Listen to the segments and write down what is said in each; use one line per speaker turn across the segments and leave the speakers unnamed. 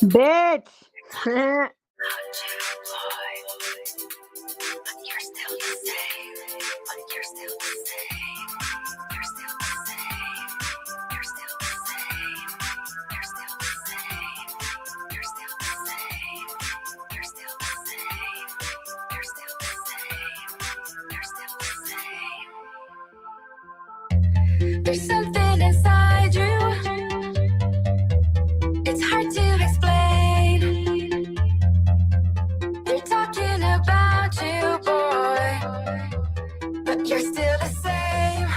Bitch.
There's something inside you. It's hard to explain. They're talking about you, boy, but you're still the same.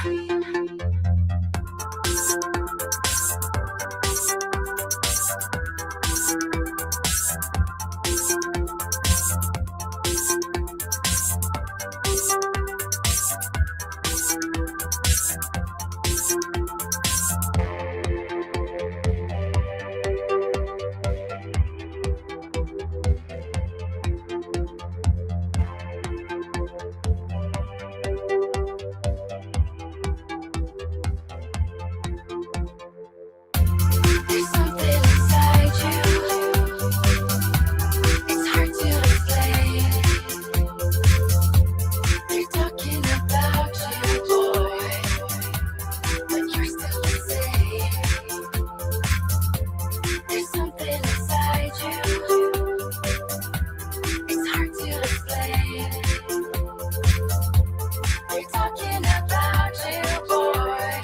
There's something inside you. It's hard to explain. They're talking about you, boy, but you're still the same. There's something inside you. It's hard to explain. They're talking about you, boy,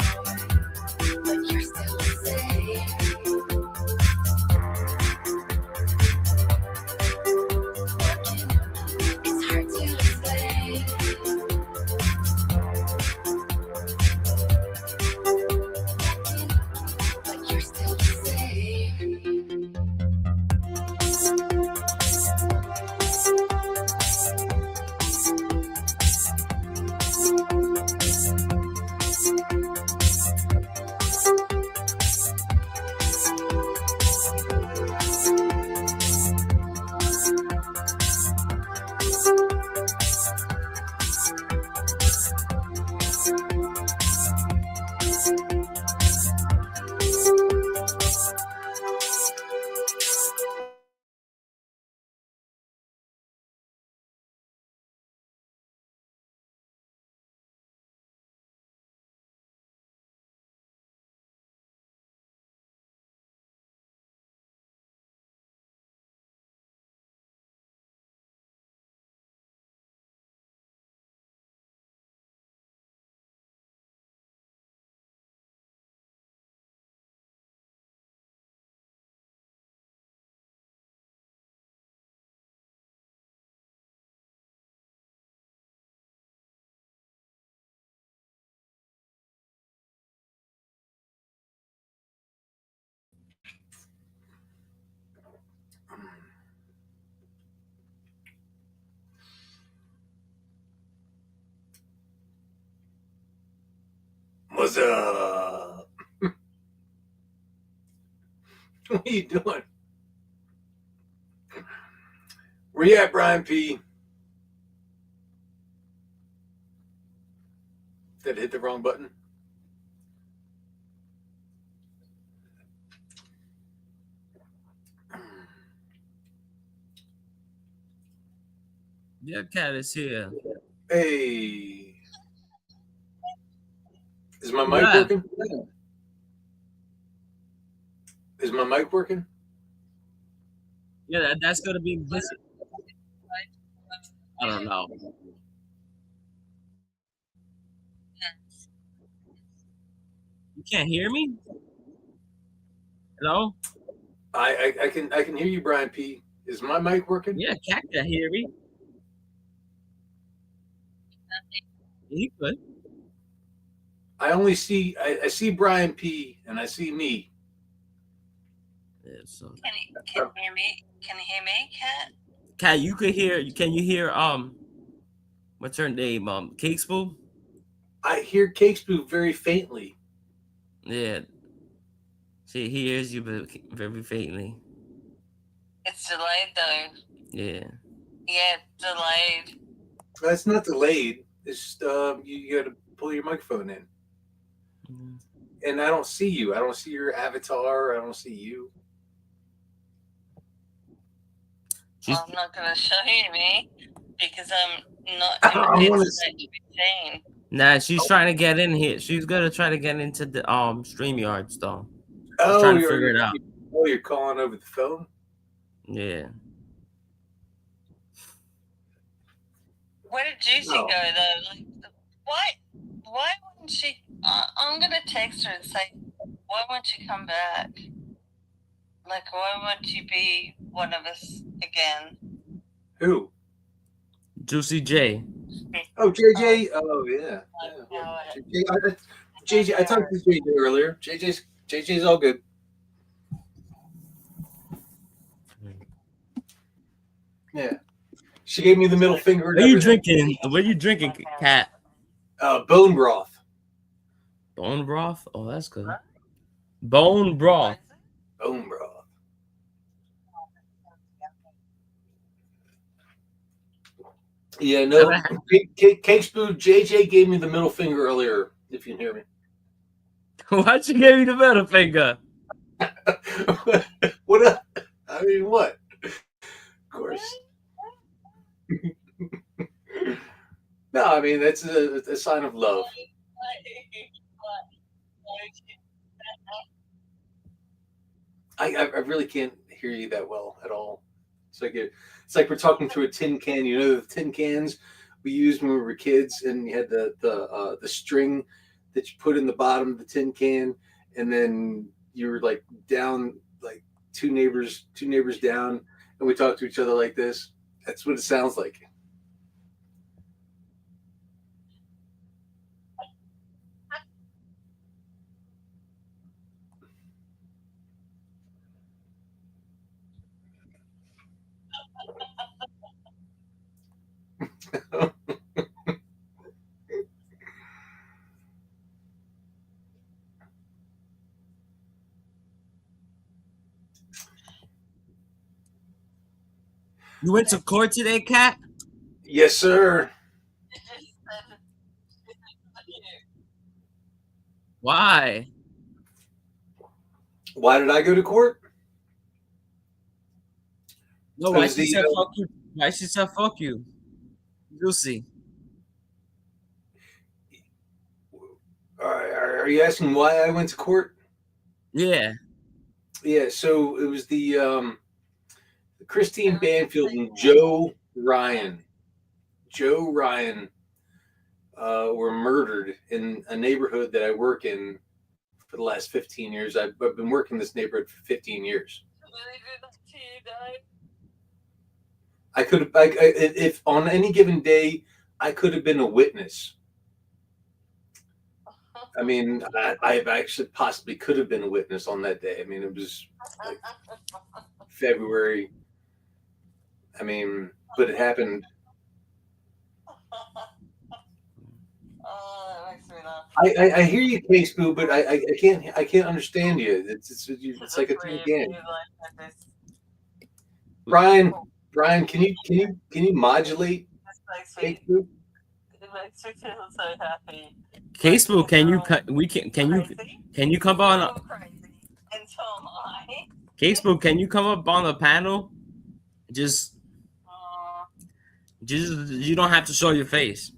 but you're still the same. It's hard to explain. But you're still the same.
What's up? What are you doing? Where you at, Brian P? Did I hit the wrong button?
Your cat is here.
Hey. Is my mic
Yeah.
working? Is my mic working?
Yeah, that's gonna be implicit. I don't know. You can't hear me? Hello?
I can hear you, Brian P. Is my mic working?
Yeah, cat can hear me. He could.
I only see I see Brian P. and I see me.
Yeah, so
Can you hear me? Can you hear me, Kat?
Cat, you could hear. Can you hear? What's her name? Cake Spoon.
I hear Cake Spoon very faintly.
Yeah, she hears you, but very faintly.
It's delayed though.
Yeah.
Yeah, delayed.
That's not delayed. It's just you got to pull your microphone in. and I don't see you. I don't see your avatar. I don't see you.
She's
I'm not gonna show you me because I'm not
I
in a
wanna
good state to be seen.
nah. She's trying to get in here. She's gonna try to get into the StreamYard though.
Oh,
trying to figure it out.
You're calling over the phone.
Yeah.
Where did Juicy
No.
go though? Like, why wouldn't she? I'm gonna text her and say, why won't you come back? Like, why won't you be one of us again?
Who?
Juicy J.
Oh, JJ. Oh, yeah.
Yeah.
JJ, I talked to JJ earlier. JJ's all good. Yeah. She gave me the middle finger.
What are you drinking? What are you drinking, Cat?
Bone broth.
Bone broth? Oh, that's good. Bone broth.
Bone broth. Yeah, no. Cake Spoon, JJ gave me the middle finger earlier, if you can hear me.
Why'd you give me the middle finger?
What up? I mean, what? Of course. No, I mean, that's a sign of love. I really can't hear you that well at all. It's like we're talking through a tin can. You know the tin cans we used when we were kids, and you had the string that you put in the bottom of the tin can, and then you were like down like two neighbors down, and we talked to each other like this. That's what it sounds like.
You went to court today, Cat?
Yes, sir.
Why?
Why did I go to court?
No, why
Because
she said fuck you? Why she said fuck you? Juicy.
Are you asking why I went to court?
Yeah.
Yeah, so it was the Christine Banfield and Joe Ryan. Joe Ryan were murdered in a neighborhood that I work in for the last 15 years. I've been working in this neighborhood for 15 years. I could have, if on any given day, I could have been a witness. I mean, I actually possibly could have been a witness on that day. I mean, it was like February. I mean, but it happened.
Oh, that makes me laugh.
I hear you, Case Boo, but I can't understand you. It's like a thing again. Brian, can you modulate Case Boo?
It makes me feel so happy.
Casebo, can you come on?
I'm crazy, and so am I.
Casebo, can you come up on the panel? Just you don't have to show your face.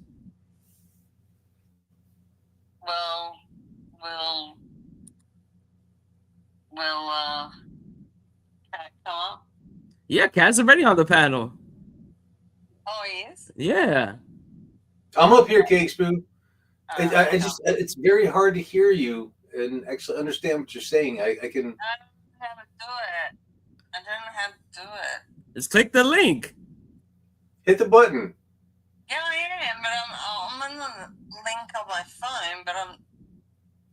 Well, Cat come up?
Yeah, Cat's already on the panel.
Oh, he is?
Yeah.
I'm up here, Case Boo. I just it's very hard to hear you and actually understand what you're saying. I can.
I don't know how to do it. I don't know how to do it.
Just click the link.
Hit the button.
Yeah, I am, but I'm on the link on my phone, but I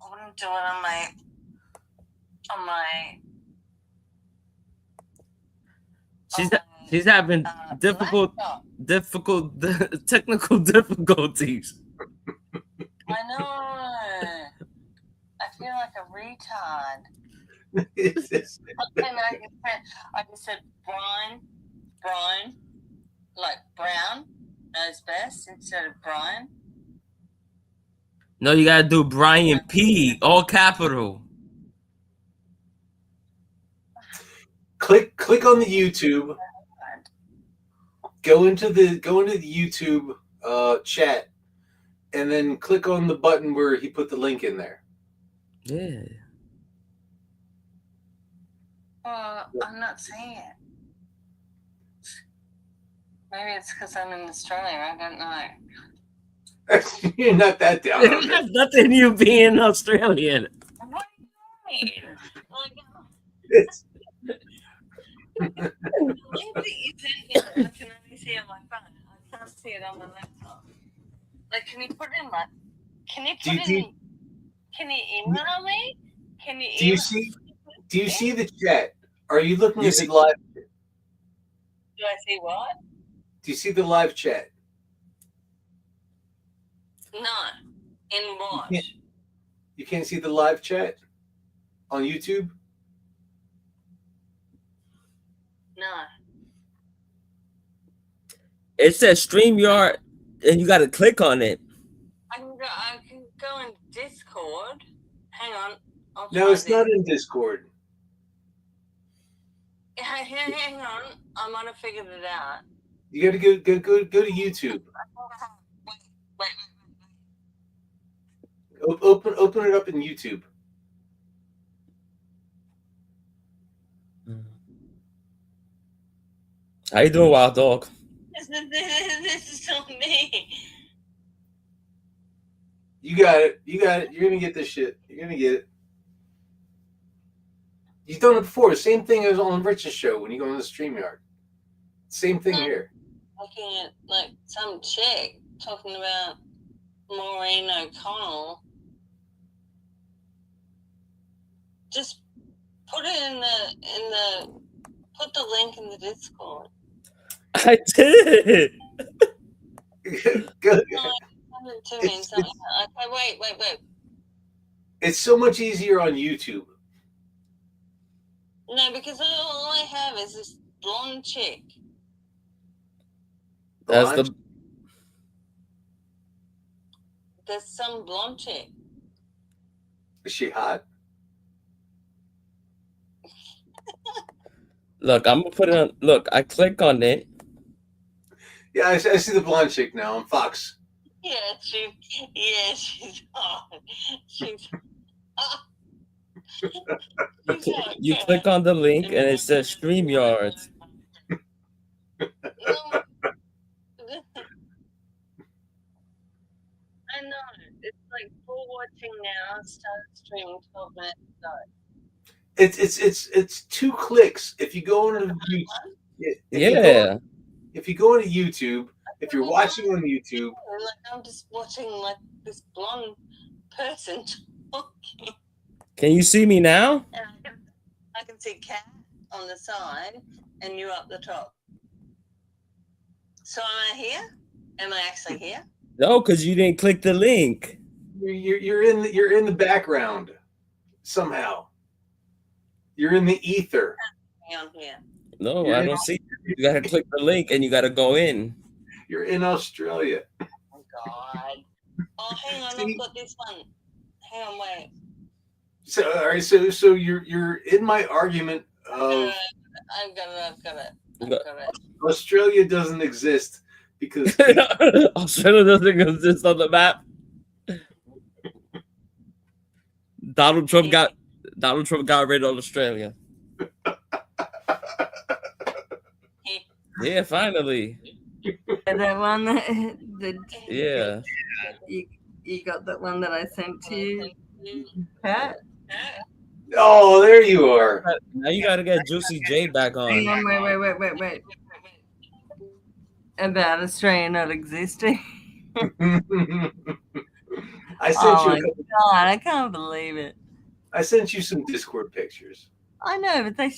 wouldn't do it on my
She's having difficult
laptop.
technical difficulties.
I know. I feel like a retard. And I just said Brian, like brown knows best instead of Brian.
No, you gotta do Brian P. All capital.
Click on the YouTube. Go into the YouTube chat, and then click on the button where he put the link in there.
Yeah.
I'm not seeing it. Maybe it's because I'm in Australia. I don't know.
You're not that down. under.
There's nothing you being Australian.
What do you mean? Like,
It's-
the link that you sent me, I can only see on my phone. I can't see it on my laptop. Like, can you put it in like? Can you
Do
put
you-
it
do you-
in? Can you email me? Can you?
Do you
email
see?
me?
Do you see the chat? Are you looking
You
at
see-
the live?
Do I see what?
Do you see the live chat?
No. In what?
Yeah. You can't see the live chat on YouTube?
No.
It says StreamYard, and you gotta click on it.
I can go in Discord. Hang on. I'll
No,
try
it's
this.
not in Discord.
Hang on. I might have figured it out.
You got to go to YouTube.
Wait.
Open it up in YouTube.
How you doing, Wild Dog?
This is on me.
You got it. You're gonna get this shit. You're gonna get it. You've done it before. Same thing as on Rich's show when you go on the StreamYard. Same thing here.
Looking at like some chick talking about Maureen O'Connell. Just put it in the put the link in the Discord.
I did.
Good.
No, send it to me and something. Okay, wait.
It's so much easier on YouTube.
No, because all I have is this blonde chick.
That's the
There's some blonde chick.
Is she hot?
look. I'm gonna put it on. Look, I click on it.
Yeah, I see the blonde chick now on Fox.
Yeah, she's hot. She's hot.
You click on the link, and it says StreamYard.
No. I know. It's like full watching now. Start streaming 12 minutes ago.
It's 2 clicks. If you go on YouTube,
Yeah.
if you go on YouTube, if you're watching on YouTube,
Like I'm just watching like this blonde person talking,
Can you see me now?
and I can see Kat on the side and you up the top. So am I here? Am I actually here?
No, because you didn't click the link.
you're in the background somehow. You're in the ether.
Hang on here.
No,
You're
I
in-
don't see. You gotta click the link, and you gotta go in.
You're in Australia.
Oh God. Oh, hang on.
See?
I've got this one. Hang on, wait.
So all right, so you're in my argument of
I've got it.
Australia doesn't exist because
Australia doesn't exist on the map. Donald Trump got rid of Australia. Yeah, finally.
That one that
Yeah.
you got that one that I sent to you, Pat?
oh, there you are.
Now you gotta get Juicy J back
Hang
on.
on, wait. About Australia not existing.
I sent
Oh
you.
my
A couple,
God, I can't believe it.
I sent you some Discord pictures.
I know, but they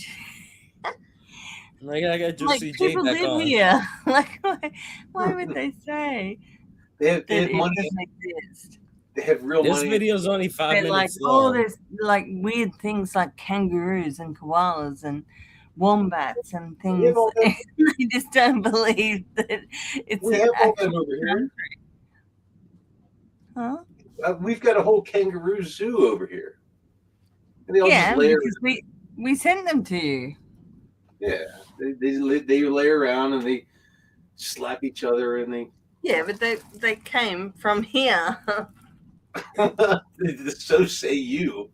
Now you gotta get
like
Juicy J
people
back
live
on.
here. Like, why would they say
They have
that it
money.
doesn't exist?
They have real
This
money.
video's only 5
They're like,
minutes
oh,
long.
there's like weird things like kangaroos and koalas and wombats and
We have
things.
all that,
I just don't believe that it's
we
an
have all that
actual
over here.
huh?
we've got a whole kangaroo zoo over here, and they all
Yeah,
just lay.
because we sent them to you.
Yeah, they lay around and they slap each other and they.
Yeah, but they came from here.
So say you.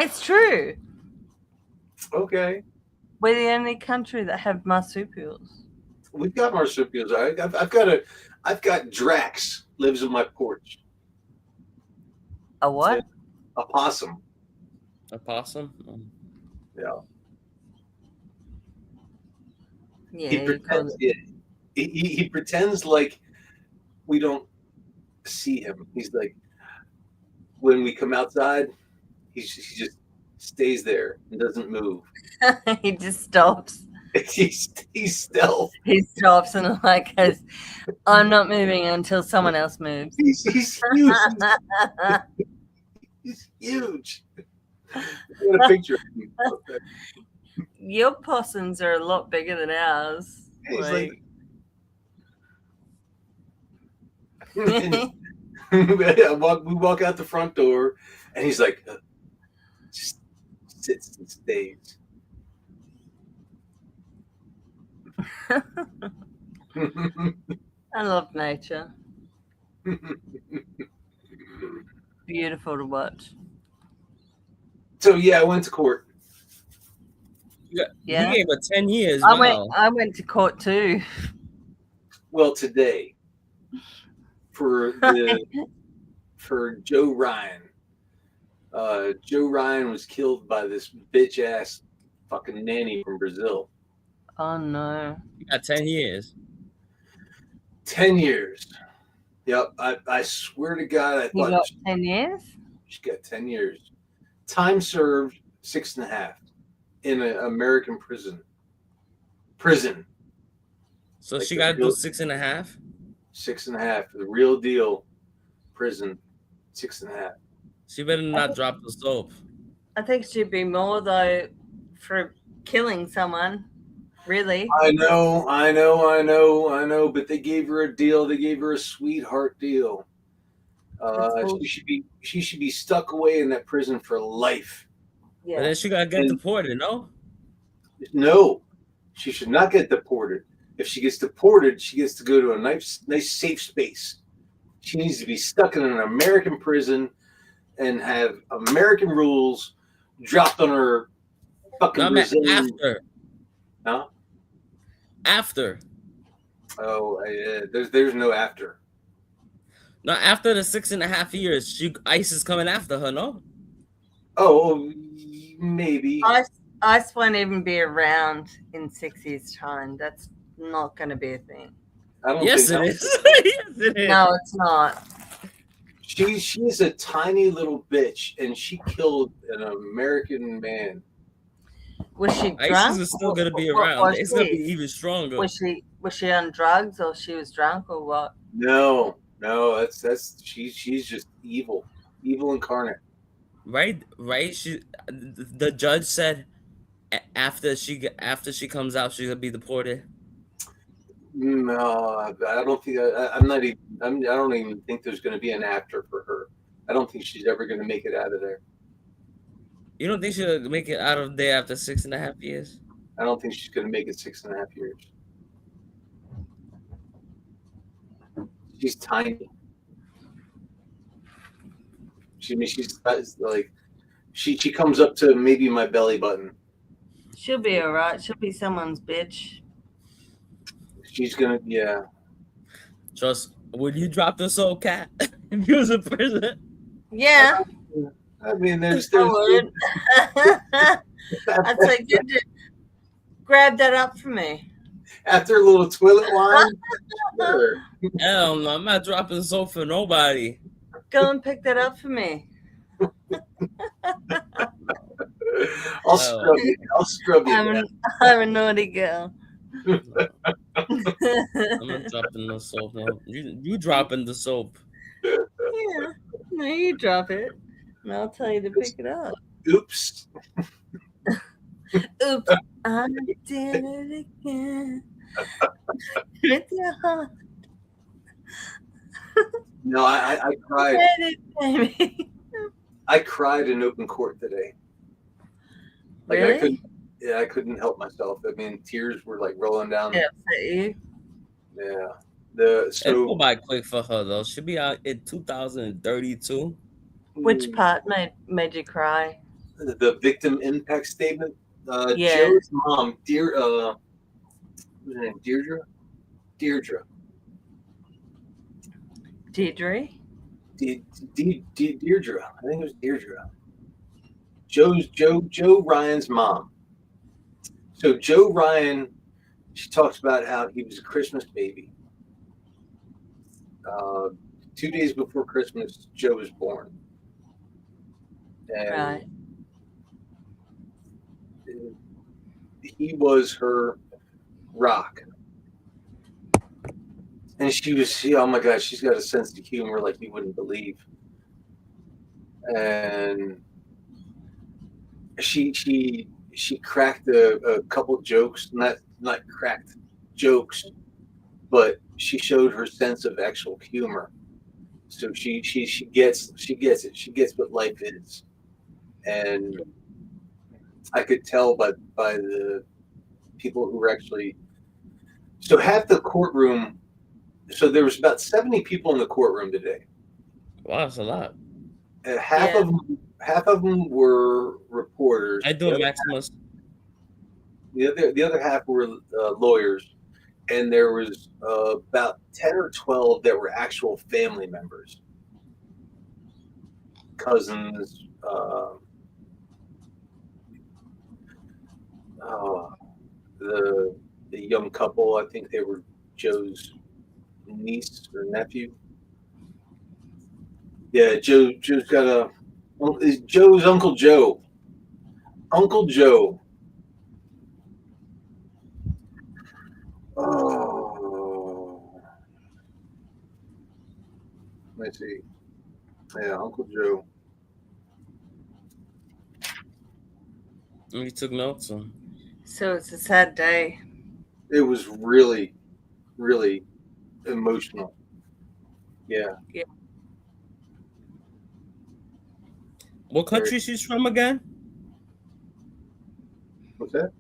It's true.
Okay,
We're the only country that have marsupials.
we've got marsupials. I've got Drax lives on my porch.
A what?
A possum.
A possum?
Yeah.
Yeah,
He
you call
pretends.
it.
He pretends like we don't see him. He's like, when we come outside, he just stays there and doesn't move.
He just stops.
He's stealth.
He stops and like goes, I'm not moving until someone else moves.
He's huge. He's huge. I got a picture of him.
Your possums are a lot bigger than ours.
He's
Like,
we walk out the front door, and he's like, just sits and stays.
I love nature. Beautiful to watch.
So yeah, I went to court.
Yeah.
Yeah.
You gave her 10 years.
I
Wow.
went to court too.
Well, today for Joe Ryan. Joe Ryan was killed by this bitch ass fucking nanny from Brazil.
Oh no.
You got 10 years.
10 years. Yep. I swear to God, I
You
thought
got 10 years?
she got 10 years. Time served 6.5 in an American prison.
So
Like
she
the
got to
real-
do 6.5?
6.5. The real deal prison. 6.5.
She better not drop the soap.
I think she'd be more though for killing someone. Really?
I know, but they gave her a deal. They gave her a sweetheart deal.
That's bullshit.
She should be stuck away in that prison for life.
But
Yeah.
then she got to get
And-
deported, no?
No, she should not get deported. If she gets deported, she gets to go to a nice safe space. She needs to be stuck in an American prison and have American rules dropped on her fucking
No, I meant
Brazilian.
after.
Huh?
After.
Oh, there's no after.
No, after the 6.5 years, ICE is coming after her, no?
Oh, maybe.
Ice won't even be around in 6 years' time. That's not going to be a thing.
I don't
Yes,
think
it is. Yes, it is.
No, it's not.
She's a tiny little bitch, and she killed an American man.
Was she drunk?
ISIS is still going to be
What
around.
was
It's going to
she?
be even stronger.
Was she on drugs or she was drunk or what?
No, that's she's just evil incarnate.
Right? The judge said after she comes out, she's going to be deported.
No, I don't think I'm not even. I don't even think there's going to be an after for her. I don't think she's ever going to make it out of there.
You don't think she'll make it out of there after 6.5 years?
I don't think she's going to make it 6.5 years. She's tiny. She's like she comes up to maybe my belly button.
She'll be all right. She'll be someone's bitch.
She's gonna, yeah.
Trust, would you drop the soul cat if you was in prison?
Yeah,
I mean, there's
I would. I'd say, good to grab that up for me.
after a little toilet line. Sure.
Hell no, I'm not dropping soap for nobody.
Go and pick that up for me.
I'll scrub you. I'll scrub you.
I'm
down.
a naughty girl.
I'm not dropping the soap. No. You dropping the soap.
Yeah. No, you drop it, and I'll tell you to pick it up.
Oops.
Oops, I did it again. With your heart.
No, I cried.
Get it, Jamie.
I cried in open court today. Like I
Really?
couldn't. Yeah, I couldn't help myself. I mean, tears were like rolling down.
Did it upset you?
Yeah.
It'll
So
go by quick for her though. She'll be out in 2032.
Which part made you cry?
the victim impact statement.
Yeah.
Joe's mom, what's her name? Deirdre.
Deirdre?
Deirdre. I think it was Deirdre. Joe Ryan's mom. So Joe Ryan, she talks about how he was a Christmas baby. 2 days before Christmas, Joe was born. And
Right.
he was her rock. And oh my gosh, she's got a sense of humor like you wouldn't believe. And she cracked a couple jokes, not cracked jokes, but she showed her sense of actual humor. So she gets it. She gets what life is. And I could tell by the people who were actually, so half the courtroom, so there was about 70 people in the courtroom today.
Wow, that's a lot.
And half of them were reporters.
I do it, Maximus.
The other half were lawyers, and there was about 10 or 12 that were actual family members, cousins. The young couple, I think they were Joe's niece or nephew. Yeah, Joe's got Joe's Uncle Joe. Uncle Joe. Oh. Let's see. Yeah, Uncle Joe.
You took notes on.
So it's a sad day.
It was really, really emotional. Yeah.
What country she's from again?
What's that?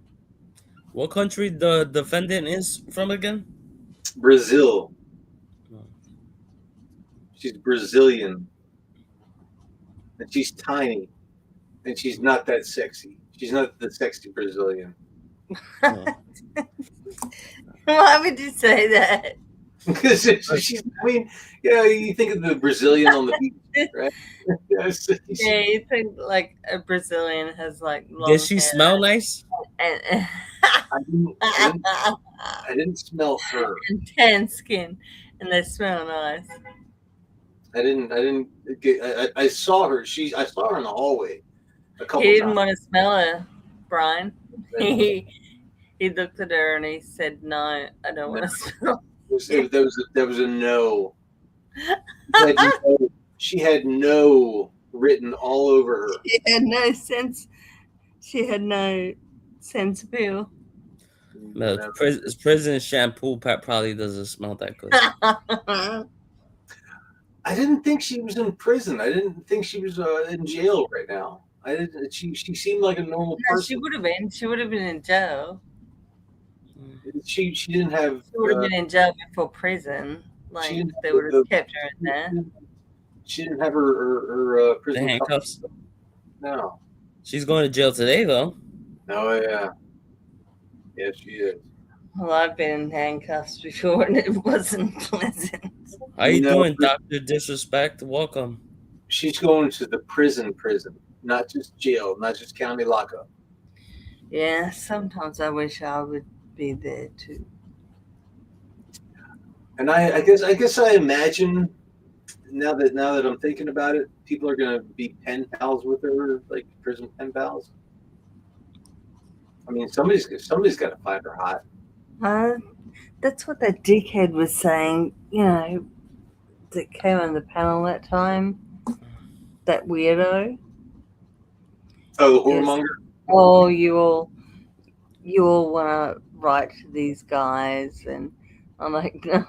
What country the defendant is from again?
Brazil. She's Brazilian. And she's tiny. And she's not that sexy. She's not the sexy Brazilian.
Oh.
Why would you say that?
Because she's, I mean, yeah, you think of the Brazilian on the beach, right? Yes.
Yeah, you think like a Brazilian has like long
Did she
hair
smell nice?
and,
I didn't smell her.
and tan skin, and they smell nice.
I saw her. I saw her in the hallway a couple
He didn't
times.
want to smell her, Brian. He looked at her and he said, "No, I don't want to smell."
There was a no. She had no written all over her.
She had no sense. She had no sense appeal.
No, prison shampoo probably doesn't smell that good.
I didn't think she was in prison. I didn't think she was in jail right now. I didn't. She seemed like a normal
No,
person.
she would have been. She would have been in jail.
She didn't have.
She would have been in jail before prison. Like
didn't
they
have
would have kept her in there.
She didn't have her
The
prison
handcuffs.
No.
She's going to jail today though.
Oh yeah. Yeah, she is.
Well, I've been in handcuffs before, and it wasn't pleasant.
How you
No.
doing, Dr. Disrespect? Welcome.
She's going to the prison, not just jail, not just county lockup.
Yeah, sometimes I wish I would be there too.
And I guess I imagine now that I'm thinking about it, people are gonna be pen pals with her, like prison pen pals. I mean, somebody's got to find her hot.
That's what that dickhead was saying. You know, that came on the panel that time. That weirdo.
Oh, the
Yes.
whoremonger.
Oh, you all want to write to these guys, and I'm like, no,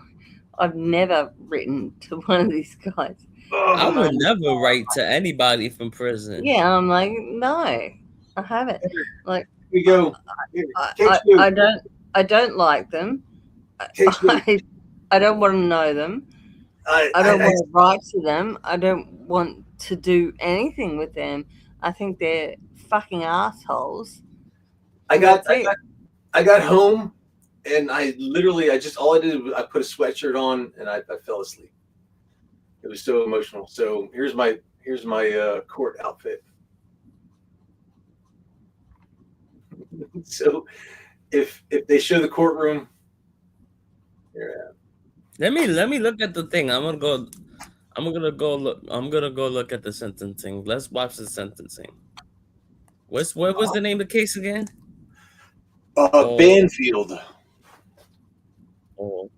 I've never written to one of these guys.
I
Oh,
would never write to anybody from prison.
Yeah, I'm like, no, I haven't. Like,
here you go. Here,
I
take two.
I don't like them.
Take two.
I don't want to know them. I don't want to write to them. I don't want to do anything with them. I think they're fucking assholes.
I got
That's it.
I got home and I just all I did was I put a sweatshirt on and I fell asleep. It was so emotional. So here's my court outfit. So if they show the courtroom, here,
Let me look at the thing. I'm gonna go look at the sentencing. Let's watch the sentencing. What was the name of the case again?
Banfield.
Oh,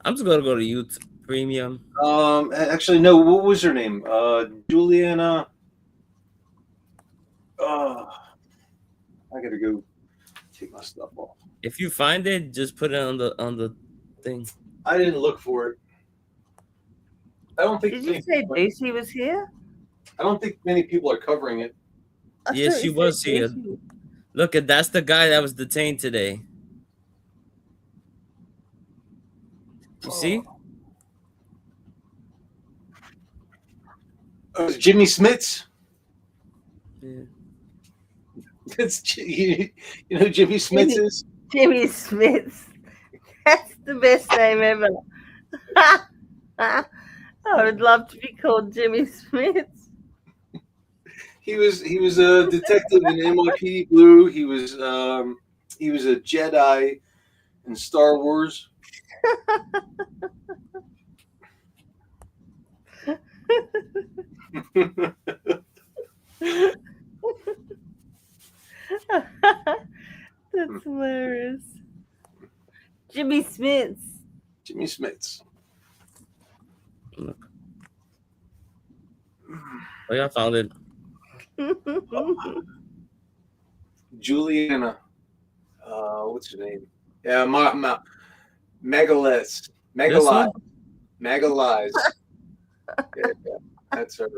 I'm just gonna go to YouTube Premium.
Actually, no. What was her name? Juliana. I gotta go take my stuff off.
If you find it, just put it on the thing.
I didn't look for it. I don't think.
Did you say Lucy was here?
I don't think many people are covering it.
I
Yes,
thought
she
you
was
said
here.
Lucy.
Look at that's the guy that was detained today. You see?
Oh, it's Jimmy Smits.
Yeah.
It's you know who Jimmy Smits is.
Jimmy Smith. That's the best name ever. I would love to be called Jimmy Smith.
He was a detective in NYPD Blue. He was a Jedi in Star Wars.
That's hilarious. Jimmy Smith.
Jimmy Smits.
Oh yeah, I found it.
Juliana. What's her name? Yeah, Megalize.
This one?
Megalize. Yeah, that's her.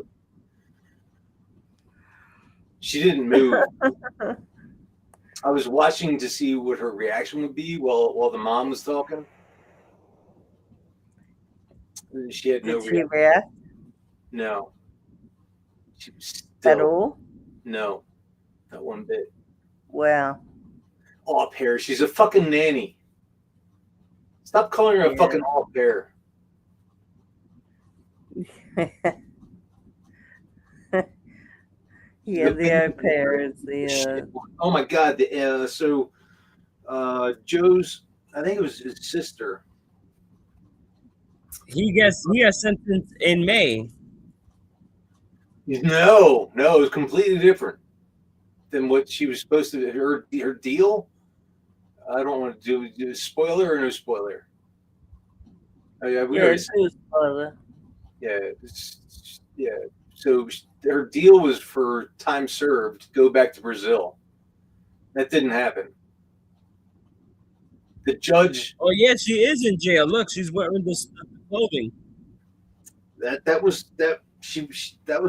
She didn't move. I was watching to see what her reaction would be while the mom was talking. She had no
Did she
reaction.
react
No. She was
at
still,
all?
no, not one bit.
Wow.
Au pair. She's a fucking nanny. Stop calling her a
Yeah.
fucking au pair.
Yeah, the au pair is the.
Oh my god! Joe's. I think it was his sister.
He gets sentenced in May.
No, it was completely different than what she was supposed to. Her deal. I don't want to do spoiler or no spoiler. Oh yeah, we
Yeah,
already
she
said.
was father.
Yeah. So her deal was for time served to go back to Brazil. That didn't happen. The judge.
Oh yeah, she is in jail. Look, she's wearing this clothing.
That was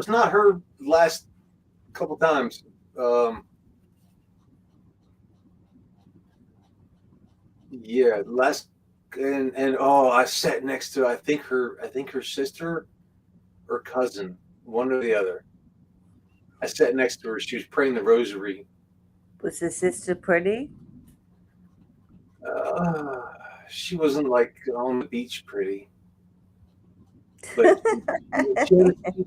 not her last couple times. Yeah, last and I sat next to I think her sister or cousin, one or the other. I sat next to her. She was praying the rosary.
Was the sister pretty?
She wasn't like on the beach pretty, but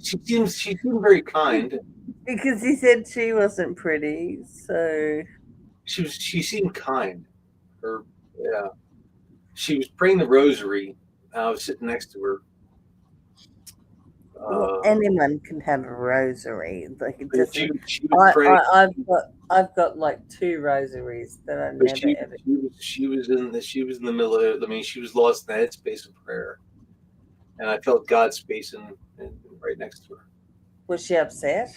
she seemed very kind.
Because he said she wasn't pretty, so
She seemed kind. Yeah. She was praying the rosary. I was sitting next to her.
well, anyone can have a rosary. Like it just,
she was praying.
I've got like 2 rosaries that I
But
never ever.
she was in the middle of. I mean, she was lost in the headspace of prayer, and I felt God's space in right next to her.
Was she upset?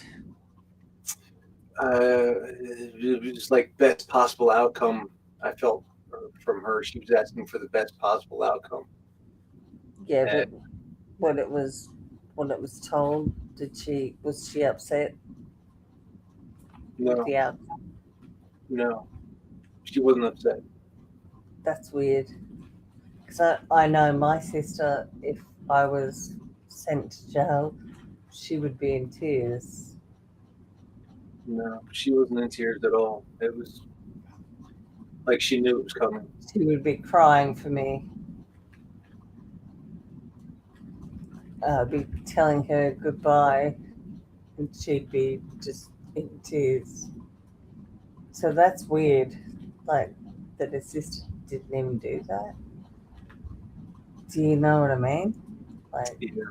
It was like best possible outcome. I felt from her. She was asking for the best possible outcome.
Yeah, but when it was told, was she upset with
No,
the outcome?
no, she wasn't upset.
That's weird. Because I know my sister, if I was sent to jail, she would be in tears.
No, she wasn't in tears at all. It was like she knew it was coming.
She would be crying for me. I'd be telling her goodbye, and she'd be just in tears. So that's weird, like that her sister didn't even do that. Do you know what I mean? Like,
Yeah.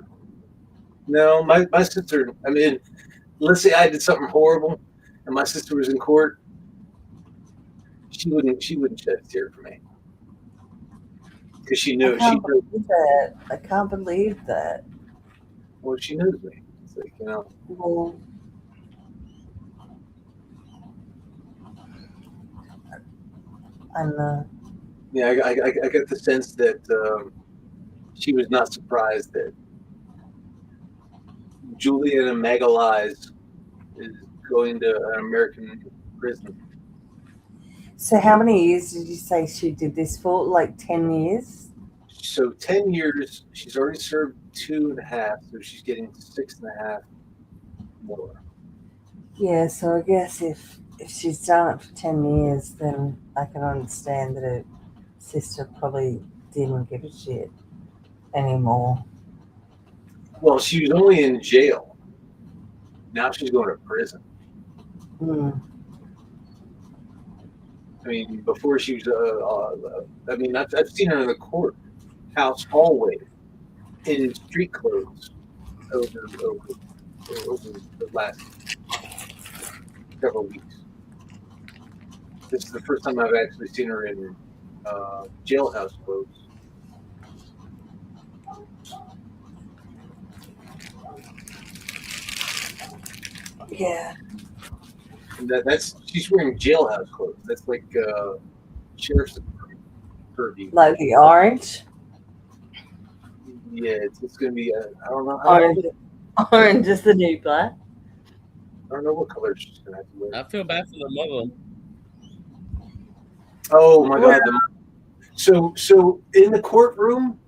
No, my sister. I mean, let's say I did something horrible, and my sister was in court. She wouldn't shed a tear for me because she
I
knew
can't believe that. I can't believe that.
well, she knows me. It's like, you know,
Well, I know.
yeah. I get the sense that she was not surprised that Juliana Magalhaes is going to an American prison.
So how many years did you say she did this for? Like 10 years?
So 10 years. She's already served 2.5, so she's getting 6.5 more.
Yeah, so I guess if she's done it for 10 years, then I can understand that her sister probably didn't give a shit anymore.
Well, she was only in jail. Now she's going to prison.
Hmm.
I mean, before she was, I mean, I've seen her in the courthouse hallway in street clothes over the last several weeks. This is the first time I've actually seen her in jailhouse clothes.
Yeah.
And that's she's wearing jailhouse clothes. That's like sheriff's purview.
Like the orange?
Yeah, it's going to be. I don't know.
Orange is the new black.
I don't know what color she's going to have to wear.
I feel bad for the mother.
Oh my God! So in the courtroom,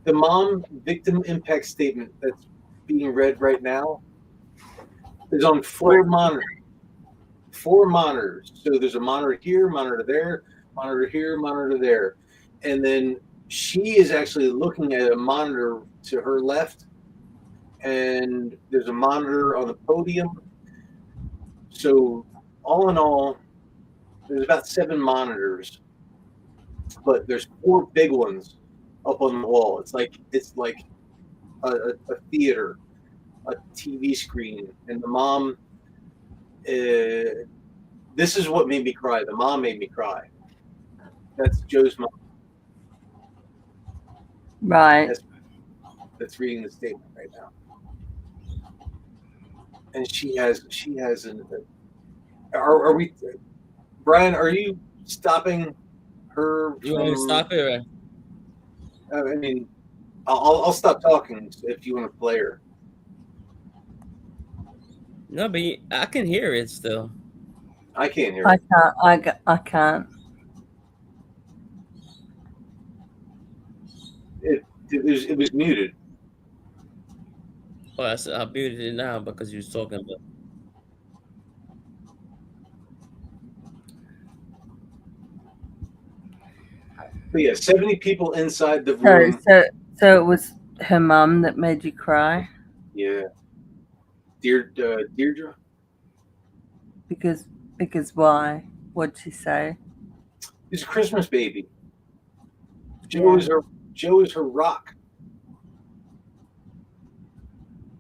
the mom victim impact statement that's being read right now is on 4 monitors. 4 monitors. So there's a monitor here, monitor there, monitor here, monitor there, and then she is actually looking at a monitor to her left, and there's a monitor on the podium. So all in all, there's about 7 monitors, but there's 4 big ones up on the wall. It's like a theater, a TV screen, and the mom. This is what made me cry. The mom made me cry. That's Joe's mom.
Right.
That's reading the statement right now, and she has an. Are we? Brian, are you stopping her?
You want to stop it? Right?
I mean, I'll stop talking if you want to play her.
No, but I can hear it still.
I can't hear.
I can't. I can't.
It was muted.
Oh, I muted it now because you was talking about.
But yeah, 70 people inside the room.
So it was her mum that made you cry?
Yeah. Deirdre?
Because why? What'd she say?
He's a Christmas baby. Joe is her rock.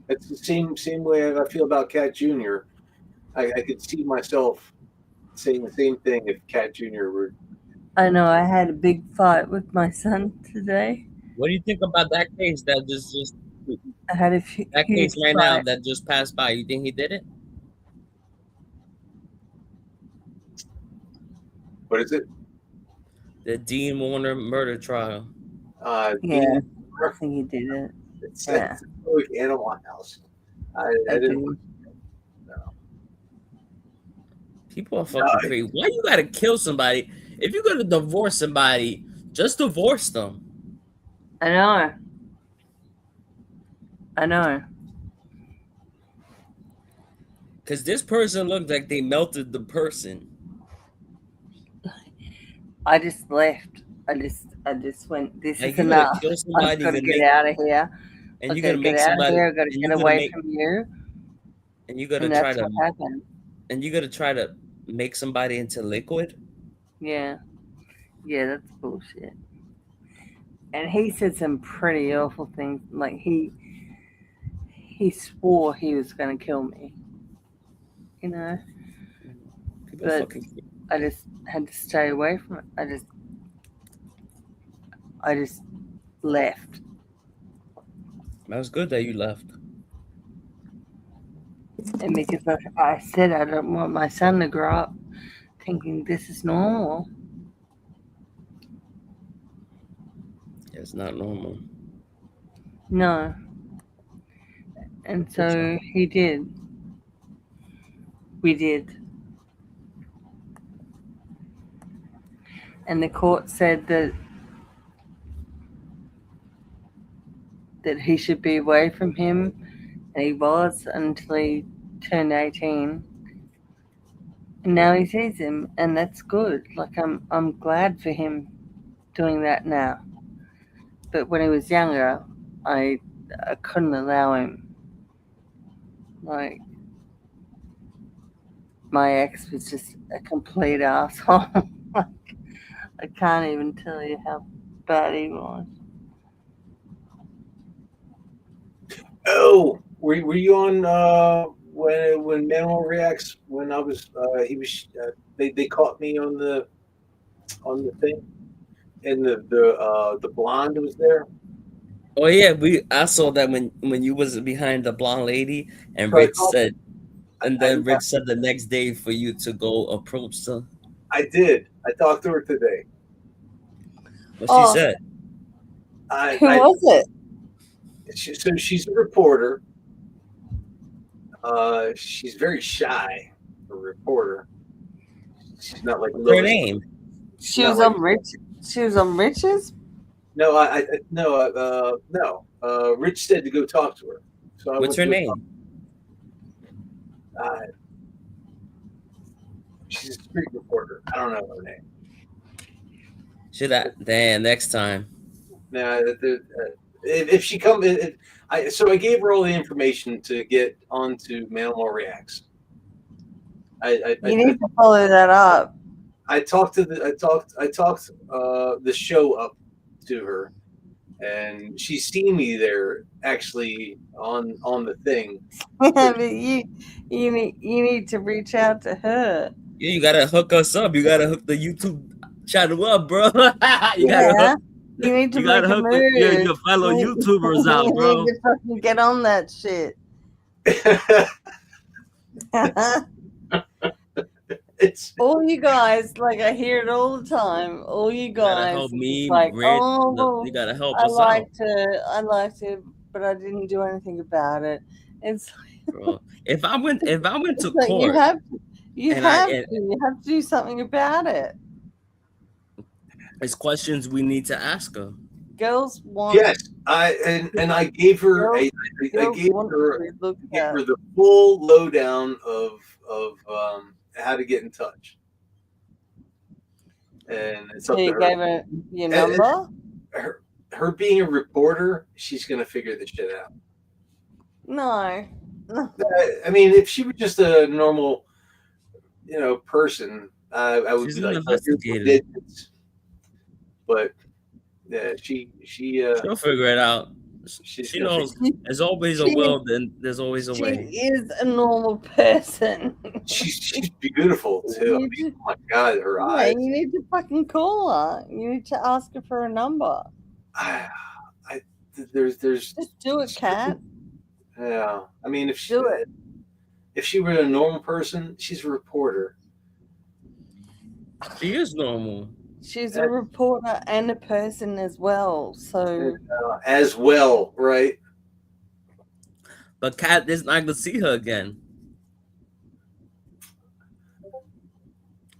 It's the same way I feel about Cat Jr. I could see myself saying the same thing if Cat Jr. were.
I know I had a big fight with my son today.
What do you think about that case that just
I had a
that
huge
case right
fight.
now that just passed by? You think he did it?
What is it?
The Dean Warner murder trial.
Yeah, I think he did it.
It's
Yeah.
like Animal House. I
I
didn't.
do.
People are fucking crazy. Why you gotta kill somebody? If you're gonna divorce somebody, just divorce them.
I know. I know.
Cause this person looked like they melted the person.
I just left. I just went. This
Like
is
you're gonna
enough.
kill
I've
somebody,
got to
you're
get
gonna make,
out of here.
and
I've
you're
got to
gonna
get
make
out of
somebody,
here. I've got to
and
get
you're gonna
away
make,
from you.
and you're gonna
And
try
that's
to,
what happened.
and you're gonna try to make somebody into liquid.
Yeah. Yeah, that's bullshit. And he said some pretty awful things. Like he swore he was going to kill me. You know.
People
But
fucking.
I just had to stay away from it. I just left.
That was good that you left.
And because I said I don't want my son to grow up thinking this is normal.
Yeah, it's not normal.
No. And so he did. We did. And the court said that he should be away from him, and he was until he turned 18. And now he sees him, and that's good. Like I'm glad for him doing that now. But when he was younger, I couldn't allow him. Like my ex was just a complete asshole. Like, I can't even tell you how bad he was.
Oh, were you on when Manuel reacts? When I was he was they caught me on the thing, and the blonde was there.
Oh yeah, I saw that when you was behind the blonde lady, and
So I
Rich
called-
said, and then
I-
Rich said the next day for you to go approach her.
I did. I talked to her today.
What
Oh.
she said.
Who was it?
So she's a reporter. She's very shy, a reporter. She's not like
Her
Lois.
name.
She
Not
was
like-
on Rich. She was on Rich's.
No, no. Rich said to go talk to her. So I
What's
went
her
to go
name?
talk. She's a street reporter. I don't know her name.
Should I? Damn, next time.
Now, if she comes, so I gave her all the information to get onto Manuel Reacts.
You need to follow that up.
I talked the show up to her, and she's seen me there actually on the thing.
But you need to reach out to her.
Yeah, you gotta hook us up. You gotta hook the YouTube channel up, bro. you
Yeah.
gotta
You need to
you
make
gotta
a
hook
move.
your fellow
You-
YouTubers out,
You
bro.
need to fucking get on that shit.
It's
All you guys, like I hear it all the time. All you
You gotta
guys,
help me,
it's like,
Rich.
oh,
You gotta help
I
us
liked it, but I didn't do anything about it. It's,
out, bro. If I went to
it's like you
court,
have
and
to do something about it.
it's questions we need to ask her.
Girls want.
yes, I gave her I
girls
gave
want
her
to be looked
gave
at.
her the full lowdown of how to get in touch, and it's up
So
to
you
her.
gave her your number?
Her being a reporter, she's gonna figure this shit out.
No.
I mean, if she was just a normal, person, I would
She's
be
an
like, "Oh, here's the
investigator.
digits." But yeah, she
She'll figure it out.
she's
She
gonna
knows. There's always a
She-
will, then there's always a
She
way.
is a normal person.
she's beautiful too. I
You
mean, oh my God, her
Yeah,
eyes.
you need to fucking call her. You need to ask her for a number.
There's
Just do it, Kat.
yeah. I mean, if she
Do it.
if she were a normal person, she's a reporter.
She is normal.
She's a reporter and a person as well. So
As well, right?
But Kat is not gonna see her again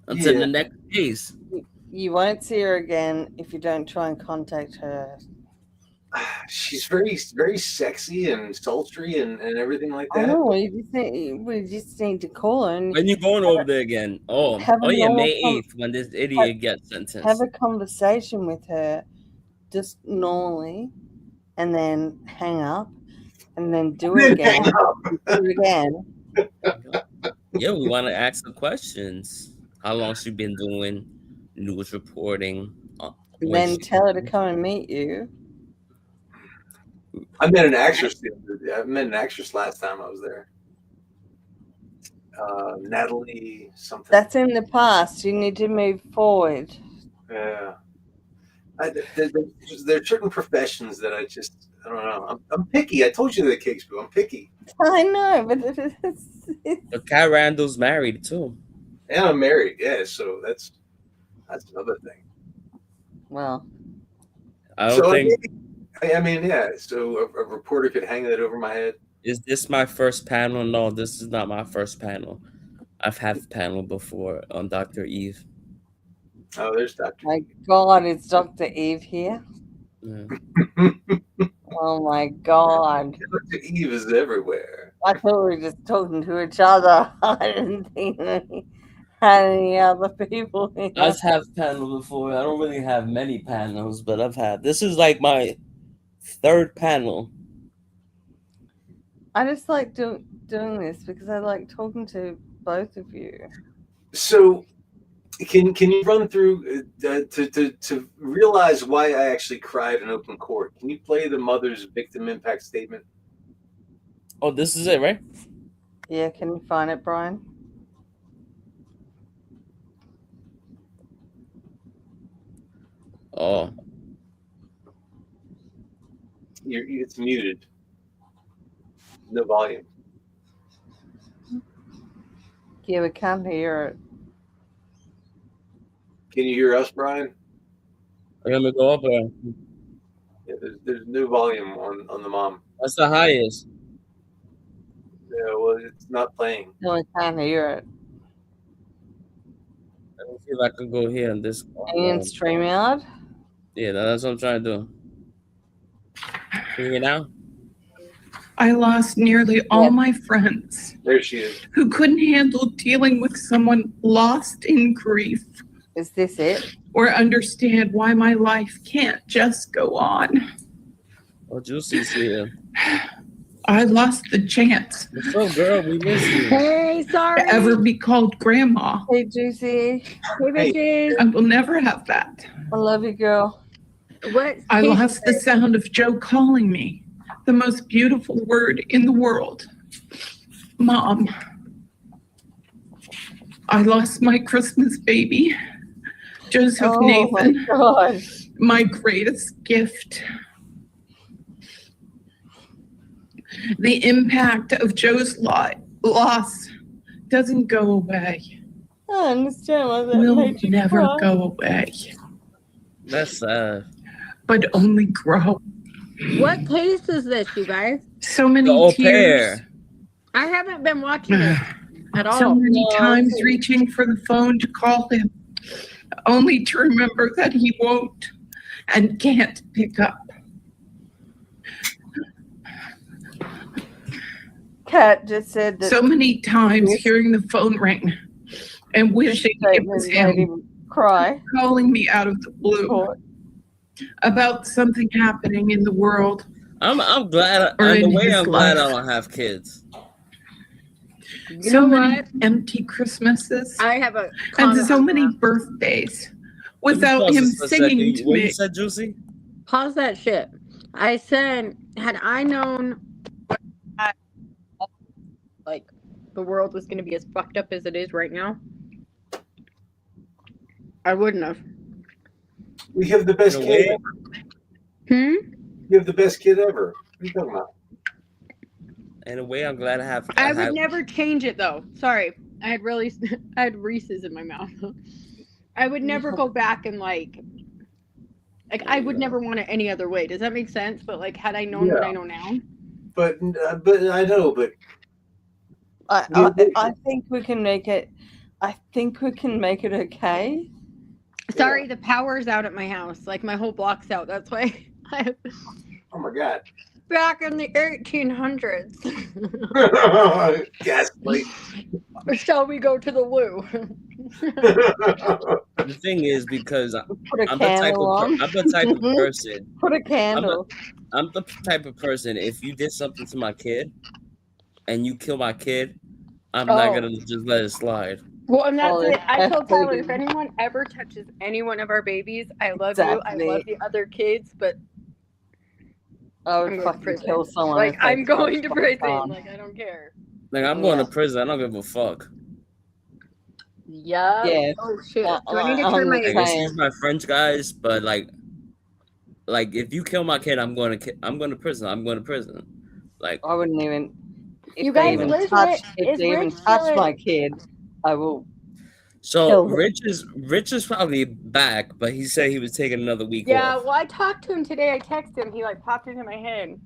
until
Yeah.
the next case.
you won't see her again if you don't try and contact her.
She's very, very sexy and sultry and everything like
I
that.
know. We just need to call her and
When you going over there again? Oh,
Have a
yeah, May
normal
8th when this idiot gets sentenced.
have a conversation with her just normally, and then hang up, and then do it again.
Hang up.
Do it again.
Yeah, we want to ask her questions. How long she been doing news reporting?
And
when
then
she-
tell her to come and meet you.
I met an actress. I met an actress last time I was there. Natalie something.
That's in the past. You need to move forward.
Yeah. There are certain professions that I don't know. I'm picky. I told you that, Cakes Boo. I'm picky.
I know, but it's
But Kat Randall's married too.
And I'm married. Yeah, so that's another thing.
well.
I don't think.
I mean, yeah. So a reporter could hang that over my head.
Is this my first panel? No, this is not my first panel. I've had a panel before on Dr. Eve.
Oh, there's Dr.
My God, is Dr. Eve here?
Yeah.
Oh my God.
Dr. Eve is everywhere.
I thought we were just talking to each other. I didn't think we had any other people here.
I've had panel before. I don't really have many panels, but I've had. This is like my third panel.
I just like doing this because I like talking to both of you.
So, can you run through to realize why I actually cried in open court? Can you play the mother's victim impact statement?
Oh, this is it, right?
Yeah, can you find it, Brian?
Oh,
It's muted. No volume.
Yeah, we can't hear it.
Can you hear us, Brian?
I'm gonna go up there.
Yeah, there's no volume on the mom.
That's the highest.
Yeah, well, it's not playing.
No, we can't hear it.
Let me see if I can go here on this.
And StreamYard?
Yeah, that's what I'm trying to do. Can you hear now?
I lost nearly all
Yep.
my friends
There she is.
who couldn't handle dealing with someone lost in grief
Is this it?
or understand why my life can't just go on.
Oh, Juicy's here.
I lost the chance
What's up, girl? We miss you.
Hey, sorry.
to ever be called grandma.
Hey, Juicy.
Hey, bitches.
I will never have that.
I love you, girl.
What?
I lost the sound of Joe calling me, the most beautiful word in the world. Mom. I lost my Christmas baby, Joseph
Oh
Nathan,
my God.
my greatest gift. The impact of Joe's loss doesn't go away.
I understand why that
Will
made you
never
cry.
go away,
That's sad.
but only grow.
What case is this, you guys?
So many
The au
tears.
pair.
I haven't been watching it at all.
So many
No,
times
okay.
reaching for the phone to call him, only to remember that he won't and can't pick up.
Kat just said that
So many times
Yes.
hearing the phone ring and
this
wishing it was
statement made
him
him cry.
calling me out of the blue
Court.
about something happening in the world.
I'm glad.
Or
In a
in
way,
his
I'm glad I
life.
don't have kids.
You
So
know
many
what?
empty Christmases
I have a
and
comment
so
on
many
that.
birthdays
Let me
without
pause
him
this for a
singing
second.
to
What
me.
you said, Juicy?
Pause that shit. I said, had I known like the world was going to be as fucked up as it is right now, I wouldn't have.
We have the best
In a
kid
way-
ever.
Hmm?
You have the best kid ever. What are you talking about?
In a way, I'm glad I have.
I
have-
would never change it though. Sorry. I had Reese's in my mouth. I would never go back and like I would never want it any other way. Does that make sense? But like, had I known what I know now,
But I know, but
I think we can make it. I think we can make it okay.
sorry, the power's out at my house. Like my whole block's out. That's why.
oh my god,
Back in the 1800s.
gaslight.
Shall we go to the loo?
The thing is, because
Put a
I'm the type
candle
of
on.
I'm the type of person.
Put a candle.
I'm the type of person. If you did something to my kid, and you kill my kid, I'm not gonna just let it slide.
Well, and that's
Well,
it. I told Tyler,
absolutely.
if anyone ever touches any one of our babies, I love
Exactly.
you. I love the other kids, but
I
I'm
would
going to
fucking
prison.
kill someone.
like
if they
I'm going to
touched my
prison.
son.
Like I don't care.
Like I'm going
Yeah.
to prison. I don't give a fuck.
Yeah.
Yeah.
Oh shit. Do I need to
I'm
turn my?
the
Like,
same.
excuse my French, guys, but like if you kill my kid, I'm going to prison. I'm going to prison. Like
I wouldn't even. If
You
they
guys,
even
where's
touch,
Rick?
if
Is
they even
Rick
touch
still
my
in-
kid, I will.
so,
kill him.
Rich is probably back, but he said he was taking another week
Yeah.
off.
Well, I talked to him today. I texted him. He like popped into my head.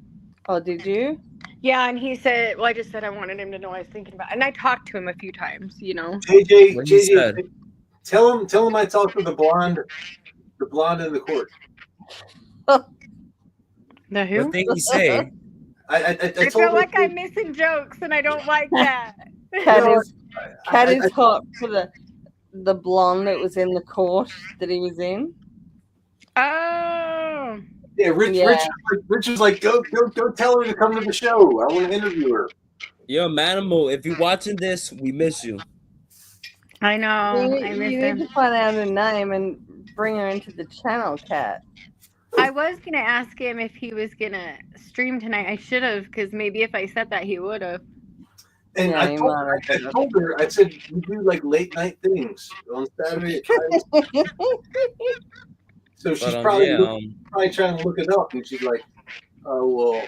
Oh, did you?
Yeah, and he said, well, I just said I wanted him to know I was thinking about, and I talked to him a few times. You know.
JJ,
What he said.
tell him I talked to the blonde in the court.
The who?
What did he say?
I
I
told
feel
him,
like I'm missing jokes, and I don't like that.
Cat
No,
is Cat
I-
is hot for the blonde that was in the court that he was in.
Oh.
yeah, Rich was like, go tell her to come to the show. I want to interview her.
Yo, Manimal, if you're watching this, we miss you.
I know.
you
I
you
miss
need
him.
to find out her name and bring her into the channel, Cat.
I was gonna ask him if he was gonna stream tonight. I should have, because maybe if I said that, he would have.
And
Yeah,
I
you
told
might have
I told her, I said, we do like late night things on Saturday at 5. So she's
But
probably
yeah,
trying to look it up, and she's like, oh well,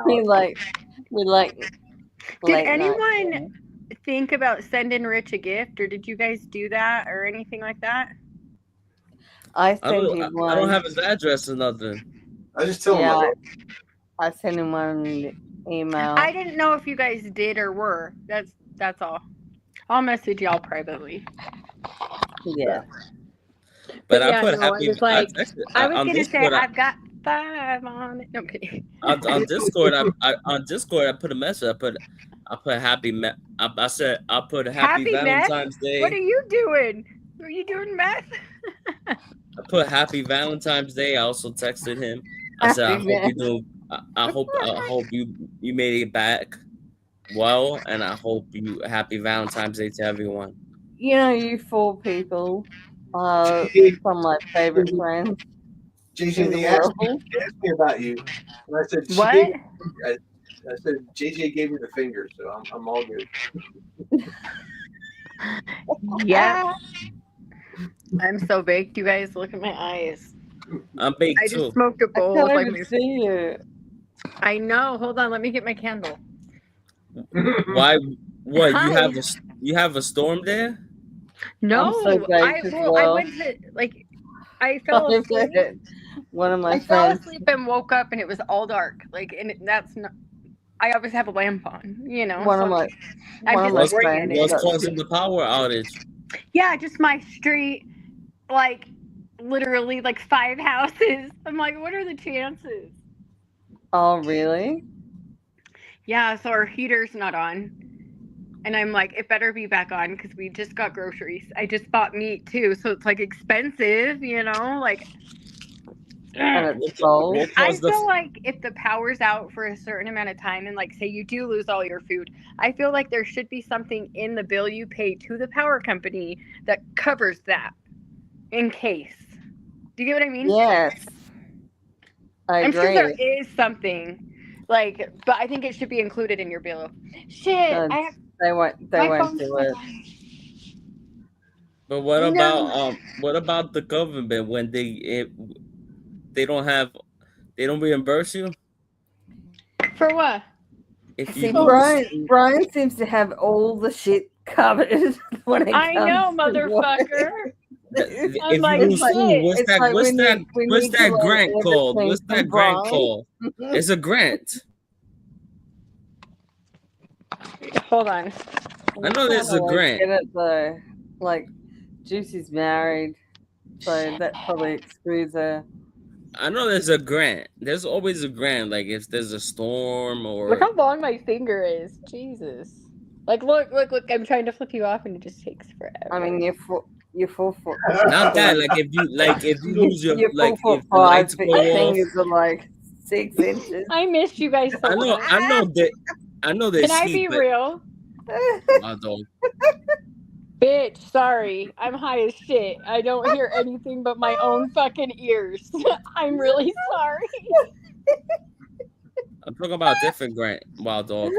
we
now.
like
Did
late night
anyone
things.
think about sending Rich a gift, or did you guys do that, or anything like that?
I
I
sent him
don't
one.
have his address or nothing.
I just tell
Yeah,
him.
I sent him one email.
I didn't know if you guys did or were. That's all. I'll message y'all privately.
Yeah.
But I
yeah,
put
no,
happy.
I was like, I was
on
gonna say
Discord,
I've got 5 on it. No I'm kidding.
on Discord, on Discord, I put a message. I put happy. I said I put happy
Happy meth?
Valentine's Day.
What are you doing? Are you doing meth?
I put happy Valentine's Day. I also texted him. I said I
Happy
hope you do. I hope you made it back well, and I hope you happy Valentine's Day to everyone.
You know, you 4 people are some of my favorite friends in
JJ,
the
they asked
world.
me about you, and I said,
What?
I said JJ gave me the finger, so I'm all good.
Yeah. I'm so baked, you guys. Look at my eyes.
I'm baked
I
too.
just smoked a
I
bowl
can't
of like
even
my.
see you.
I know. Hold on. Let me get my candle.
Why? What
Hi.
you have a storm there?
No,
so baked as
I
well.
went to like. I fell asleep.
One of my
I fell
friends.
asleep and woke up and it was all dark. Like, and that's not. I always have a lamp on, you know.
One
so
of my
I'm
one of
just
my
What's,
bringing
friends.
it.
what's
got-
causing the power outage?
Yeah, just my street, like literally like 5 houses. I'm like, what are the chances?
Oh, really?
Yeah, so our heater's not on. And I'm like, it better be back on because we just got groceries. I just bought meat too, so it's like expensive, you know? Like,
And it's cold.
What
I
caused the
feel like if the power's out for a certain amount of time and like say you do lose all your food, I feel like there should be something in the bill you pay to the power company that covers that in case. Do you get what I mean?
Yes. I
I'm
agree.
sure there is something. Like, but I think it should be included in your bill. Shit,
Good.
I have
They won't
my
do
phone's
it.
still on.
But what
No.
about the government when they don't reimburse you
For what?
if
See,
you
Brian seems to have all the shit covered when it
I
comes
know,
to work.
motherfucker. I'm
If
like,
you lose
shit.
food, what's
It's
that?
like
What's
we
that?
need- we
What's
need to
that
learn
grant called?
everything
What's that
from
grant
Brian.
called? It's a grant.
Hold on.
I know there's a grant.
Get it though. Like, Juicy's married, so that probably excludes her.
I know there's a grant. There's always a grant. Like if there's a storm
Look
or
how long my finger is. Jesus. Like, look. I'm trying to flip you off, and it just takes forever.
I mean, you're 4 foot.
not that. Like if you lose your
You're
like
4
if
foot
the
5,
lights
but
go
your
off.
fingers are like 6 inches.
I missed you guys so
I know.
much.
I know that. I know there's
Can I
heat,
be
but
real?
I don't.
Bitch, sorry. I'm high as shit. I don't hear anything but my own fucking ears. I'm really sorry.
I'm talking about a different grant, Wild Dog.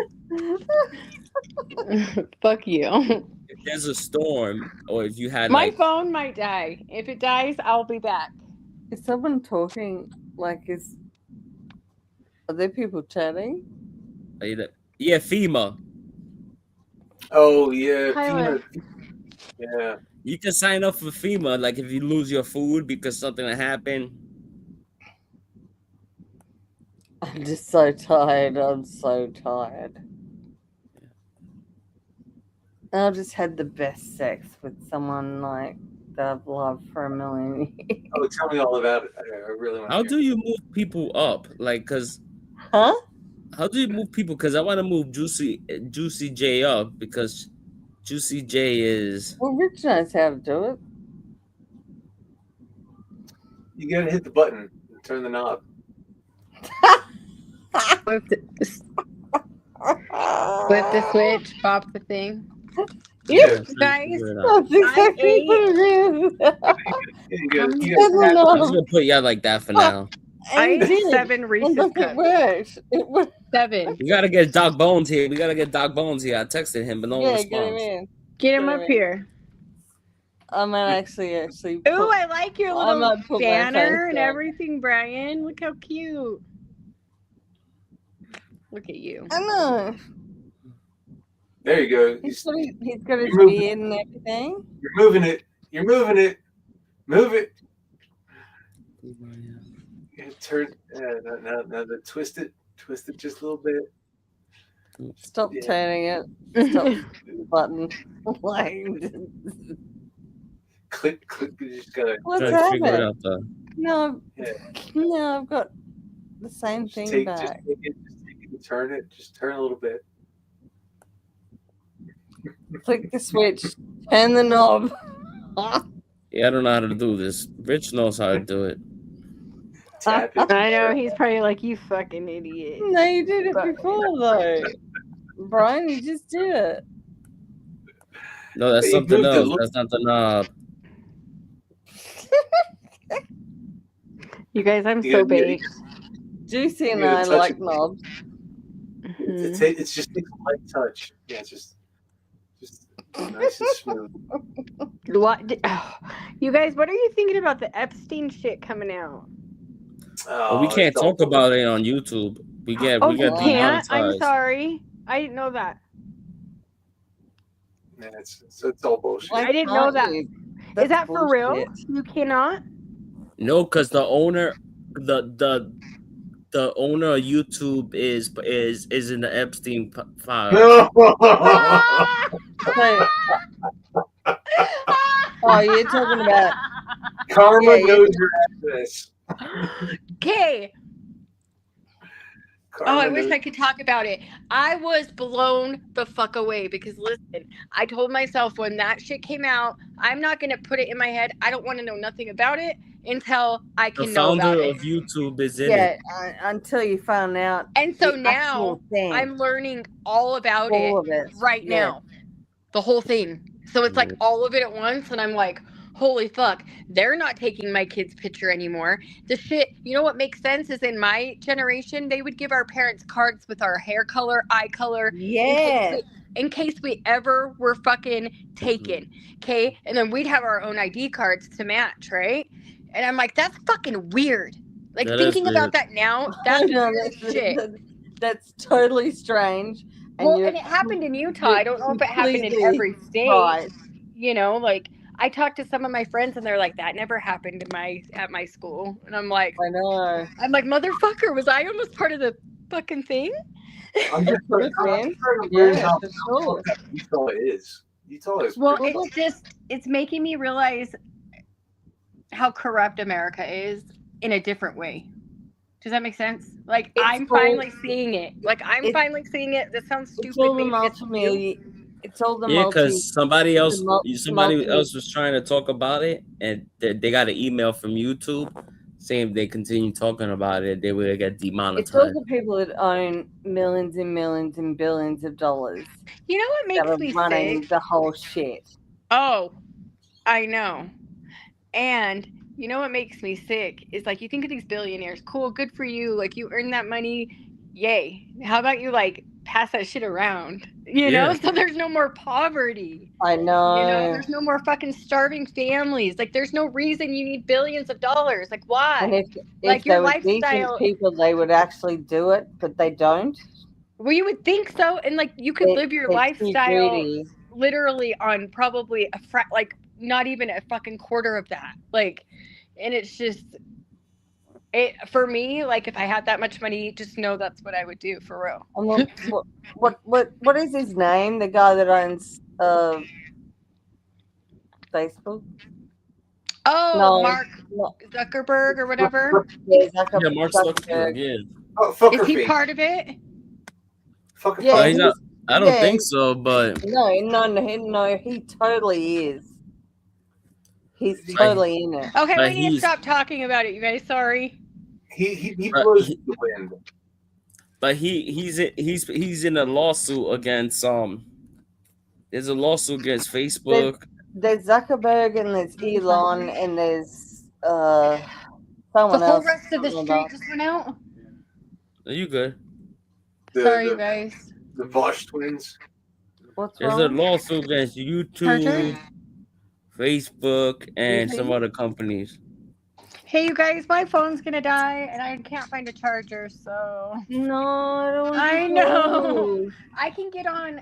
Fuck you.
If there's a storm or if you had
My
like
phone might die. If it dies, I'll be back.
Is someone talking? Are there people chatting?
yeah, FEMA.
Oh yeah,
Tyler.
FEMA. Yeah.
You can sign up for FEMA, like if you lose your food because something happened.
I'm just so tired. I'm so tired. And I've just had the best sex with someone like that I've loved for a million years.
Oh, tell me all about it. I really want.
How do you move people up? Like, cause
Huh?
how do you move people? Cause I want to move Juicy J up because Juicy J is.
Well, Rich knows how to do it.
You gotta hit the button and turn the knob.
Flip the switch, pop the thing.
Yeah.
Guys,
That's exactly what it is.
You gotta- you
I
gotta-
don't
I'm
know.
just gonna put y'all like that for now.
I
And
ate
did.
7
And
Reese's
look, it
cups.
worked. It worked.
7.
We gotta get Doc Bones here. We gotta get Doc Bones here. I texted him, but no
Yeah, get him
response.
in.
Get him
Get
up
him in.
here.
I might actually.
Ooh,
put-
I like your
I
little
might put my
banner
face
and
down.
everything, Brian. Look how cute. Look at you.
I know.
There you go.
He's got his
You're moving.
beard and everything.
You're moving it. You're moving it. Move it. Yeah, turn. Now, twist it. Twist it just a little bit.
Stop
Yeah.
turning it. Stop the button. Like,
Click. You just gotta
what's
Trying to figure it
happening?
out though.
No,
Yeah.
no, I've got the same
just
thing
take
back.
it and turn it. Just turn a little bit.
Click the switch. Turn the knob.
Yeah, I don't know how to do this. Rich knows how to do it.
Tap it.
I know, he's probably like, you fucking idiot.
No, you did it before though. Brian, you just did it.
No, that's
You
something
moved the
else.
look-
That's not the knob.
You guys, I'm
You
so
gotta- you
baked.
Juicy and
You gotta
I
touch
like
it.
knobs.
Mhm.
It's just a light touch. Yeah, just nice and smooth.
You guys, what are you thinking about the Epstein shit coming out?
But we can't
it's all-
talk about it on YouTube. We get
Oh,
we
you
get
can't? I'm
demonetized.
sorry. I didn't know that.
Yeah, it's all bullshit.
Why
I didn't know
can't
that.
you?
Is
That's
that for real?
bullshit.
You cannot?
No, because the owner, the owner of YouTube is in the Epstein file.
So, oh, you're talking about
Karma
Yeah,
knows your address.
Okay. Oh, I
Karma
wish
knows-
I could talk about it. I was blown the fuck away because listen, I told myself when that shit came out, I'm not gonna put it in my head. I don't want to know nothing about it until I
The
can know about
founder
it.
of YouTube is in
yeah.
it.
Until you found out.
And so
the
now
actual thing,
I'm learning all about
all
it
of it
right
Yeah.
now. The whole thing. So it's like
Mhm.
all of it at once, and I'm like, holy fuck, they're not taking my kid's picture anymore. The shit, you know what makes sense is in my generation, they would give our parents cards with our hair color, eye color,
Yeah.
in case we ever were fucking taken. Okay. And then we'd have our own ID cards to match, right? And I'm like, that's fucking weird. Like
That is
thinking about
weird.
that now,
I
that's
know,
weird shit.
that's totally strange.
Well,
you're
and it happened in Utah. I don't know if it happened in
completely
every state.
right.
You know, like I talked to some of my friends and they're like, that never happened at my school. And I'm like,
I know.
motherfucker, was I almost part of the fucking thing?
I'm just trying
Man.
to learn
Yeah,
how
for sure.
Utah is. Utah is
Well,
pretty-
it's making me realize how corrupt America is in a different way. Does that make sense? Like
It's
I'm
all-
finally seeing it. Like I'm
It-
finally seeing it. This sounds stupid.
It's all the
maybe it's
multi. It's all the
Yeah,
multi.
because somebody else
multi-
was trying to talk about it, and they got an email from YouTube saying if they continue talking about it, they will get
It's all
demonetized.
the people that own millions and millions and billions of dollars
You know what
that
makes
are
me
running
sick?
the whole shit.
Oh, I know. And you know what makes me sick is like you think of these billionaires, cool, good for you. Like you earn that money, yay. How about you like pass that shit around? You know,
Yeah.
so there's no more poverty.
I know.
You know, there's no more fucking starving families. Like there's no reason you need billions of dollars. Like why?
and if
like,
they
your
were decent
lifestyle-
people, they would actually do it, but they don't.
Well, you would think so, and like you could live your
They're too
lifestyle
greedy.
literally on probably like not even a fucking quarter of that. Like, and it's just it for me. Like, if I had that much money, just know that's what I would do for real.
And what is his name? The guy that owns Facebook?
Oh,
No.
Mark
No.
Zuckerberg or whatever.
Yeah,
Yeah, Mark Zuckerberg. Yeah,
Oh, fucker
Is he
face.
part of it?
Fucker
Yeah,
But
face.
he's not, I don't
yeah.
think so, but
No, he totally is. He's totally in it.
Okay,
But
we need to
he's-
stop talking about it, you guys. Sorry.
He
But
blows
he-
the wind.
he's in a lawsuit against there's a lawsuit against Facebook.
There's Zuckerberg and there's Elon and there's
The
someone
whole
else.
rest of the
I don't
street
know.
just went out.
Are you good?
Sorry, you
The,
guys.
the Vosh twins.
What's
There's a
wrong?
lawsuit against YouTube, Facebook, and some
Mhm.
other companies.
Hey, you guys, my phone's gonna die, and I can't find a charger, so
No, I don't want
I
to
know.
go.
I can get on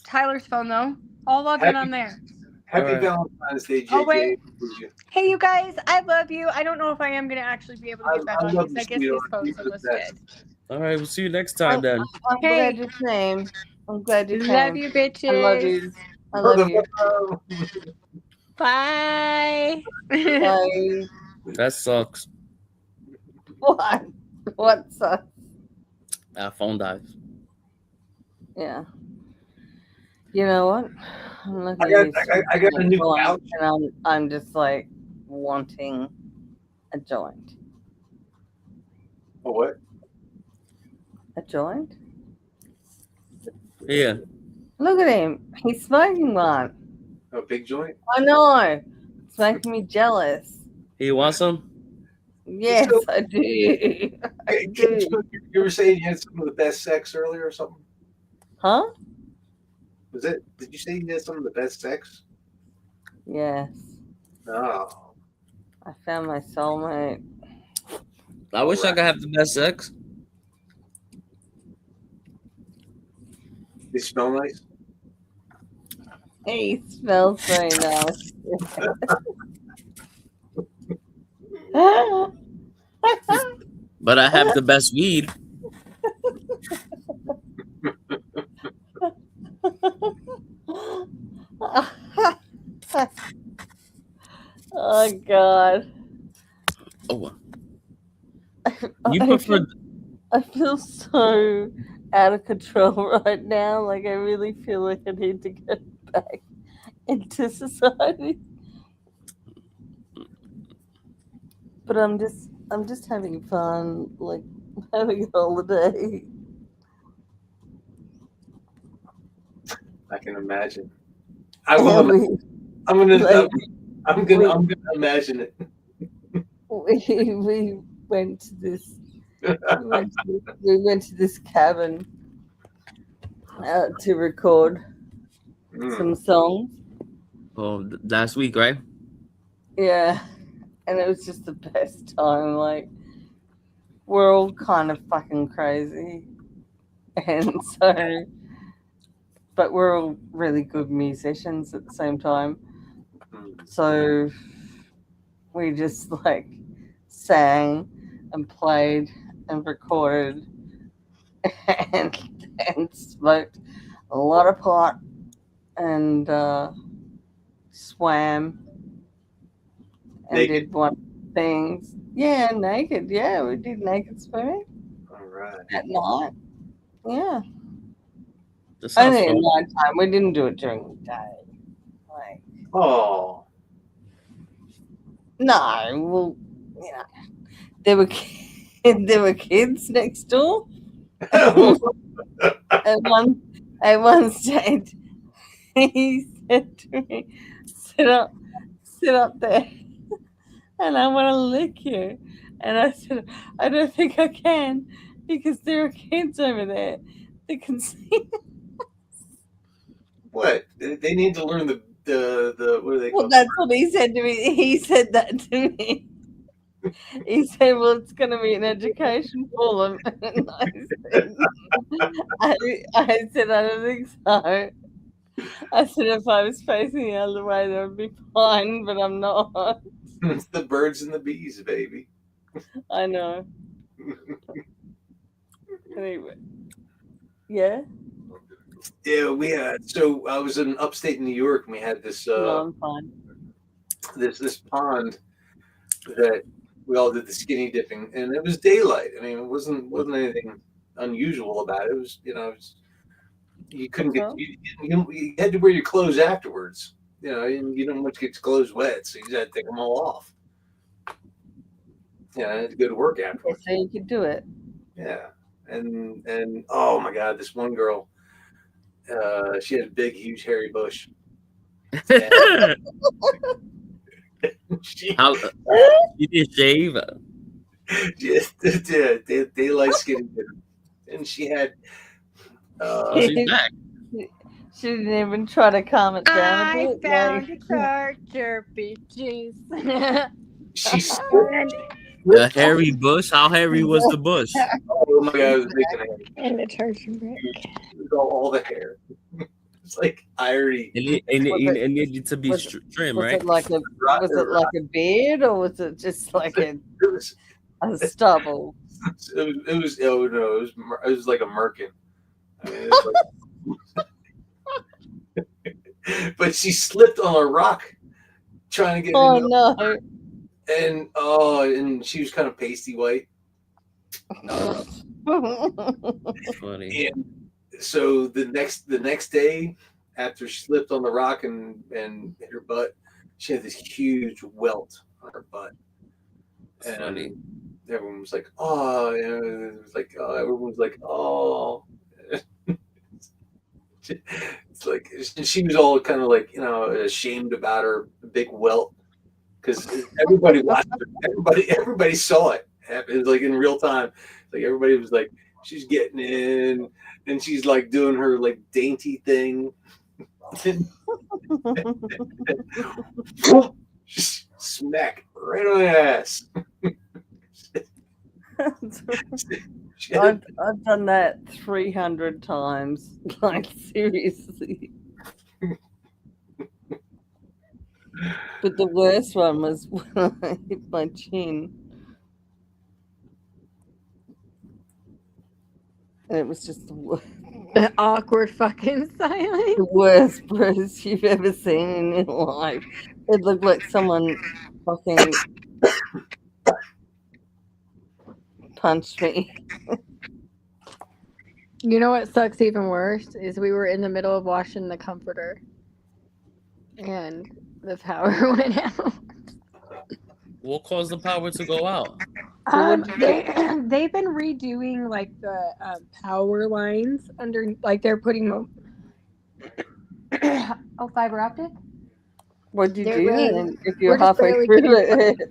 Tyler's phone though. I'll log in on there.
Happy
Alright.
Valentine's Day, JJ.
Oh, wait.
You.
Hey, you guys, I love you. I don't know if I am gonna actually be able to get back
I
on
love
because I
you,
guess these
sweetheart.
phones
You're
are
the
listed.
best.
All right, we'll see you next time then.
I'm
Hey.
glad you came. I'm glad you came.
Love you, bitches.
I love you. I love you.
Bye.
Bye.
That sucks.
What? What's up?
Our phone dies.
Yeah. You know what? I'm looking
I got-
at these
I got a new
joints
couch.
and I'm just like wanting a joint.
Oh, what?
A joint?
Yeah.
Look at him. He's smoking one.
A big joint?
I know. It's making me jealous.
You want some?
Yes,
So-
I do.
Hey,
do.
you were saying you had some of the best sex earlier or something?
Huh?
Was it? Did you say you had some of the best sex?
Yes.
No.
I found my soulmate.
I wish I could have the best sex.
They smell nice.
He smells very nice.
But I have the best weed.
Oh God.
Oh, you prefer?
I feel so out of control right now. Like I really feel like I need to get back into society. But I'm just having fun, like having a holiday.
I can imagine. I'm gonna
Like-
imagine it.
We went to this we went to this cabin to record
Mm.
some songs.
Oh, last week, right?
Yeah, and it was just the best time. Like, we're all kind of fucking crazy, and so, but we're all really good musicians at the same time. So we just like sang and played and recorded and smoked a lot of pot and swam and
Naked?
did one things. Yeah, naked. Yeah, we did naked swimming
All right.
at night. Yeah,
That sounds
only at
fun.
night time. We didn't do it during the day. Like,
Oh.
no, well, you know, there were there were kids next door. At one stage, he said to me, sit up there, and I want to lick you. And I said, I don't think I can because there are kids over there that can see.
What? They need to learn the what do they call
Well, that's what he said to me. He said that to me. He said, well, it's going to be an education for them. And I said, I don't think so. I said, if I was facing the other way, that would be fine, but I'm not.
It's the birds and the bees, baby.
I know. Anyway. Yeah?
Yeah, we had. So I was in upstate New York, and we had this
No, I'm fine.
this pond that we all did the skinny dipping, and it was daylight. I mean, it wasn't anything unusual about it. It was, you know, you couldn't get you had to wear your clothes afterwards. You know, and you don't want to get your clothes wet, so you just had to take them all off. Yeah, I had to go to work afterwards.
So you could do it.
Yeah, and oh my God, this one girl, she had a big, huge, hairy bush.
How you did shave?
Daylight skinny dip. And she had
Oh, she's back.
She didn't even try to calm it down a
I
bit.
found
like-
a charger, bitches.
she
The hairy bush. How hairy was the bush?
oh my God, it was making hair.
And the charger brick.
It was all the hair. It's like I already
It needed to be trimmed,
Was
right?
it like a beard or was it just like a stubble?
it was oh no, it was like a merkin. I mean, but she slipped on a rock trying to get
Oh
into
no.
and she was kind of pasty white.
Funny.
And so the next day after she slipped on the rock and hit her butt, she had this huge welt on her butt. And
Funny.
everyone was like, oh, you know, it was like, oh, everyone was like, oh. It's like she was all kind of like, you know, ashamed about her big welt because everybody watched her. Everybody saw it. It was like in real time. Like everybody was like, she's getting in and she's like doing her like dainty thing. Smack right on the ass.
I've done that 300 times. Like seriously. But the worst one was when I hit my chin. And it was just
The awkward fucking silence.
the worst bruise you've ever seen in your life. It looked like someone fucking punched me.
You know what sucks even worse is we were in the middle of washing the comforter, and the power went out.
What caused the power to go out?
They've been redoing like the power lines under, like they're putting fiber optic.
What'd you
They're
do?
really-
And if you're
we're just
halfway
barely
through
getting-
it,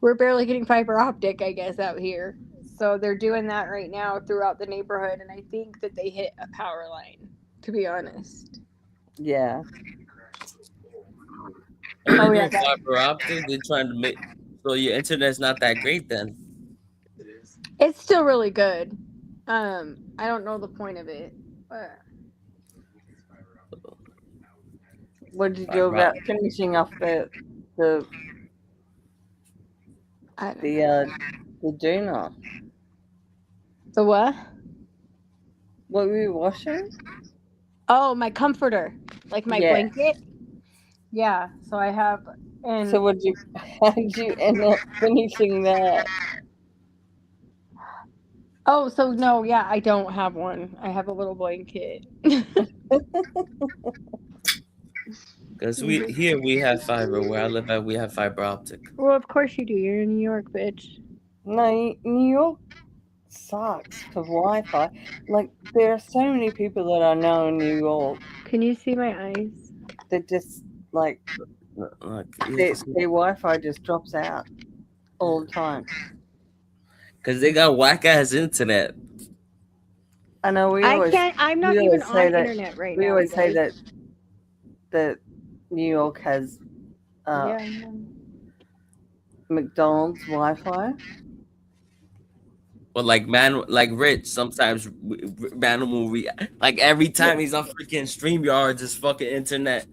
We're barely getting fiber optic, I guess, out here. So they're doing that right now throughout the neighborhood, and I think that they hit a power line. To be honest.
yeah.
And
Oh,
they're
yeah,
doing fiber optic. They're trying to make so your internet's not that great then.
It's still really good. I don't know the point of it, but
What did you do about finishing off the
I don't
the doona?
The what?
What were you washing?
Oh, my comforter, like my
Yeah.
blanket. Yeah. So I have, and
So how did you end up finishing that?
oh, so no, yeah, I don't have one. I have a little blanket.
Because we have fiber. Where I live at, we have fiber optic.
Well, of course you do. You're in New York, bitch.
No, New York sucks for Wi-Fi. Like there are so many people that I know in New York
Can you see my eyes?
that just like
Like,
their Wi-Fi just drops out all the time.
because they got whack ass internet.
I know we
I
always
can't. I'm not
we
even
always
on
say that-
internet right
we
now.
always
you
say
guys.
that New York has
Yeah. I know.
McDonald's Wi-Fi.
But like Rich, sometimes man will like every time he's on freaking StreamYard, just fucking internet.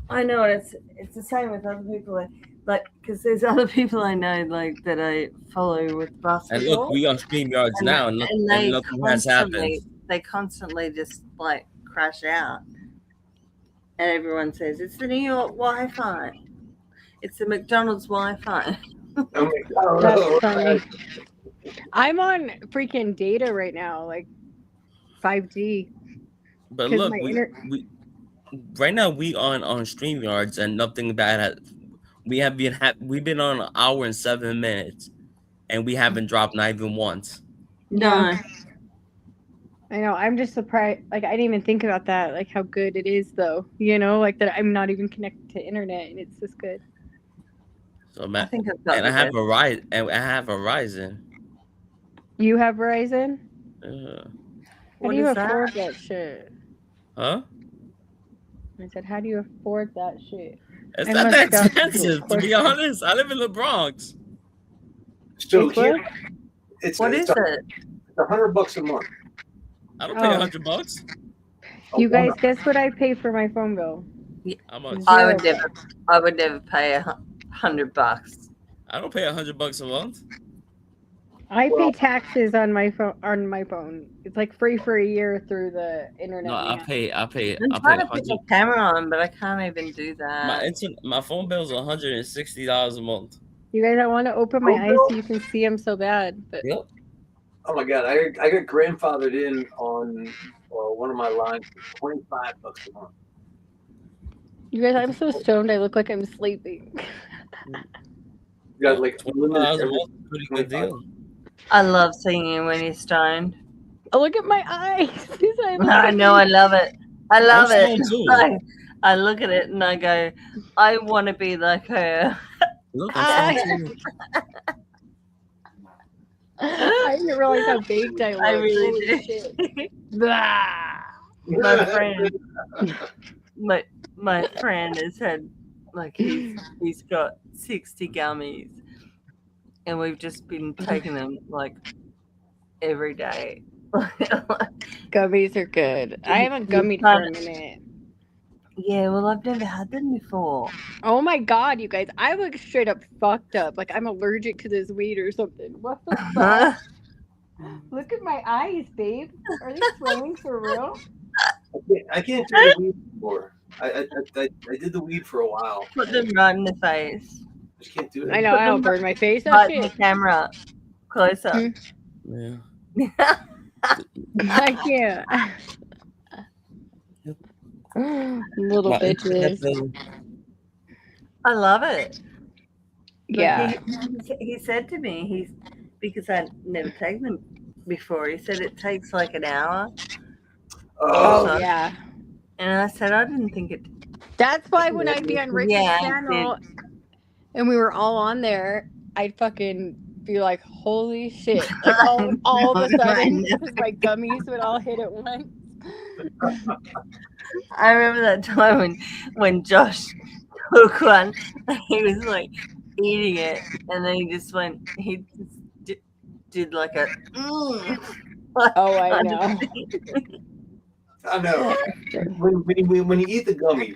I know it's the same with other people. Like because there's other people I know like that I follow with
And
basketball.
look, we on StreamYards
And-
now, and
they
nothing has happened.
constantly just like crash out, and everyone says it's the New York Wi-Fi, it's the McDonald's Wi-Fi.
I'm like, oh,
That's funny. I'm on freaking data right now, like 5G.
But
'Cause
look,
my
we right now we on StreamYards and nothing bad. We've been on 1 hour and 7 minutes, and we haven't dropped not even once.
No,
I know. I'm just surprised. Like I didn't even think about that. Like how good it is, though. You know, like that I'm not even connected to internet, and it's this good.
So
I
man,
think I've got
and I have Verizon.
You have Verizon?
Yeah.
How
What
do you
is that?
afford that shit?
Huh?
I said, how do you afford that shit?
It's
I
not
must
that
go-
expensive, to be honest. I live in the Bronx.
So
It's what?
here, it's
What is it?
It's $100 a month.
I don't pay
Oh.
$100.
You guys, guess what I pay for my phone bill?
How much?
I
Zero.
would never pay $100.
I don't pay $100 a month.
I pay
Well-
taxes on my phone. On my phone, it's like free for a year through the internet.
No, I
man.
pay
I'm
I pay
trying to put
100.
the camera on, but I can't even do that.
My phone bill is $160 a month.
You guys, I want to open my
Oh,
eyes
no.
so you can see them so bad. But
Yep.
Oh my god, I got grandfathered in on one of my lines for $25 a month.
you guys, I'm so stoned. I look like I'm sleeping.
You got like
$20
unlimited
a
every-
month, pretty good deal.
I love singing when you're stoned.
Oh, look at my eyes.
I know, I love it. I love
I'm
it.
stoned too.
I look at it and I go, I want to be like her.
Look, I'm stoned too.
I didn't realize how baked I was.
I really
Holy
do.
shit. Blah.
My friend, my friend has had like he's got 60 gummies, and we've just been taking them like every day.
Gummies are good. I haven't
You
gummied for a
can't-
minute.
Yeah, well, I've never had them before.
Oh my god, you guys. I look straight up fucked up. Like I'm allergic to this weed or something. What the fuck? Look at my eyes, babe. Are they swelling for real?
I can't do the weed anymore. I did the weed for a while.
Put them right in the face.
I just can't do it.
I know,
Put
I don't
them
burn my face. Oh
Right in the
shit.
camera. Closer.
Hmm.
Yeah.
I can't. Little
My internet
bitches.
bill-
I love it. But
Yeah.
He said to me, because I'd never taken them before, he said it takes like an hour.
Oh
so-
yeah.
And I said, I didn't think it.
That's why when I'd be on Rich's
Yeah, I
channel and we were all on there, I'd fucking be like, holy shit. Like all of a sudden, my gummies would all hit at once.
I remember that time when Josh took one, he was like eating it, and then he just did like a.
Oh, I know.
I know. When you eat the gummy,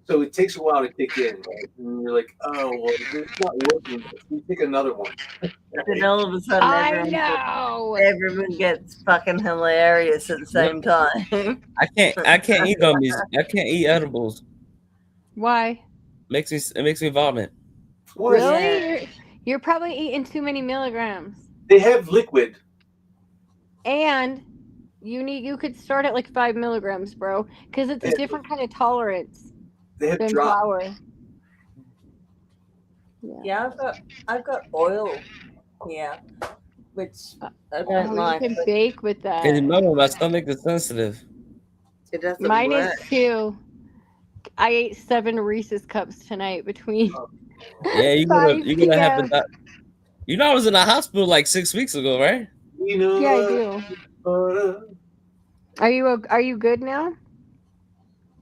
so it takes a while to kick in, right? And you're like, oh, well, it's not working. You take another one.
Then all of a sudden,
I know.
everyone gets fucking hilarious at the same time.
I can't eat gummies. I can't eat edibles.
Why?
It makes me vomit.
What?
Really?
Yeah.
You're probably eating too many milligrams.
They have liquid.
And you could start at like 5 milligrams, bro, because it's a
Yeah.
different kind of tolerance
They have
than
drop.
flour.
Yeah, I've got oil here, which I don't
Oh,
like.
you can
but
bake with that.
Because remember, my stomach is sensitive.
It doesn't
Mine
work.
is too. I ate 7 Reese's cups tonight between.
Yeah, you're
5
gonna have
p.m.
to. You know, I was in the hospital like 6 weeks ago, right?
You know,
Yeah, I do. Are you good now?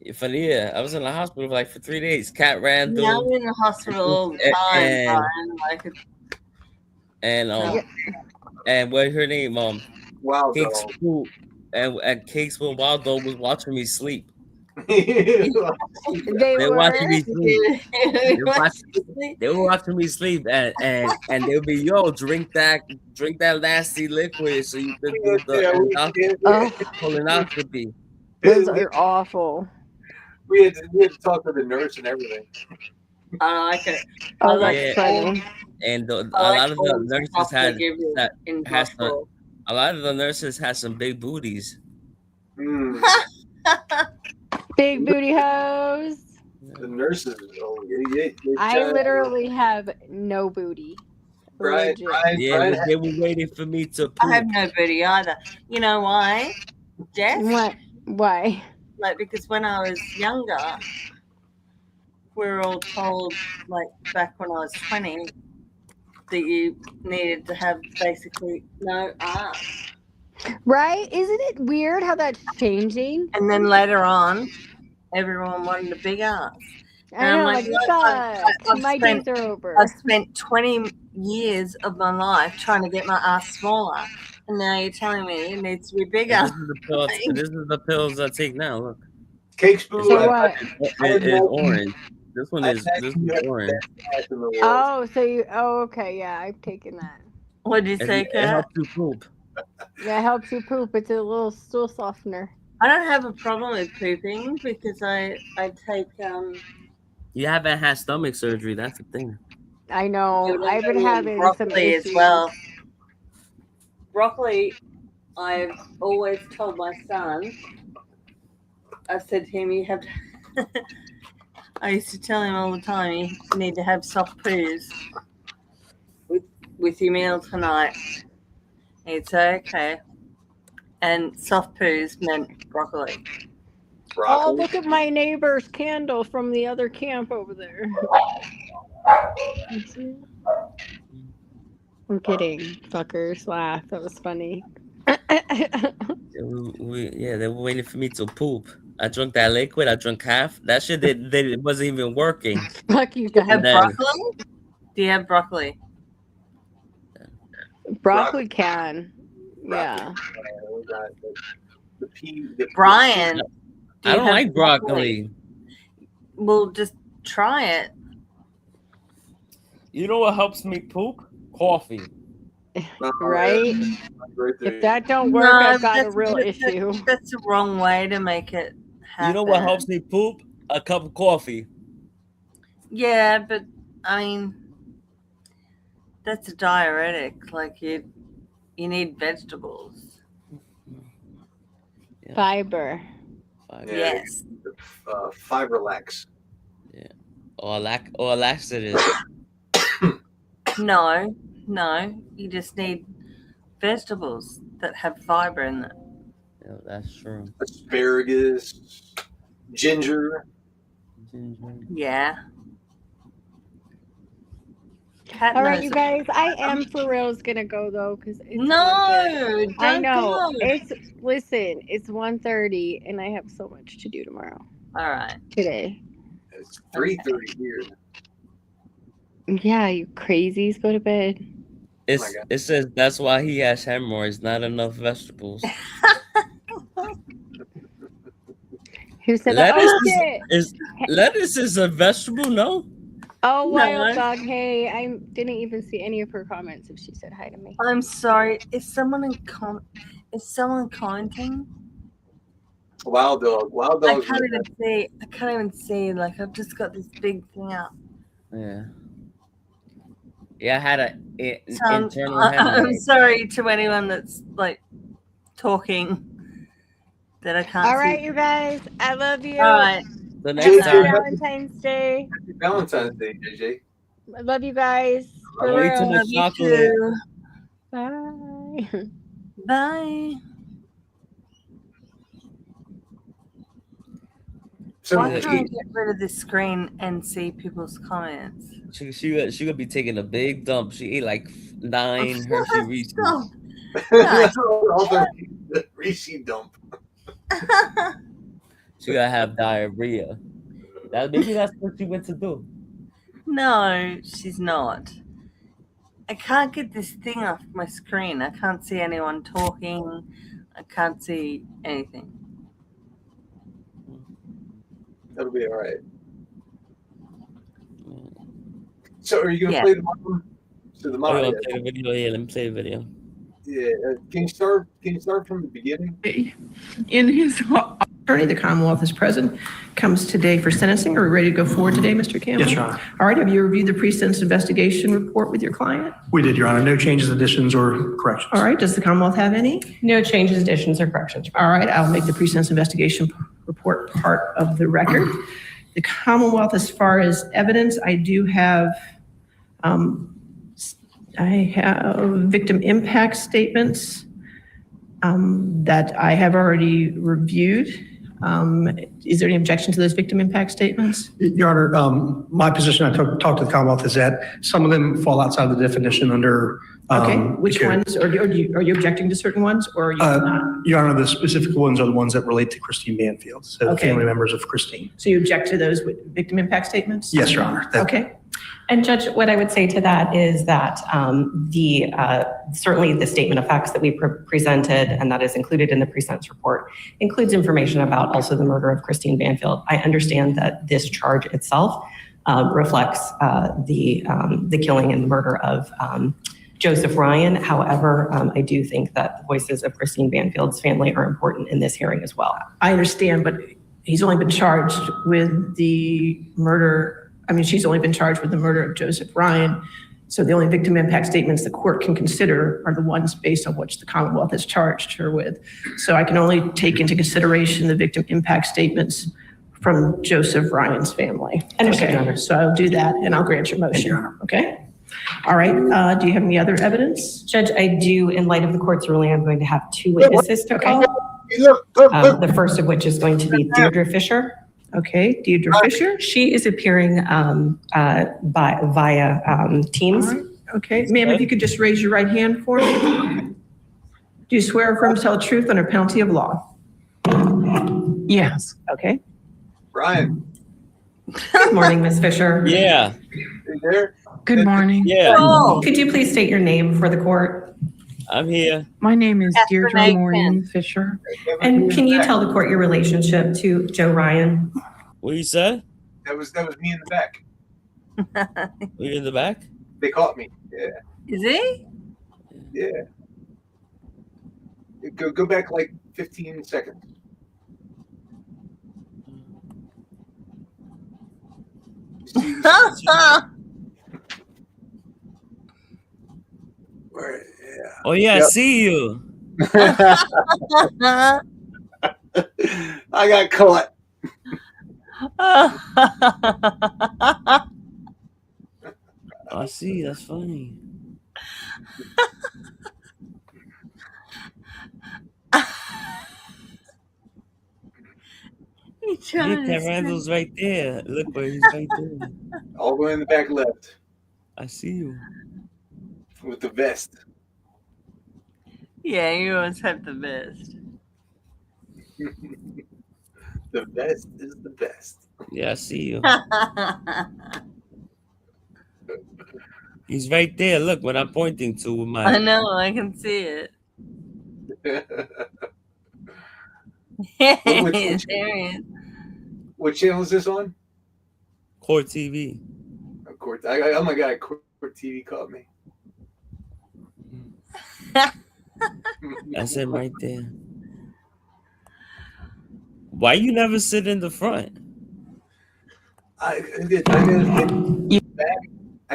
I was in the hospital for 3 days. Cat ran
Yeah,
through,
I'm in the hospital all the time,
And-
Brian. Like,
and
Yeah.
and what's her name?
Wild
Cakes
dog.
Food, and Cakes with Wild Dog was watching me sleep.
They
They were watching
were.
me sleep. They were watching me sleep, and they would be, yo, drink that nasty liquid so you could do the
Oh,
colonoscopy.
those are awful.
we had to talk to the nurse and everything.
I like it.
Oh,
like
that's
Yeah.
funny.
And a
I like
lot of
all
the
the
nurses
stuff they
had
give you
that
in
has to-
hospital.
a lot of the nurses had some big booties.
Mm.
Big booty hose.
The nurses. Oh, yeah.
I literally have no booty.
Brian,
Legit.
Yeah, they were waiting for me to poop.
I have no booty either. You know why, Jess?
What? Why?
Like, because when I was younger, we were all told, like, back when I was 20, that you needed to have basically no ass.
Right? Isn't it weird how that's changing?
And then later on, everyone wanted a big ass.
I
And
know,
I'm
like,
like, I've
my
spent-
days are over.
I've spent 20 years of my life trying to get my ass smaller. And now you're telling me it needs to be bigger.
This is the pills I take now. Look,
Cakes food.
So what?
it's orange. This one is orange.
Oh, so you? Oh, okay, yeah, I've taken that.
What did you say,
It
Kurt?
helps you poop.
Yeah, it helps you poop. It's a little stool softener.
I don't have a problem with pooping because I take
You haven't had stomach surgery. That's the thing.
I know. I've been having some
broccoli
issues.
as well. Broccoli, I've always told my son, I've said to him, you have to, I used to tell him all the time, you need to have soft poos with your meal tonight. He'd say, okay. And soft poos meant broccoli.
Oh, look at my neighbor's candle from the other camp over there. I'm kidding. Fuckers, laugh. That was funny.
They were waiting for me to poop. I drank that liquid. I drank half. That shit it wasn't even working.
Fuck you
Do you have
guys.
then-
broccoli? Do you have broccoli?
Broccoli can. Yeah.
Brian, do
I
you
don't
have
like broccoli.
Well, just try it.
You know what helps me poop? Coffee.
Right? If that don't work,
No,
I've got a
that's-
real
that's-
issue.
That's the wrong way to make it happen.
You know what helps me poop? A cup of coffee.
Yeah, but I mean, that's a diuretic. Like you need vegetables.
Fiber.
Yes.
Fiberlax.
Or laxative.
No, you just need vegetables that have fiber in them.
Yeah, that's true.
Asparagus. Ginger.
Yeah. Cat
All right,
knows
you
it.
guys. I am for reals gonna go though, because
No,
I
don't
know.
go.
It's 1:30, and I have so much to do tomorrow.
All right.
Today.
It's 3:30 here.
Yeah, you crazies, go to bed.
my God.
It says that's why he has hemorrhoids, not enough vegetables.
Who said that?
Lettuce
Oh shit!
lettuce is a vegetable, no?
Oh, wild
No.
dog. Hey, I didn't even see any of her comments if she said hi to me.
I'm sorry. Is someone commenting?
Wild dog. Wild
I
dog.
can't even see. I can't even see. Like I've just got this big thing up.
Yeah. Yeah, I had an
So
internal
I'm
hemorrhoid.
sorry to anyone that's like talking that I can't
All
see.
right, you guys. I love you.
All right.
The
Happy
next time,
Valentine's Day.
Happy Valentine's Day, JJ.
I love you guys. For
Don't eat too
real.
much
Love you
chocolate.
too.
Bye.
Bye.
So
Why
Yeah,
can't I
eat-
get rid of this screen and see people's comments?
She gonna be taking a big dump. She ate like 9 Hershey Reese's.
Stop.
all the Reese dump.
She gotta have diarrhea. Maybe that's what she went to do.
No, she's not. I can't get this thing off my screen. I can't see anyone talking. I can't see anything.
That'll be all right. So, are you gonna
Yeah.
play the mom? So the
Oh,
mom.
you
Yeah.
wanna play the video? Yeah, let me play the video.
Can you start? Can you start from the beginning?
In his attorney, the Commonwealth is present, comes today for sentencing. Are we ready to go forward today, Mr. Campbell?
Yes, Your Honor.
All right, have you reviewed the pre-sentence investigation report with your client?
We did, Your Honor. No changes, additions, or corrections.
All right, does the Commonwealth have any?
No changes, additions, or corrections.
All right, I'll make the pre-sentence investigation report part of the record. The Commonwealth, as far as evidence, I do have, victim impact statements that I have already reviewed. Is there any objection to those victim impact statements?
Your Honor, my position, I talked to the Commonwealth, is that some of them fall outside the definition under.
Okay,
the
which
code.
ones? Are you objecting to certain ones or are you not?
Your Honor, the specific ones are the ones that relate to Christine Banfield, so the
Okay.
family members of Christine.
So you object to those victim impact statements?
Yes, Your Honor.
Okay.
And Judge, what I would say to that is that certainly the statement of facts that we presented and that is included in the pre-sentence report includes information about also the murder of Christine Banfield. I understand that this charge itself reflects the killing and murder of Joseph Ryan. However, I do think that the voices of Christine Banfield's family are important in this hearing as well.
I understand, but he's only been charged with the murder. I mean, she's only been charged with the murder of Joseph Ryan. So the only victim impact statements the court can consider are the ones based on which the Commonwealth has charged her with. So I can only take into consideration the victim impact statements from Joseph Ryan's family.
Understood,
Okay,
Your Honor.
so I'll do that and I'll grant your motion. Okay? All right. Do you have any other evidence?
Judge, I do, in light of the court's ruling, I'm going to have two witnesses to call.
Look.
The first of which is going to be Deirdre Fisher.
Okay, Deirdre Fisher.
She is appearing via Teams.
All right. Okay, ma'am, if you could just raise your right hand for me. Do you swear or affirm to tell the truth under penalty of law?
Yes.
Okay.
Ryan,
Good morning, Ms. Fisher.
Yeah,
are you there?
Good morning.
yeah,
Oh,
Could you please state your name for the court?
I'm here.
My name is
Catherine
Deirdre
Aiken.
Maureen Fisher.
And can you tell the court your relationship to Joe Ryan?
What you said?
That was me in the back.
Were you in the back?
They caught me. Yeah.
is he?
Yeah. Go back like 15 seconds. Where- yeah.
Oh yeah,
Yep.
I see you.
I got caught.
I see. That's funny. Yeah, Randall's right there. Look where he's right there.
All the way in the back left
I see you.
with the vest.
Yeah, you always have the best.
The vest is the best.
Yeah, I see you. He's right there. Look what I'm pointing to with
I
my.
know, I can see it. There he is.
What channel is this on?
Court TV.
Court. Oh my God, Court TV called me.
That's it right there. Why you never sit in the front?
I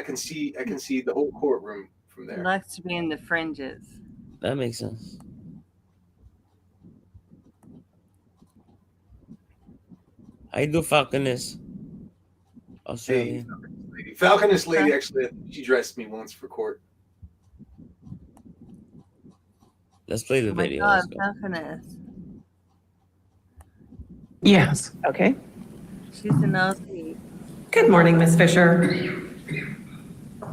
can see the whole courtroom from there.
Likes to be in the fringes.
That makes sense. How you do, Falconist? Australia.
Hey, Falconist lady, actually, she dressed me once for court.
Let's play the
Oh my
video.
God,
Let's go.
Falconist.
Yes.
Okay.
She's an OC.
Good morning, Ms. Fisher.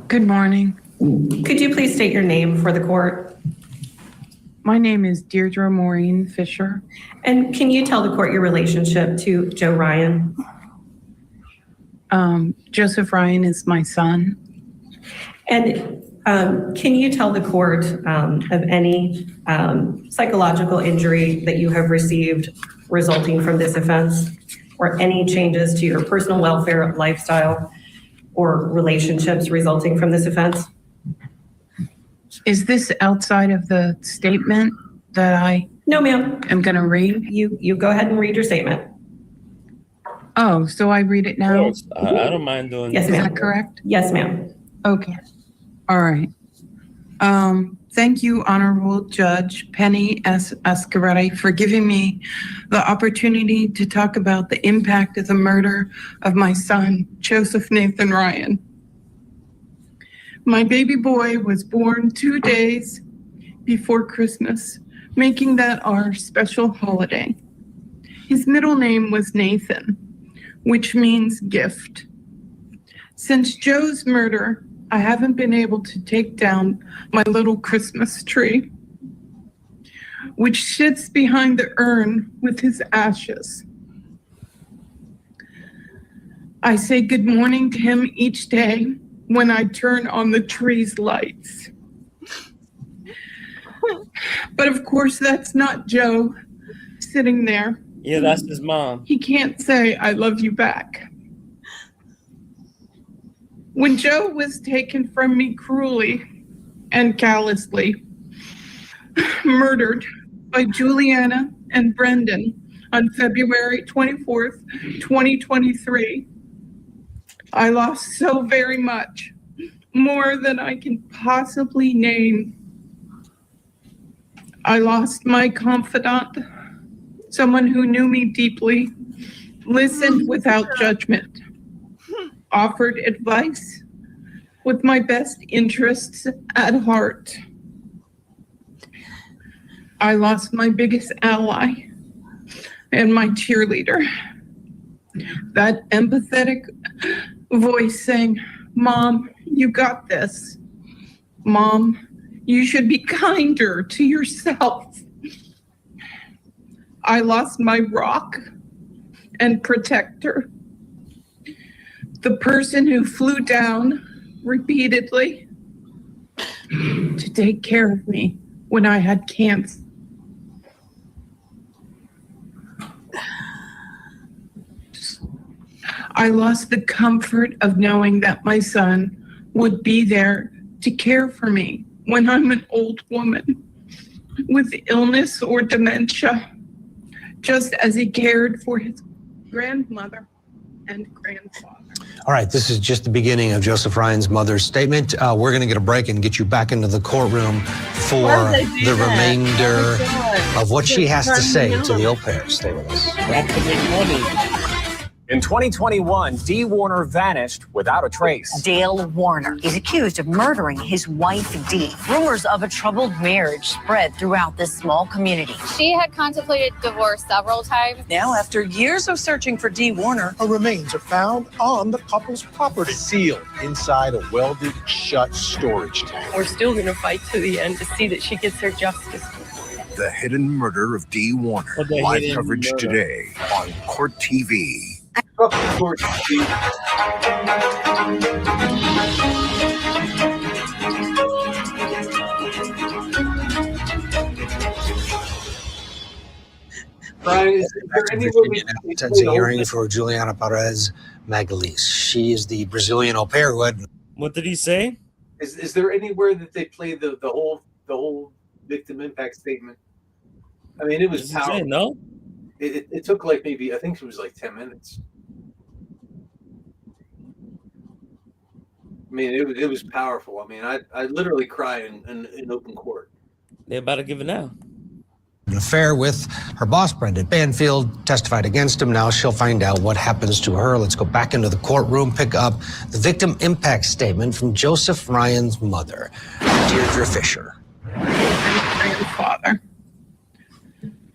Good morning.
Could you please state your name for the court?
My name is Deirdre Maureen Fisher.
And can you tell the court your relationship to Joe Ryan?
Joseph Ryan is my son.
And can you tell the court of any psychological injury that you have received resulting from this offense, or any changes to your personal welfare, lifestyle, or relationships resulting from this offense?
Is this outside of the statement that I
No, ma'am.
am going to read?
You go ahead and read your statement.
Oh, so I read it now?
Yes, I don't mind doing
Yes,
Is
ma'am.
that correct?
Yes, ma'am.
Okay. All right. Thank you, Honorable Judge Penny S. Escarete, for giving me the opportunity to talk about the impact of the murder of my son, Joseph Nathan Ryan. My baby boy was born 2 days before Christmas, making that our special holiday. His middle name was Nathan, which means gift. Since Joe's murder, I haven't been able to take down my little Christmas tree, which sits behind the urn with his ashes. I say good morning to him each day when I turn on the tree's lights. But of course, that's not Joe sitting there.
Yeah, that's his mom.
He can't say, I love you back. When Joe was taken from me cruelly and callously, murdered by Juliana and Brendan on February 24th, 2023, I lost so very much, more than I can possibly name. I lost my confidant, someone who knew me deeply, listened without judgment, offered advice with my best interests at heart. I lost my biggest ally and my cheerleader. That empathetic voice saying, Mom, you got this. Mom, you should be kinder to yourself. I lost my rock and protector. The person who flew down repeatedly to take care of me when I had cancer. I lost the comfort of knowing that my son would be there to care for me when I'm an old woman with illness or dementia, just as he cared for his grandmother and grandfather.
All right, this is just the beginning of Joseph Ryan's mother's statement. We're going to get a break and get you back into the courtroom for the remainder of what she has to say to the au pair. Stay with us.
That's the big money.
In 2021, Dee Warner vanished without a trace.
Dale Warner is accused of murdering his wife, Dee. Rumors of a troubled marriage spread throughout this small community.
She had contemplated divorce several times.
Now, after years of searching for Dee Warner,
her remains are found on the couple's property, sealed inside a welded shut storage tank.
We're still going to fight to the end to see that she gets her justice.
The hidden murder of Dee Warner. Live coverage today on Court TV.
Court TV. Brian, is there any way we
Sentencing hearing for Juliana Perez Magalhães. She is the Brazilian au pair who had.
What did he say?
Is there anywhere that they play the whole victim impact statement? I mean, it was powerful.
No,
it took like maybe, I think it was like 10 minutes. I mean, it was powerful. I mean, I literally cried in open court.
They're about to give it now.
An affair with her boss, Brendan Banfield, testified against him. Now she'll find out what happens to her. Let's go back into the courtroom, pick up the victim impact statement from Joseph Ryan's mother, Deirdre Fisher.
Grandfather,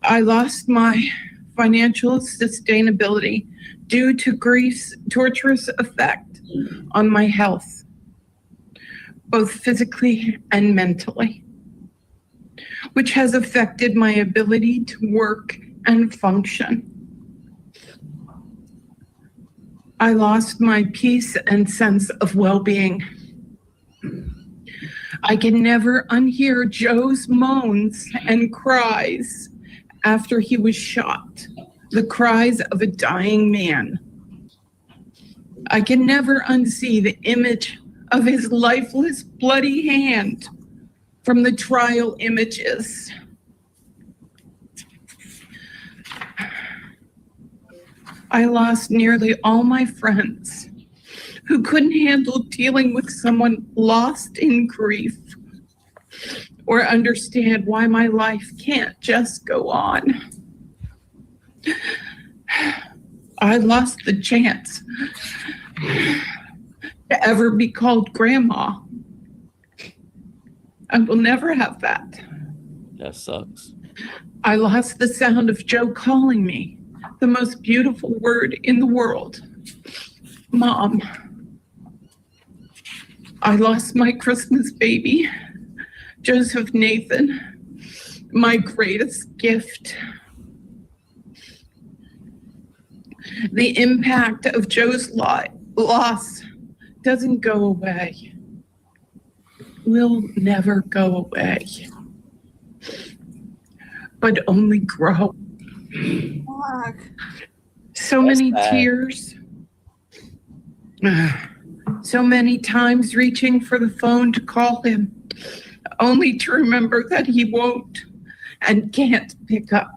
I lost my financial sustainability due to grief's torturous effect on my health, both physically and mentally, which has affected my ability to work and function. I lost my peace and sense of well-being. I can never unhear Joe's moans and cries after he was shot, the cries of a dying man. I can never unsee the image of his lifeless, bloody hand from the trial images. I lost nearly all my friends who couldn't handle dealing with someone lost in grief or understand why my life can't just go on. I lost the chance to ever be called grandma. I will never have that.
That sucks.
I lost the sound of Joe calling me, the most beautiful word in the world, Mom. I lost my Christmas baby, Joseph Nathan, my greatest gift. The impact of Joe's loss doesn't go away. Will never go away, but only grow. So many tears, so many times reaching for the phone to call him, only to remember that he won't and can't pick up.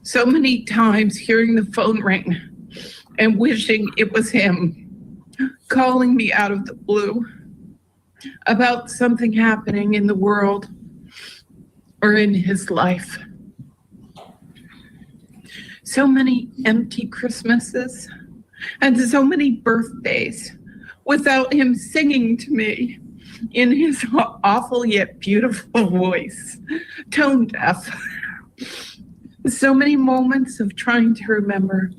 So many times hearing the phone ring and wishing it was him, calling me out of the blue about something happening in the world or in his life. So many empty Christmases and so many birthdays without him singing to me in his awful yet beautiful voice, tone deaf. So many moments of trying to remember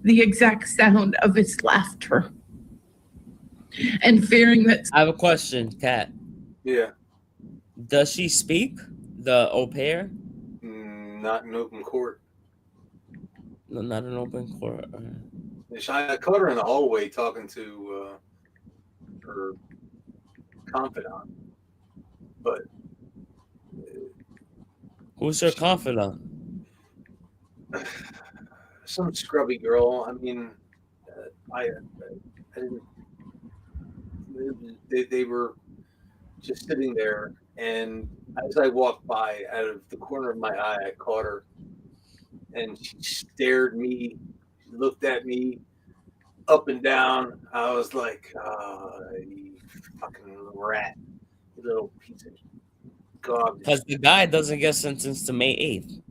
the exact sound of his laughter and fearing that.
I have a question, Kat.
Yeah.
Does she speak, the au pair?
Not in open court.
No, not in open court.
I caught her in the hallway talking to her confidant, but
who's her confidant?
Some scrubby girl. I mean, I didn't. They were just sitting there, and as I walked by, out of the corner of my eye, I caught her, and she stared me, looked at me up and down. I was like, you fucking rat, you little piece of garbage.
Because the guy doesn't get sentenced to May 8th.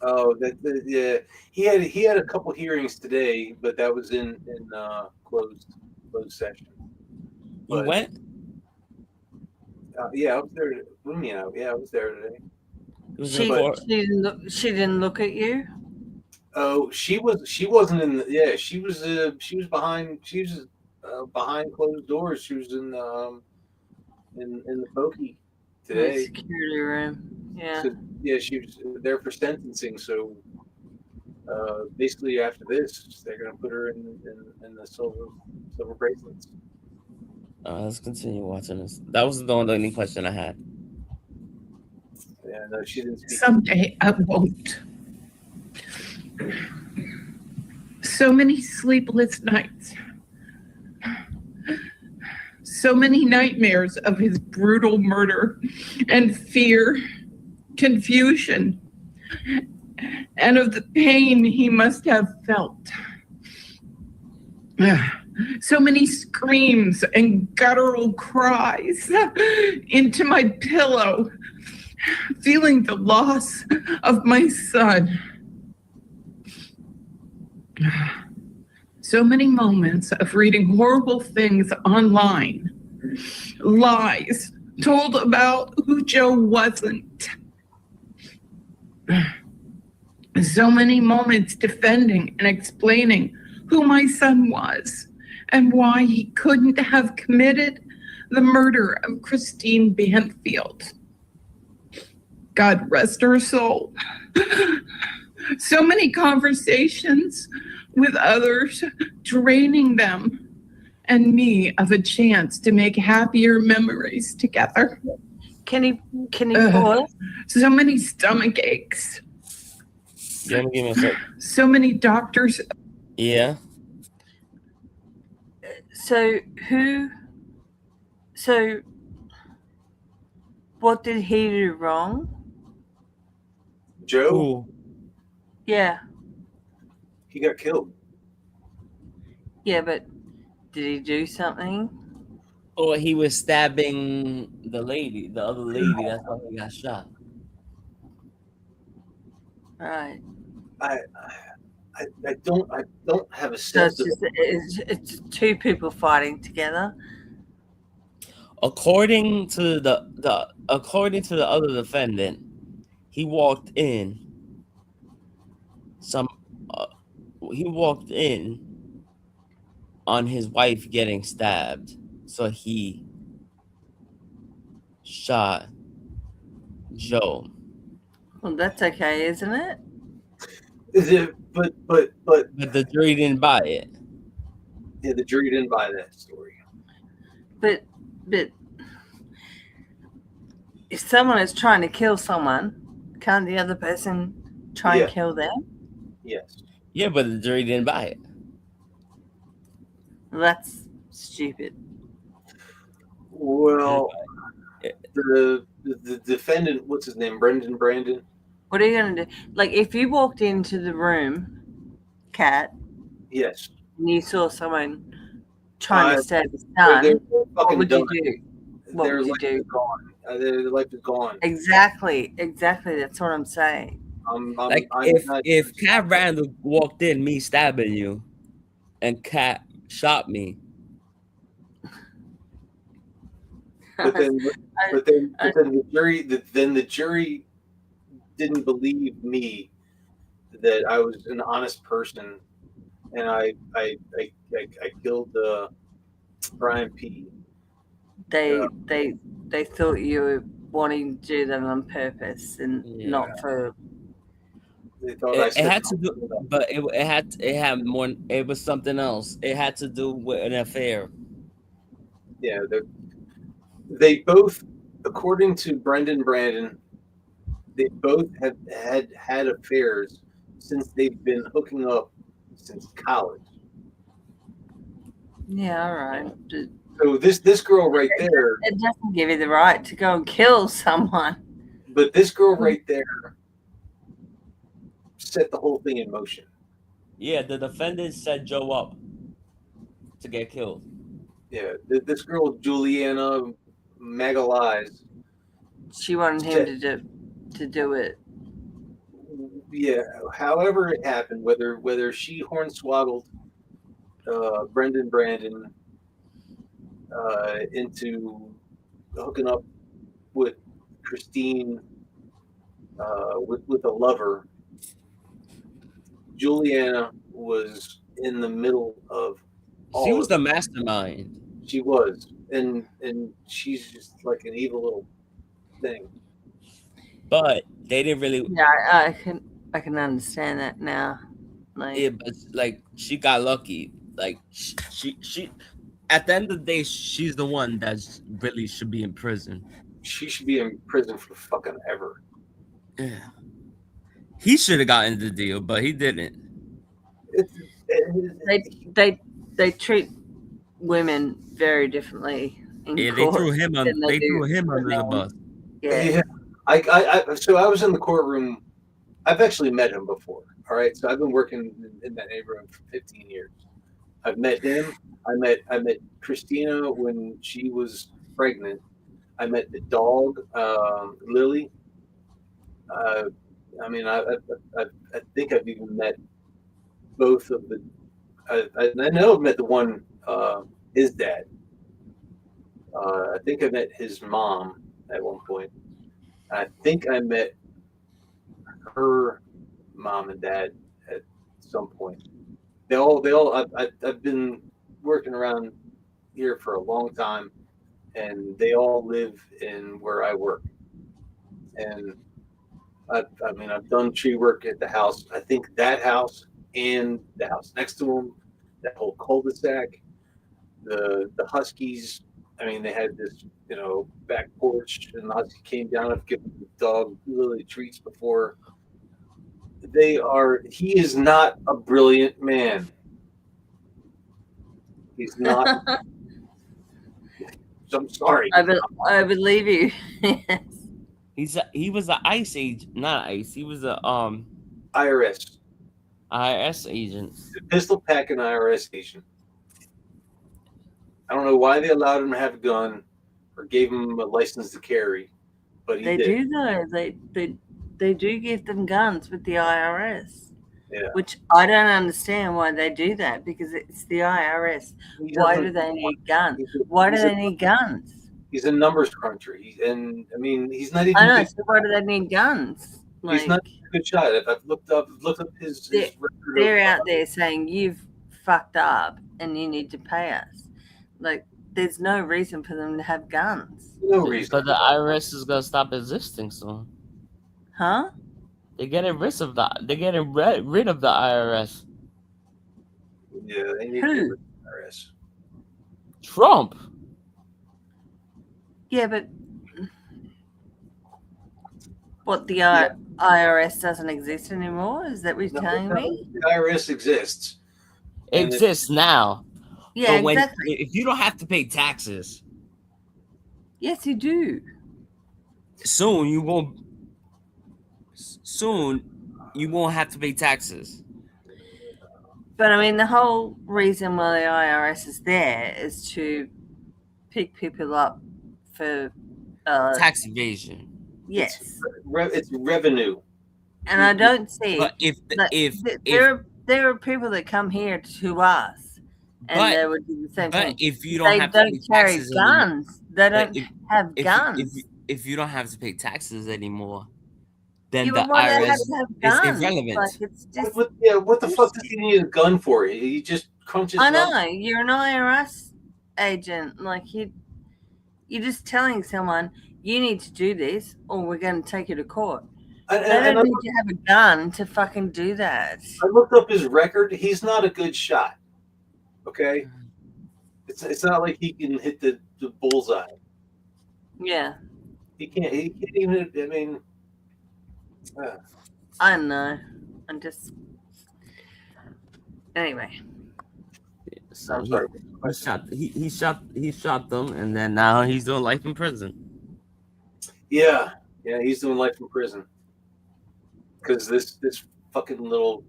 Oh, yeah. He had a couple hearings today, but that was in closed session.
You went?
Yeah, I was there. What do you mean? Yeah, I was there today.
She didn't look at you.
Oh, she wasn't in the. Yeah, she was behind. She was behind closed doors. She was in the pokey today.
The security room. Yeah.
So, yeah, she was there for sentencing. So basically, after this, they're gonna put her in the silver bracelets.
Let's continue watching this. That was the only question I had.
Yeah, no, she didn't speak.
Someday I won't. So many sleepless nights. So many nightmares of his brutal murder and fear, confusion, and of the pain he must have felt. So many screams and guttural cries into my pillow, feeling the loss of my son. So many moments of reading horrible things online, lies told about who Joe wasn't. So many moments defending and explaining who my son was and why he couldn't have committed the murder of Christine Banfield. God rest her soul. So many conversations with others, draining them and me of a chance to make happier memories together.
Can you pause?
So many stomach aches.
You want to give me a sec?
So many doctors.
Yeah.
So what did he do wrong?
Joe?
Yeah.
He got killed.
Yeah, but did he do something?
Or he was stabbing the other lady. That's why he got shot.
Right.
I don't have a
So
sense of
it's two people fighting together.
According to the other defendant, he walked in. He walked in on his wife getting stabbed, so he shot Joe.
Well, that's okay, isn't it?
Is it? But
the jury didn't buy it.
Yeah, the jury didn't buy that story.
But if someone is trying to kill someone, can't the other person try and kill them?
Yes.
Yeah, but the jury didn't buy it.
Well, that's stupid.
Well, the defendant, what's his name? Brandon?
What are you going to do? Like, if you walked into the room, Kat,
Yes.
and you saw someone trying to stab his
They're
son, what
fucking
would you
done.
do? What
Their
would you
life
do?
is gone. Their life is gone.
Exactly. That's what I'm saying.
If Cat Randall walked in, me stabbing you, and Cat shot me.
But then the jury didn't believe me that I was an honest person, and I killed Brian P.
They thought you were wanting to do that on purpose and not for.
They thought
It had to do, but it had more. It was something else. It had to do with an affair.
Yeah, they both, according to Brandon, they both have had affairs since they've been hooking up since college.
Yeah, all right.
So this girl right there,
It doesn't give you the right to go and kill someone.
but this girl right there set the whole thing in motion.
Yeah, the defendant set Joe up to get killed.
Yeah, this girl Juliana Magalhaes.
She wanted him to do it.
Yeah, however it happened, whether she hornswoggled Brandon into hooking up with Christine with a lover, Juliana was in the middle of
She was the mastermind.
She was, and she's just like an evil little thing.
But they didn't really.
Yeah, I can understand that now. Like,
Yeah, but like she got lucky. Like she at the end of the day, she's the one that really should be in prison.
She should be in prison for fucking ever.
Yeah. He should have gotten the deal, but he didn't.
They treat women very differently.
Yeah, they threw him on. They threw him under the bus.
Yeah.
So I was in the courtroom. I've actually met him before. All right. So I've been working in that neighborhood for 15 years. I've met him. I met Christina when she was pregnant. I met the dog, Lily. I think I've even met both of the. I know I've met the one, his dad. I think I met his mom at one point. I think I met her mom and dad at some point. I've been working around here for a long time, and they all live in where I work. And I've done tree work at the house. I think that house and the house next to them, that whole cul-de-sac, the Huskies. I mean, they had this, back porch, and the Husky came down. I've given the dog Lily treats before. He is not a brilliant man. He's not. I'm sorry.
I believe you.
He was an ICE agent, not ICE. He was a
IRS
agent.
Pistol packing IRS agent. I don't know why they allowed him to have a gun or gave him a license to carry, but
They do though. They do give them guns with the IRS.
Yeah.
Which I don't understand why they do that, because it's the IRS. Why do they need guns? Why do they need guns?
He's a numbers cruncher. He's not even.
I know. So why do they need guns?
He's not a good shot. I've looked up his record.
They're out there saying you've fucked up and you need to pay us. Like, there's no reason for them to have guns.
No reason.
But the IRS is gonna stop existing soon.
Huh?
They're getting rid of the. They're getting rid of the IRS.
Yeah, they need to get rid of the IRS.
Trump.
Yeah, but what, the IRS doesn't exist anymore? Is that what you're telling me?
The IRS exists.
Exists now.
Yeah,
but
exactly.
If you don't have to pay taxes,
yes, you do.
Soon you won't have to pay taxes.
But I mean, the whole reason why the IRS is there is to pick people up for
tax evasion.
Yes,
it's revenue.
And I don't see.
But
there are people that come here to us, and they would do the same thing.
But if you don't have to pay
carry
taxes
guns, they don't have guns.
If you don't have to pay taxes anymore, then
Yeah,
the
but why they have
IRS
to have
is
guns?
irrelevant.
Like, it's just,
What the fuck does he need a gun for? He just crunches.
I know
numbers.
you're an IRS agent. Like, you're just telling someone you need to do this, or we're going to take you to court. They don't need to have a gun to fucking do that.
I looked up his record. He's not a good shot. Okay, it's not like he can hit the bullseye.
Yeah,
He can't even. I mean,
I know. I'm just anyway.
So
I'm sorry.
he shot them, and then now he's doing life in prison.
Yeah, he's doing life in prison because this fucking little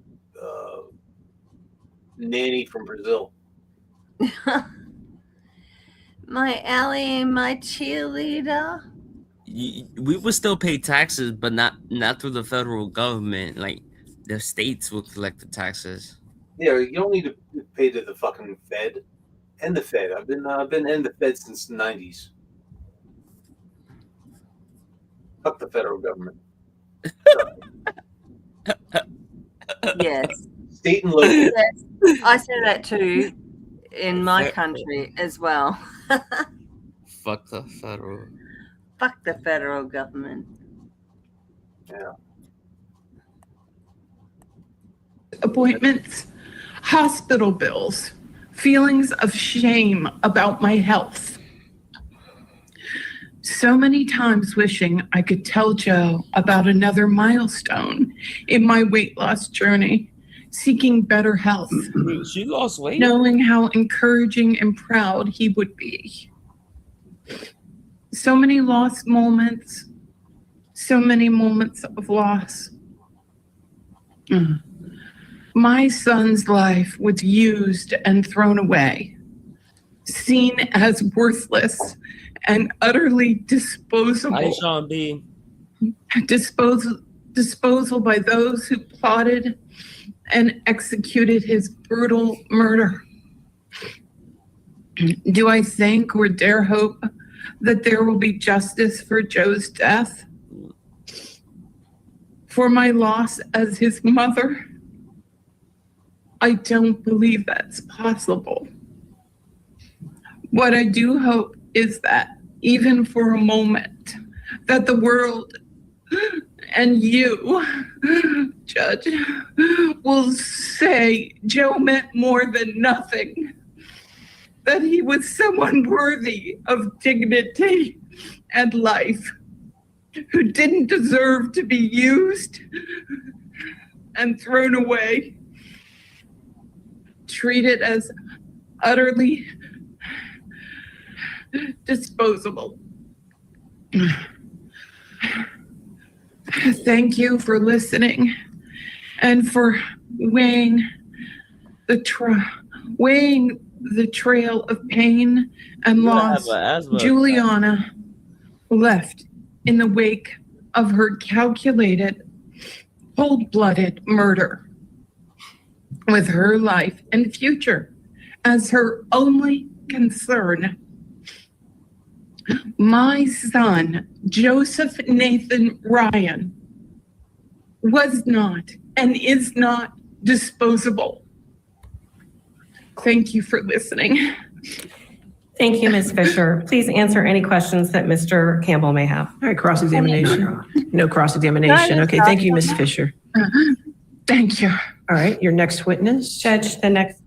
nanny from Brazil.
My ally and my cheerleader.
We would still pay taxes, but not through the federal government. Like the states will collect the taxes.
Yeah, you don't need to pay to the fucking Fed. And the Fed. I've been in the Fed since the 90s. Fuck the federal government.
Yes.
State and local.
Yes, I say that too in my country as well.
Fuck the federal.
Fuck the federal government.
Yeah.
Appointments, hospital bills, feelings of shame about my health. So many times wishing I could tell Joe about another milestone in my weight loss journey, seeking better health.
She lost weight?
Knowing how encouraging and proud he would be. So many lost moments, so many moments of loss. My son's life was used and thrown away, seen as worthless and utterly disposable.
Hi, Sean B.
Disposal by those who plotted and executed his brutal murder. Do I think or dare hope that there will be justice for Joe's death? For my loss as his mother? I don't believe that's possible. What I do hope is that, even for a moment, that the world and you, Judge, will say Joe meant more than nothing, that he was someone worthy of dignity and life, who didn't deserve to be used and thrown away, treated as utterly disposable. Thank you for listening and for weighing the trail of pain and loss Juliana left in the wake of her calculated, cold-blooded murder, with her life and future as her only concern. My son, Joseph Nathan Ryan, was not and is not disposable. Thank you for listening.
Thank you, Ms. Fisher. Please answer any questions that Mr. Campbell may have.
All right, cross-examination. No cross-examination. Okay, thank you, Ms. Fisher.
Thank you.
All right, your next witness.
Judge, the next.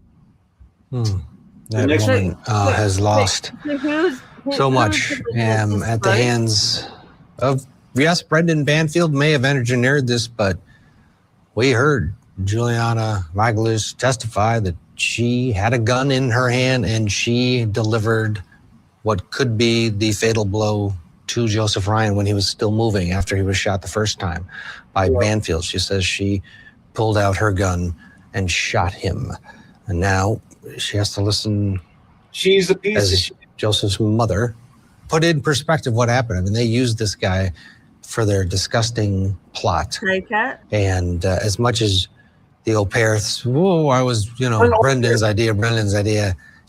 That woman has lost so much at the hands of, yes, Brendan Banfield may have engineered this, but we heard Juliana Margulies testify that she had a gun in her hand and she delivered what could be the fatal blow to Joseph Ryan when he was still moving after he was shot the first time by Banfield. She says she pulled out her gun and shot him. And now she has to listen.
She's a piece
as
of shit.
Joseph's mother put in perspective what happened. I mean, they used this guy for their disgusting plot. And as much as the au pairs, I was, Brendan's idea,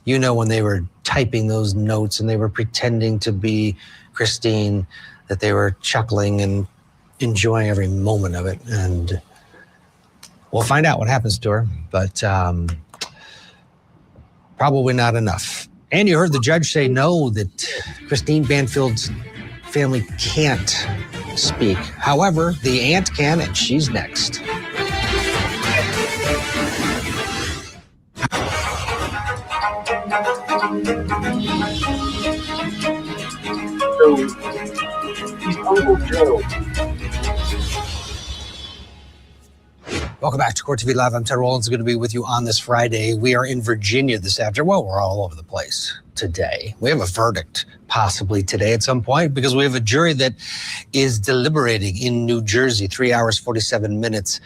when they were typing those notes and they were pretending to be Christine, that they were chuckling and enjoying every moment of it. And we'll find out what happens to her, but probably not enough. And you heard the judge say no, that Christine Banfield's family can't speak. However, the aunt can, and she's next.
So, he's Uncle Joe.
Welcome back to Court TV Live. I'm Ted Rollins. Going to be with you on this Friday. We are in Virginia this afternoon. Well, we're all over the place today. We have a verdict possibly today at some point because we have a jury that is deliberating in New Jersey, 3 hours, 47 minutes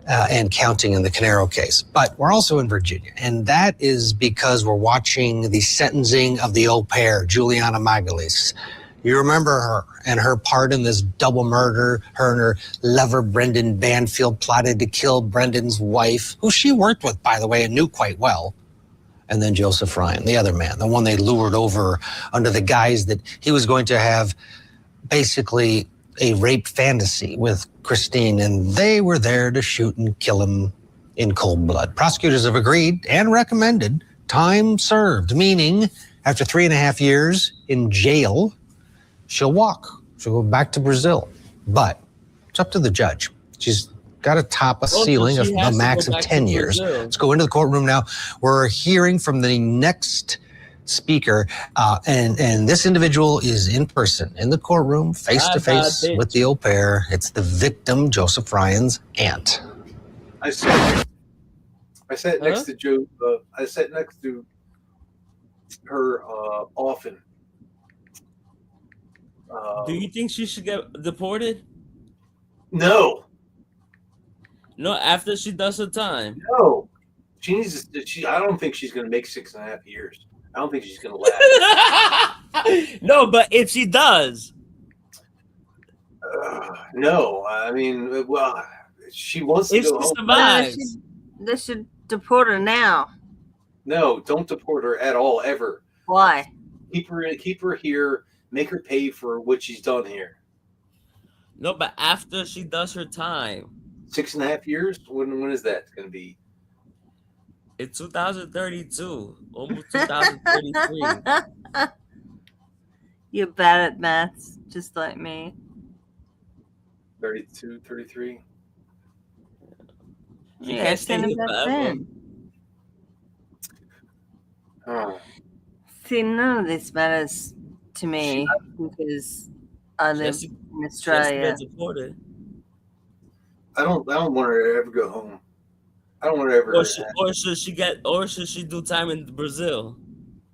and counting in the Canaro case. But we're also in Virginia, and that is because we're watching the sentencing of the au pair, Juliana Margulies. You remember her and her part in this double murder. Her and her lover, Brendan Banfield, plotted to kill Brendan's wife, who she worked with, by the way, and knew quite well. And then Joseph Ryan, the other man, the one they lured over under the guise that he was going to have basically a rape fantasy with Christine, and they were there to shoot and kill him in cold blood. Prosecutors have agreed and recommended time served, meaning after 3.5 years in jail, she'll walk. She'll go back to Brazil. But it's up to the judge. She's got to top a ceiling of a max of 10 years. Let's go into the courtroom now. We're hearing from the next speaker. And this individual is in person in the courtroom, face to face with the au pair. It's the victim, Joseph Ryan's aunt.
I sat next to Joe. I sat next to her often.
Do you think she should get deported?
No.
No, after she does her time.
No. She needs to, I don't think she's going to make 6.5 years. I don't think she's going to last.
No, but if she does.
No. I mean, well, she wants to
If
go
she
home.
survives.
They should deport her now.
No, don't deport her at all, ever.
Why?
Keep her here. Make her pay for what she's done here.
No, but after she does her time.
6.5 years? When is that going to be?
It's 2032, almost 2033.
You're bad at maths, just like me.
32, 33.
She
Yeah,
can't stay
send
here
it back
forever.
then.
Oh.
See, none of this matters to me because I live
She
in
has to
Australia.
get deported.
I don't want her to ever go home. I don't want her ever.
Or should she do time in Brazil?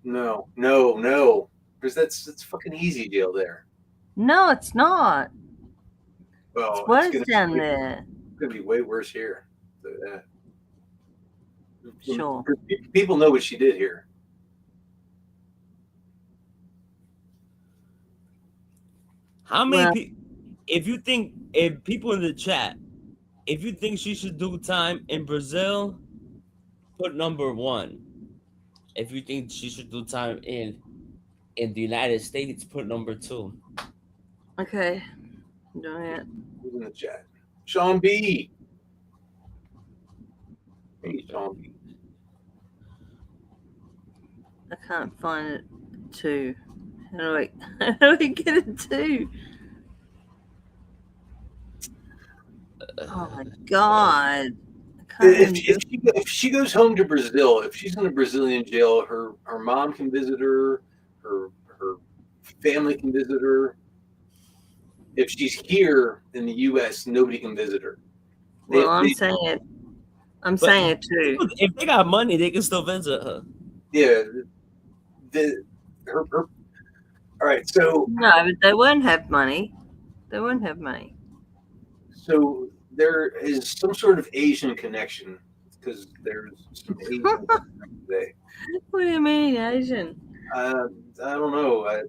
No. Because that's fucking easy jail there.
No, it's not.
Well,
It's worse
gonna
down
be,
there.
It's gonna be way worse here. So,
Sure.
People know what she did here.
How many
Well-
if people in the chat, if you think she should do time in Brazil, put number 1. If you think she should do time in the United States, put number 2.
Okay. I'm doing it.
Who's in the chat? Sean B. Hey, Sean B.
I can't find it too. How do we get it too? Oh my god. I can't even
If she goes home to Brazil, if she's in a Brazilian jail, her mom can visit her, her family can visit her. If she's here in the U.S., nobody can visit her.
Well, I'm saying it. I'm saying it too.
If they got money, they can still visit her.
Yeah. Her. All right. So.
No, but they won't have money. They won't have money.
So there is some sort of Asian connection because there's some Asian today.
What do you mean, Asian?
I don't know.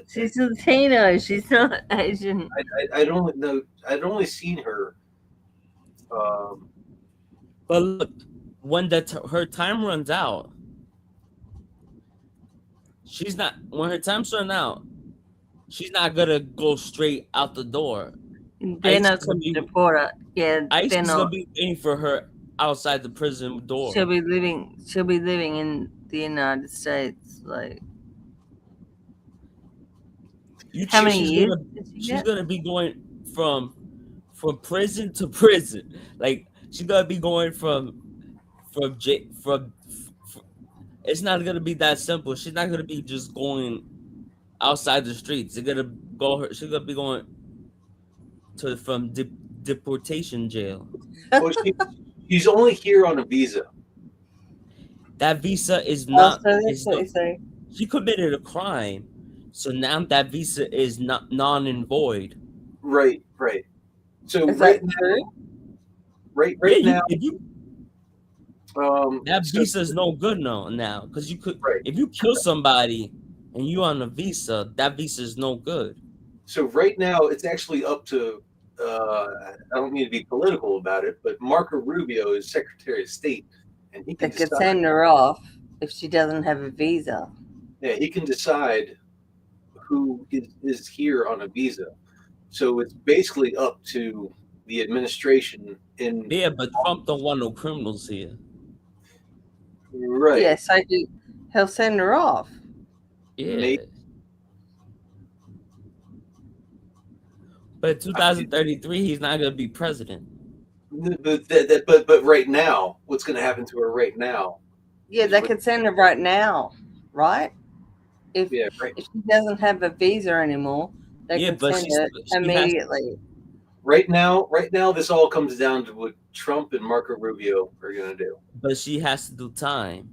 She's Latino. She's not Asian.
I don't know. I'd only seen her.
But look, when her time runs out, when her time's run out, she's not gonna go straight out the door.
They're not going to deport her. Yeah,
ICE
they're
is gonna
not.
be waiting for her outside the prison door.
She'll be living in the United States. Like, how many years?
She's gonna be going from prison to prison. Like she's gonna be going from it's not gonna be that simple. She's not gonna be just going outside the streets. She's gonna be going from deportation jail.
Well, she's only here on a visa.
That visa is not.
that's what you say.
She committed a crime, so now that visa is not non and void.
Right. So
Is
right
that
now,
true?
right
Yeah,
now,
that visa is no good now because you could if you kill somebody and you on a visa, that visa is no good.
So right now, it's actually up to. I don't mean to be political about it, but Marco Rubio is Secretary of State, and he
They
can
could
decide.
send her off if she doesn't have a visa.
Yeah, he can decide who is here on a visa. So it's basically up to the administration in.
Yeah, but Trump don't want no criminals here.
Right.
Yes, I do. He'll send her off.
Yeah. But 2033, he's not gonna be president.
But right now, what's going to happen to her right now?
Yeah, they could send her right now, right? If
Yeah, right.
if she doesn't have a visa anymore, they
Yeah,
can
but
send
she
it
has-
immediately.
Right now, this all comes down to what Trump and Marco Rubio are going to do.
But she has to do time.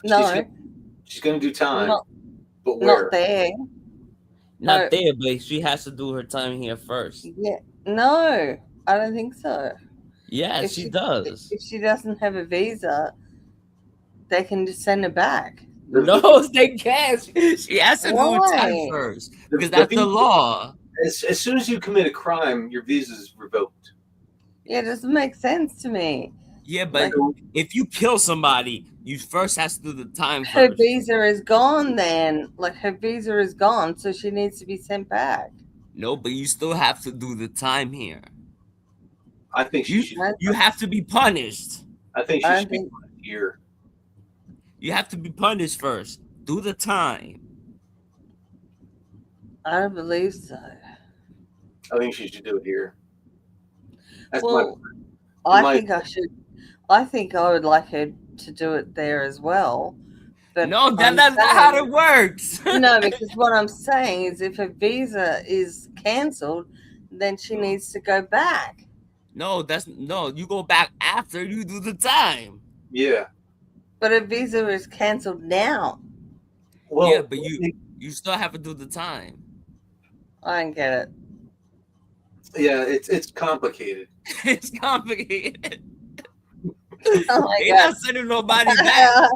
No,
She's going to do time,
not
but where?
not there.
Not
No.
there, but she has to do her time here first.
Yeah, no, I don't think so.
Yeah,
If
she does.
If she doesn't have a visa, they can just send her back.
No, they can't. She has to do
Why?
time first because that's the law.
As soon as you commit a crime, your visa is revoked.
Yeah, it doesn't make sense to me.
Yeah, but if you kill somebody, you first has to do the time
Her
first.
visa is gone then. Like, her visa is gone, so she needs to be sent back.
No, but you still have to do the time here.
I think she should.
You have to be punished.
I think she should be here.
You have to be punished first. Do the time.
I don't believe so.
I think she should do it here. That's
Well,
my
I think I should. I think I would like her to do it there as well. But
No, that's
I'm
not how
saying-
it works.
No, because what I'm saying is if her visa is cancelled, then she needs to go back.
No, you go back after you do the time.
Yeah.
But her visa is cancelled now.
Well,
yeah, but you still have to do the time.
I don't get it.
Yeah, it's complicated.
It's complicated.
Oh my
They
God.
not sending nobody back.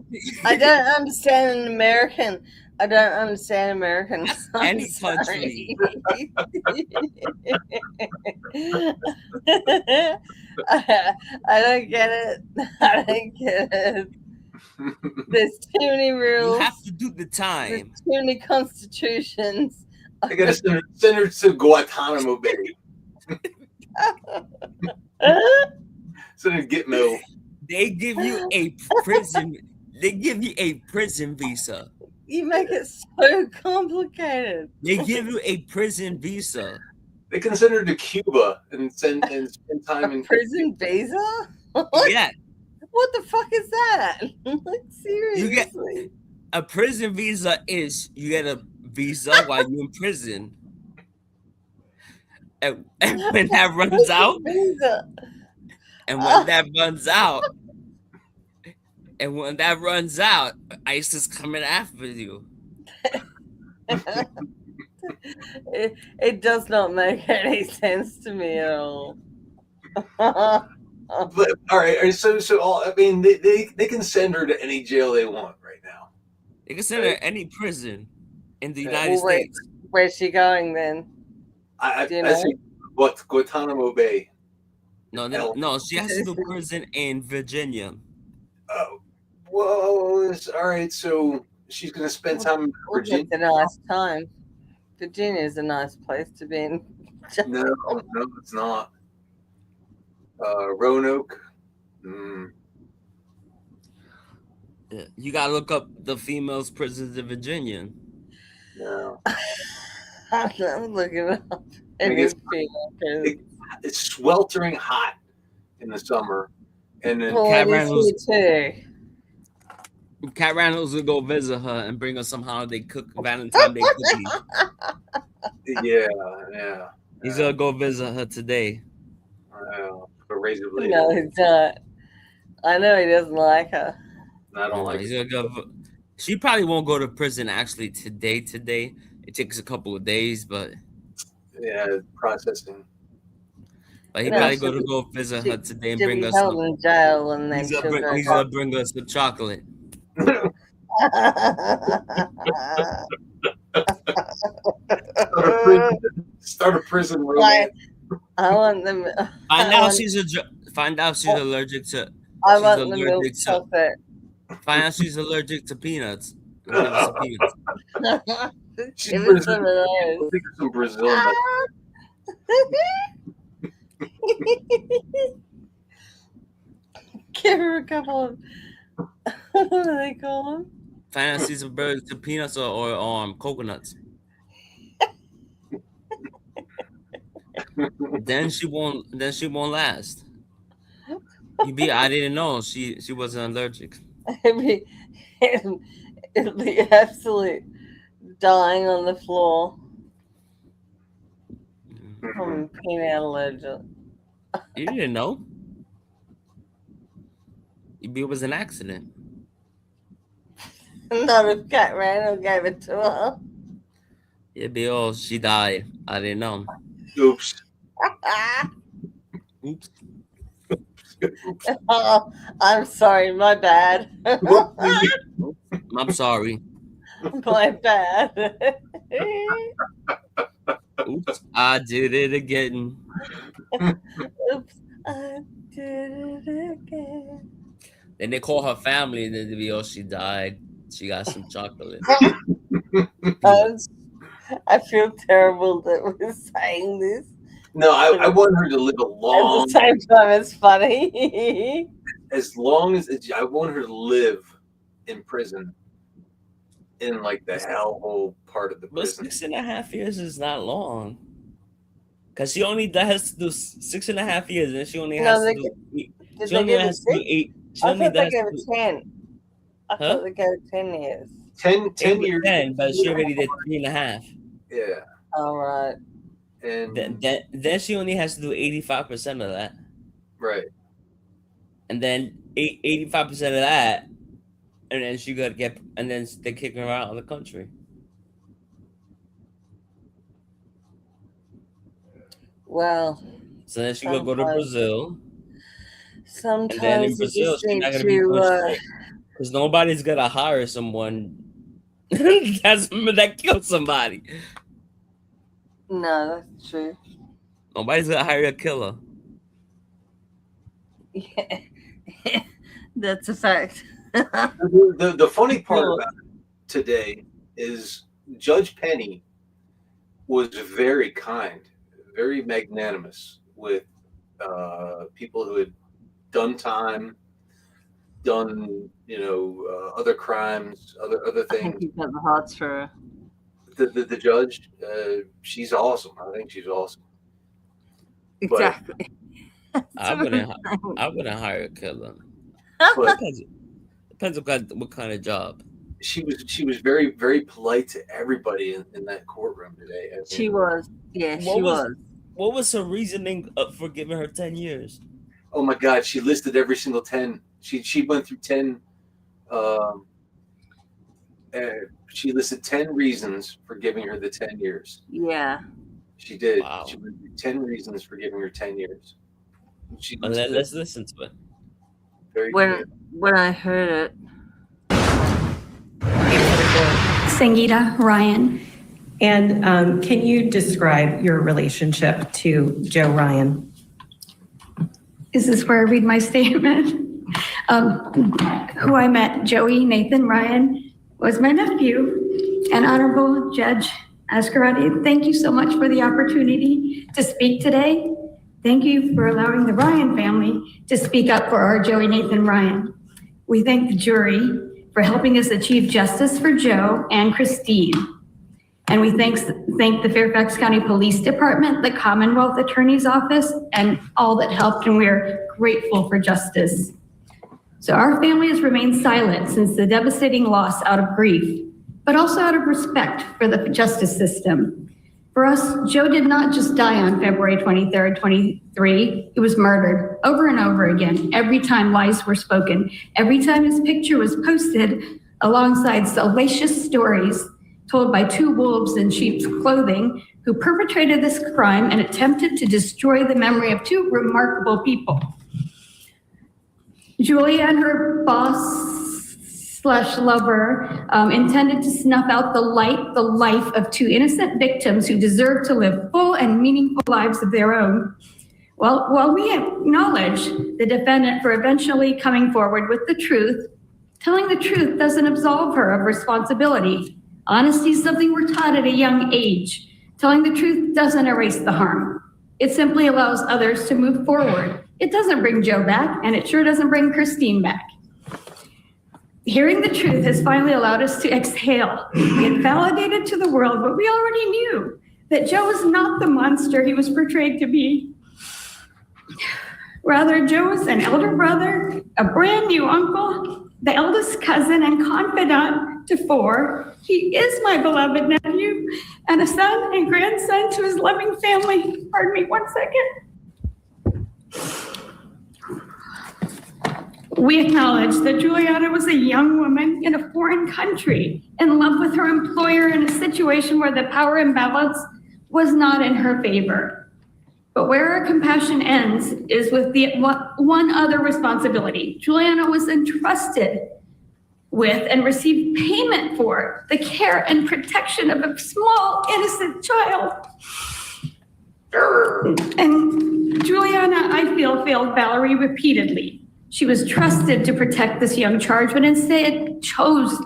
I don't understand an American. I don't understand Americans. I'm
Any
sorry.
country.
I don't get it. I don't get it. There's too many rules.
You have to do the
There's
time.
too many constitutions.
I gotta send her to Guantanamo Bay. Send her to Gitmo.
They give you a prison. They give you a prison visa.
You make it so complicated.
They give you a prison visa.
They can send her to Cuba and spend time in
Prison visa?
Yeah,
What the fuck is that? Like, seriously.
you get a prison visa. Is you get a visa while you're in prison, and when that runs out,
Visa.
and when that runs out, and when that runs out, ICE is coming after you.
It does not make any sense to me at all.
But all right, so I mean, they can send her to any jail they want right now.
They can send her to any prison in the United
Well,
States.
where's she going then?
I
Do you know?
say what Guantanamo Bay.
No, she has to do prison in Virginia.
Oh, whoa! All right, so she's gonna spend time in Virginia.
It's a nice time. Virginia's a nice place to be in.
No, it's not. Roanoke.
Yeah, you gotta look up the females' prisons in Virginia.
No.
I'm looking it up.
I
It
guess
is female.
it's sweltering hot in the summer, and then
Well,
Cat
it
Reynolds-
is here too.
Cat Reynolds will go visit her and bring her some holiday Valentine's Day cookies.
yeah.
He's gonna go visit her today.
A razor blade.
No, he's not. I know he doesn't like her.
I don't like
He's
it.
gonna go. She probably won't go to prison actually today. Today it takes a couple of days, but
Yeah, processing.
he
No,
probably
she'll
go visit her today and
She'll
bring
be
her
held
some.
in jail and then
He's
she'll
gonna
go
bring her some chocolate.
Start a prison
Like,
romance.
I want them.
Find out she's allergic to.
I
she's
want the milk
allergic to.
chocolate.
Find out she's allergic to peanuts. Give her some peanuts.
Give me some of those.
I think there's some Brazil nuts.
Give her a couple of. What do they call them?
Find out she's allergic to peanuts or coconuts. Then she won't last. I didn't know she wasn't allergic.
It'll be absolute dying on the floor from peanut allergy.
You didn't know. Maybe it was an accident.
Not if Cat Randall gave it to her.
Yeah, Bill, she died. I didn't know.
Oops.
Oops.
Oh, I'm sorry, my bad.
I'm sorry.
My bad.
Oops, I did it again.
Oops, I did it again.
Then they call her family, and then the video she died. She got some chocolate.
I feel terrible that we're saying this.
No, I want her to live a long.
At the same time, it's funny.
As long as I want her to live in prison, in like the hellhole part of the
But
prison.
6.5 years is not long. Because she only has to do 6.5 years, and she only has to do.
Did
She
they
only
give
has
it
to do
6?
8. She
I
only
thought they
does
gave
do-
it 10. I
Huh?
thought they gave it 10 years.
10 years.
10, but she already did 3.5.
Yeah.
All right.
And
Then she only has to do 85% of that.
right.
And then 85% of that, and then she got to get, and then they kick her out of the country.
Well,
So then she gonna go to
sometimes-
Brazil, and then in
sometimes you
Brazil
just
she's
need
not gonna be
to.
because nobody's gonna hire someone that killed somebody.
No, that's true.
Nobody's gonna hire a killer.
Yeah. That's a fact.
The funny part about it today is Judge Penny was very kind, very magnanimous with people who had done time, done other crimes, other
I think
things.
you've got the hearts for her.
The judge, she's awesome. I think she's awesome. But-
Exactly.
I wouldn't hire a killer.
But
Depends what kind of job.
she was very, very polite to everybody in that courtroom today. I
She
mean,
was. Yeah, she
What
was.
What was her reasoning for giving her 10 years?
Oh my God, she listed every single 10. She went through 10. She listed 10 reasons for giving her the 10 years.
Yeah.
She did.
Wow.
She went through 10 reasons for giving her 10 years. She
Well,
listed
let's listen to it.
very
When I heard it,
Sangeeta Ryan. And can you describe your relationship to Joe Ryan?
Is this where I read my statement? Who I met, Joey Nathan Ryan, was my nephew. And Honorable Judge Ascarati, thank you so much for the opportunity to speak today. Thank you for allowing the Ryan family to speak up for our Joey Nathan Ryan. We thank the jury for helping us achieve justice for Joe and Christine. And we thank the Fairfax County Police Department, the Commonwealth Attorney's Office, and all that helped, and we're grateful for justice. So our family has remained silent since the devastating loss out of grief, but also out of respect for the justice system. For us, Joe did not just die on February 23rd, 23. He was murdered over and over again, every time lies were spoken, every time his picture was posted alongside salacious stories told by two wolves in sheep's clothing who perpetrated this crime and attempted to destroy the memory of two remarkable people. Julia and her boss/lover intended to snuff out the life of two innocent victims who deserve to live full and meaningful lives of their own. Well, while we acknowledge the defendant for eventually coming forward with the truth, telling the truth doesn't absolve her of responsibility. Honesty is something we're taught at a young age. Telling the truth doesn't erase the harm. It simply allows others to move forward. It doesn't bring Joe back, and it sure doesn't bring Christine back. Hearing the truth has finally allowed us to exhale. We had validated to the world what we already knew, that Joe was not the monster he was portrayed to be. Rather, Joe was an elder brother, a brand new uncle, the eldest cousin and confidant to 4. He is my beloved nephew and a son and grandson to his loving family. Pardon me 1 second. We acknowledge that Juliana was a young woman in a foreign country, in love with her employer in a situation where the power imbalance was not in her favor. But where our compassion ends is with the one other responsibility. Juliana was entrusted with and received payment for the care and protection of a small, innocent child. And Juliana, I feel, failed Valerie repeatedly. She was trusted to protect this young charge, but instead chose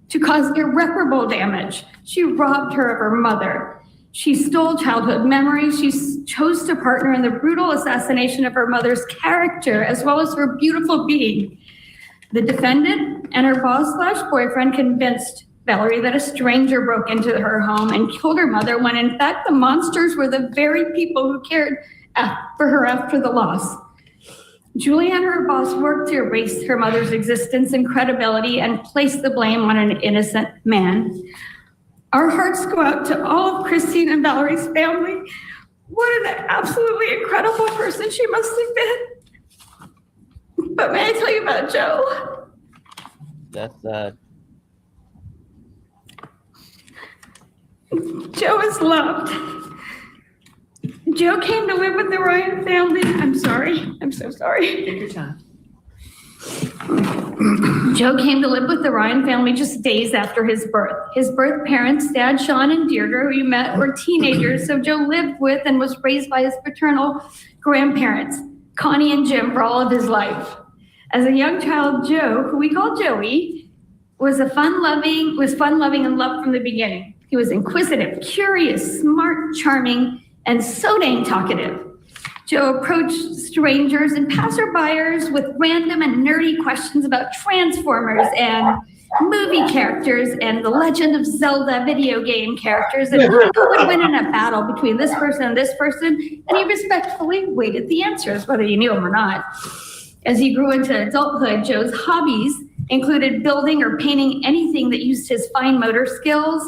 to cause irreparable damage. She robbed her of her mother. She stole childhood memories. She chose to partner in the brutal assassination of her mother's character, as well as her beautiful being. The defendant and her boss/boyfriend convinced Valerie that a stranger broke into her home and killed her mother, when in fact the monsters were the very people who cared for her after the loss. Juliana and her boss worked to erase her mother's existence and credibility and place the blame on an innocent man. Our hearts go out to all of Christine and Valerie's family. What an absolutely incredible person she must have been. But may I tell you about Joe?
That's sad.
Joe is loved. Joe came to live with the Ryan family. I'm sorry. I'm so sorry.
Take your time.
Joe came to live with the Ryan family just days after his birth. His birth parents, Dad, Sean, and Deirdre, who you met, were teenagers, so Joe lived with and was raised by his paternal grandparents, Connie and Jim, for all of his life. As a young child, Joe, who we call Joey, was fun-loving and loved from the beginning. He was inquisitive, curious, smart, charming, and so dang talkative. Joe approached strangers and passerbyers with random and nerdy questions about Transformers and movie characters and the Legend of Zelda video game characters, and who would win in a battle between this person and this person, and he respectfully waited the answers, whether you knew them or not. As he grew into adulthood, Joe's hobbies included building or painting anything that used his fine motor skills.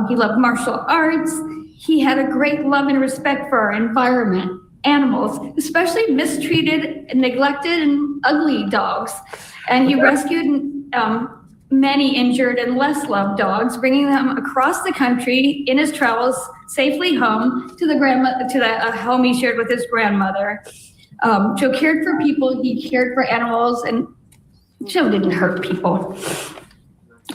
He loved martial arts. He had a great love and respect for our environment, animals, especially mistreated, neglected, and ugly dogs. And he rescued many injured and less loved dogs, bringing them across the country in his travels safely home to the home he shared with his grandmother. Joe cared for people, he cared for animals, and Joe didn't hurt people.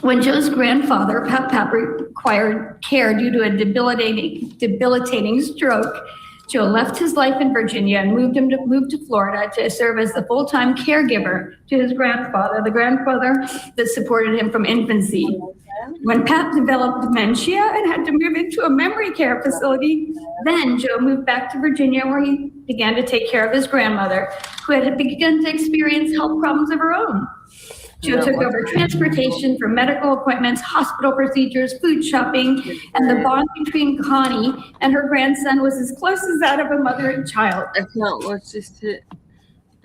When Joe's grandfather, Pap, required care due to a debilitating stroke, Joe left his life in Virginia and moved to Florida to serve as the full-time caregiver to his grandfather, the grandfather that supported him from infancy. When Pap developed dementia and had to move into a memory care facility, then Joe moved back to Virginia, where he began to take care of his grandmother, who had begun to experience health problems of her own. Joe took over transportation for medical appointments, hospital procedures, food shopping, and the bond between Connie and her grandson was as close as that of a mother and child.
I can't watch this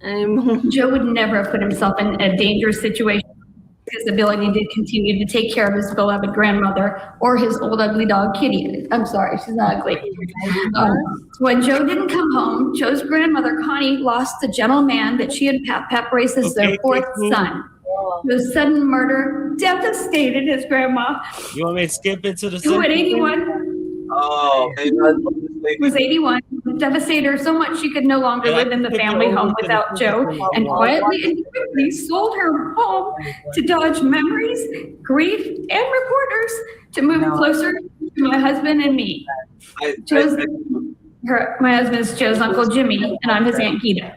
anymore.
Joe would never have put himself in a dangerous situation with his ability to continue to take care of his beloved grandmother or his old ugly dog, Kitty. I'm sorry, she's not ugly. When Joe didn't come home, Joe's grandmother, Connie, lost the gentle man that she and Pap raised as their fourth son. The sudden murder devastated his grandma.
You want me to skip it to the
who at 81 was 81, devastated her so much she could no longer live in the family home without Joe, and quietly and quickly sold her home to dodge memories, grief, and reporters to move closer to my husband and me. My husband's Joe's Uncle Jimmy, and I'm his Aunt Gita.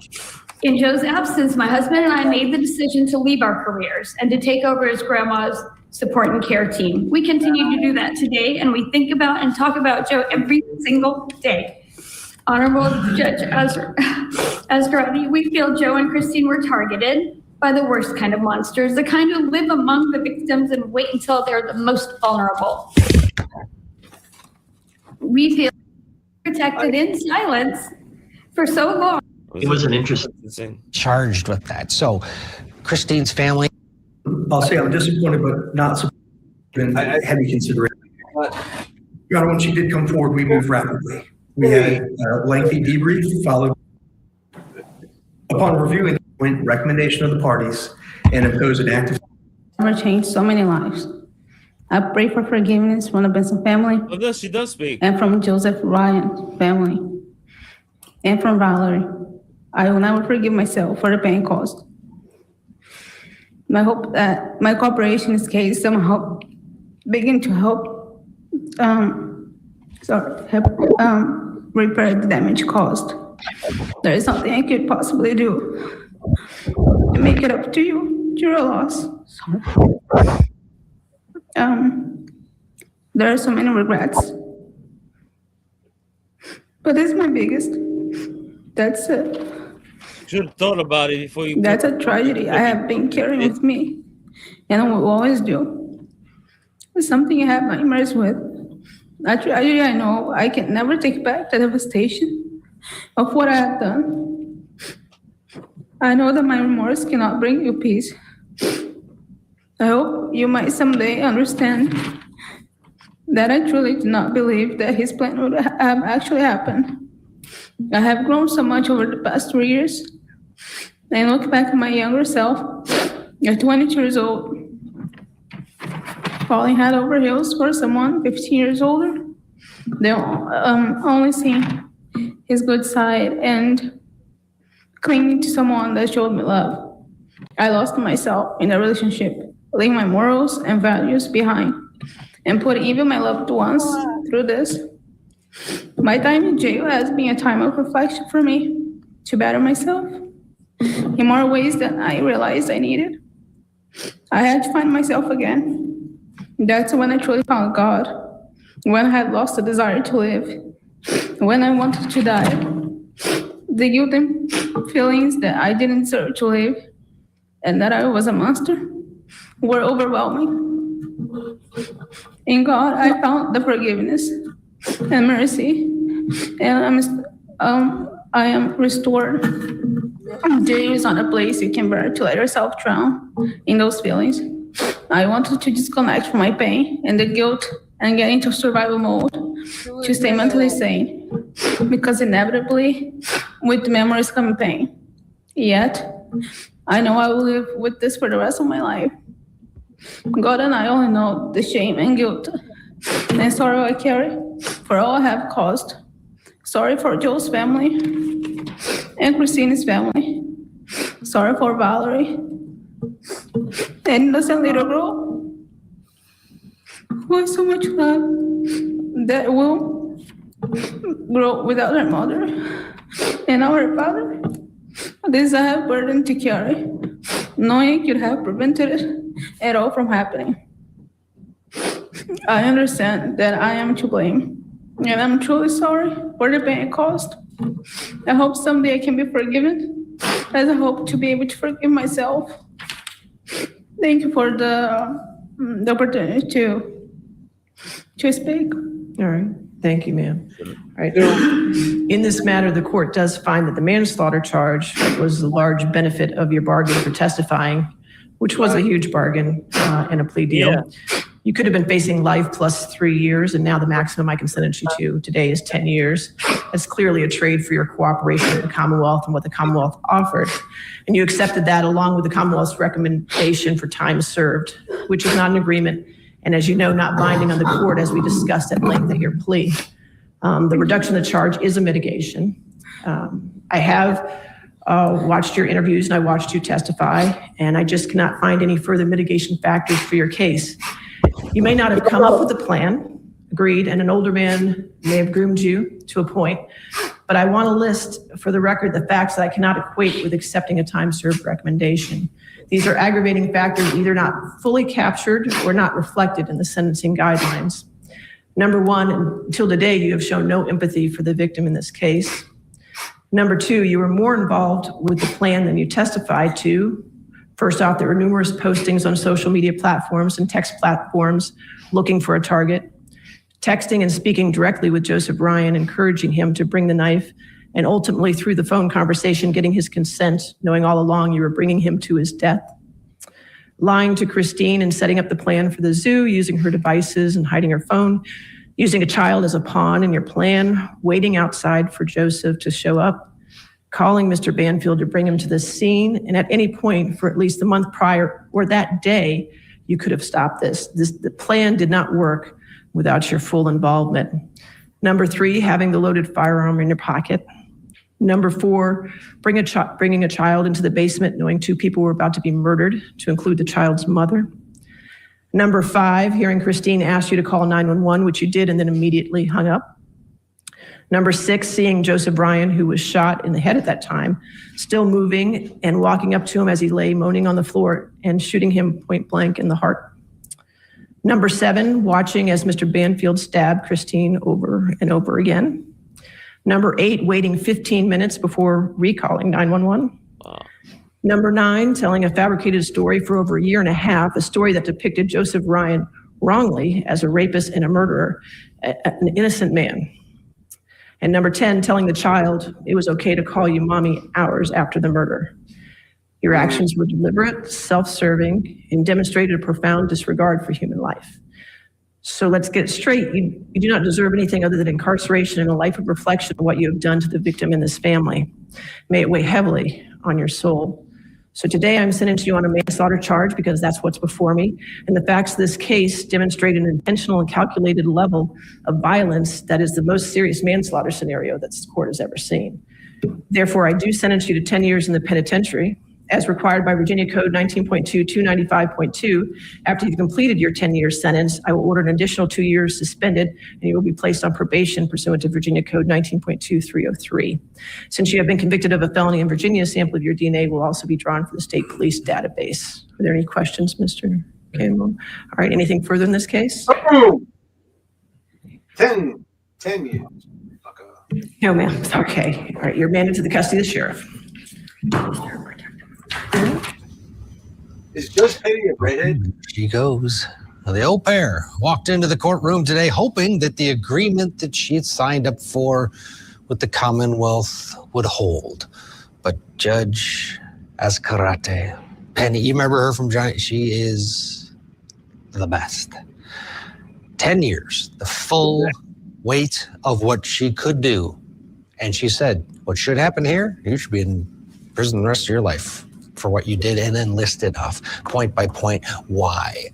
In Joe's absence, my husband and I made the decision to leave our careers and to take over his grandma's support and care team. We continue to do that today, and we think about and talk about Joe every single day. Honorable Judge Azcarate, we feel Joe and Christine were targeted by the worst kind of monsters, the kind who live among the victims and wait until they're the most vulnerable. We feel protected in silence for so long.
It was an interesting charged with that. So Christine's family.
I'll say I'm disappointed, but not surprised. been heavy consideration. Your Honor, when she did come forward, we moved rapidly. We had a lengthy debrief followed upon reviewing the recommendation of the parties and impose an active.
Never changed so many lives. I pray for forgiveness from the Benson family.
Oh, she does speak.
And from Joseph Ryan family. And from Valerie. I will never forgive myself for the pain caused. I hope that my cooperation in this case somehow begin to help, repair the damage caused. There is nothing I could possibly do to make it up to you, to your loss. There are so many regrets, but this is my biggest. That's it.
Should have thought about it before you.
That's a tragedy I have been carrying with me, and I will always do. It's something I have nightmares with. A tragedy I know I can never take back the devastation of what I have done. I know that my remorse cannot bring you peace. I hope you might someday understand that I truly do not believe that his plan would have actually happened. I have grown so much over the past 3 years. I look back at my younger self at 22 years old, falling head over heels for someone 15 years older. They only see his good side and clinging to someone that showed me love. I lost myself in a relationship, leaving my morals and values behind, and putting even my loved ones through this. My time in jail has been a time of reflection for me to better myself in more ways than I realized I needed. I had to find myself again. That's when I truly found God, when I had lost the desire to live, when I wanted to die. The guilt and feelings that I didn't deserve to live and that I was a monster were overwhelming. In God, I found the forgiveness and mercy, and I am restored. Jail is not a place you can bear to let yourself drown in those feelings. I wanted to disconnect from my pain and the guilt and get into survival mode to stay mentally sane, because inevitably, with memories come pain. Yet, I know I will live with this for the rest of my life. God and I only know the shame and guilt and sorrow I carry for all I have caused. Sorry for Joe's family and Christina's family. Sorry for Valerie, an innocent little girl who has so much love that will grow without her mother and our father. This I have burden to carry, knowing I could have prevented it at all from happening. I understand that I am to blame, and I'm truly sorry for the pain it caused. I hope someday I can be forgiven, as I hope to be able to forgive myself. Thank you for the opportunity to speak.
All right. Thank you, ma'am. All right. In this matter, the court does find that the manslaughter charge was a large benefit of your bargain for testifying, which was a huge bargain in a plea deal. Yeah. You could have been facing life plus 3 years, and now the maximum I can sentence you to today is 10 years. That's clearly a trade for your cooperation with the Commonwealth and what the Commonwealth offered. And you accepted that along with the Commonwealth's recommendation for time served, which is not an agreement, and as you know, not binding on the court, as we discussed at length at your plea. The reduction of the charge is a mitigation. I have watched your interviews and I watched you testify, and I just cannot find any further mitigation factors for your case. You may not have come up with a plan, agreed, and an older man may have groomed you to a point, but I want to list for the record the facts that I cannot equate with accepting a time served recommendation. These are aggravating factors either not fully captured or not reflected in the sentencing guidelines. Number one, until today, you have shown no empathy for the victim in this case. Number two, you were more involved with the plan than you testified to. First off, there were numerous postings on social media platforms and text platforms looking for a target, texting and speaking directly with Joseph Ryan, encouraging him to bring the knife, and ultimately through the phone conversation, getting his consent, knowing all along you were bringing him to his death. lying to Christine and setting up the plan for the zoo, using her devices and hiding her phone, using a child as a pawn in your plan, waiting outside for Joseph to show up, calling Mr. Banfield to bring him to the scene, and at any point for at least the month prior or that day, you could have stopped this. The plan did not work without your full involvement. Number 3, having the loaded firearm in your pocket. Number 4, bringing a child into the basement knowing 2 people were about to be murdered, to include the child's mother. Number 5, hearing Christine ask you to call 911, which you did and then immediately hung up. Number 6, seeing Joseph Ryan, who was shot in the head at that time, still moving and walking up to him as he lay moaning on the floor and shooting him point blank in the heart. Number 7, watching as Mr. Banfield stabbed Christine over and over again. Number 8, waiting 15 minutes before recalling 911. Wow. Number 9, telling a fabricated story for over a year and a half, a story that depicted Joseph Ryan wrongly as a rapist and a murderer, an innocent man. And number 10, telling the child it was okay to call you mommy hours after the murder. Your actions were deliberate, self-serving, and demonstrated a profound disregard for human life. So let's get it straight. You do not deserve anything other than incarceration and a life of reflection of what you have done to the victim and this family. May it weigh heavily on your soul. So today I'm sentencing you on a manslaughter charge because that's what's before me. And the facts of this case demonstrate an intentional and calculated level of violence that is the most serious manslaughter scenario that this court has ever seen. Therefore, I do sentence you to 10 years in the penitentiary, as required by Virginia Code 19.2, 295.2. After you've completed your 10-year sentence, I will order an additional 2 years suspended, and you will be placed on probation pursuant to Virginia Code 19.2, 303. Since you have been convicted of a felony in Virginia, a sample of your DNA will also be drawn from the state police database. Are there any questions, Mr. Campbell? All right, anything further in this case?
10 years.
No, ma'am. Okay. All right, you're remanded to the custody of the sheriff.
Is Judge Petty a redhead?
She goes. Now, the au pair walked into the courtroom today hoping that the agreement that she had signed up for with the Commonwealth would hold. But Judge Azcarate, Penny, you remember her from Johnny? She is the best. 10 years, the full weight of what she could do. And she said, what should happen here? You should be in prison the rest of your life for what you did, and then listed off point by point why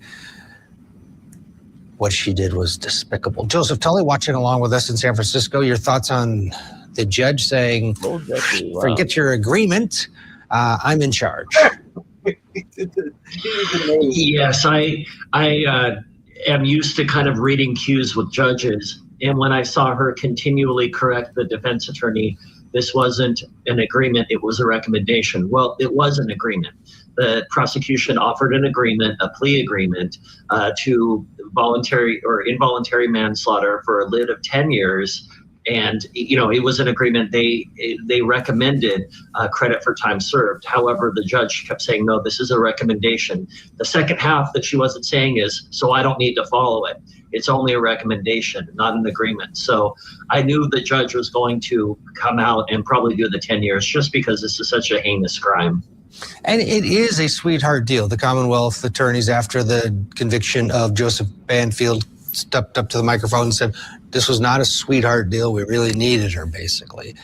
what she did was despicable. Joseph Tully watching along with us in San Francisco. Your thoughts on the judge saying, forget your agreement, I'm in charge.
Yes, I am used to kind of reading cues with judges. And when I saw her continually correct the defense attorney, this wasn't an agreement, it was a recommendation. Well, it was an agreement. The prosecution offered an agreement, a plea agreement, to voluntary or involuntary manslaughter for a lid of 10 years. And, you know, it was an agreement. They recommended credit for time served. However, the judge kept saying, no, this is a recommendation. The second half that she wasn't saying is, so I don't need to follow it. It's only a recommendation, not an agreement. So I knew the judge was going to come out and probably do the 10 years just because this is such a heinous crime.
And it is a sweetheart deal. The Commonwealth attorneys, after the conviction of Joseph Banfield, stepped up to the microphone and said, this was not a sweetheart deal. We really needed her, basically.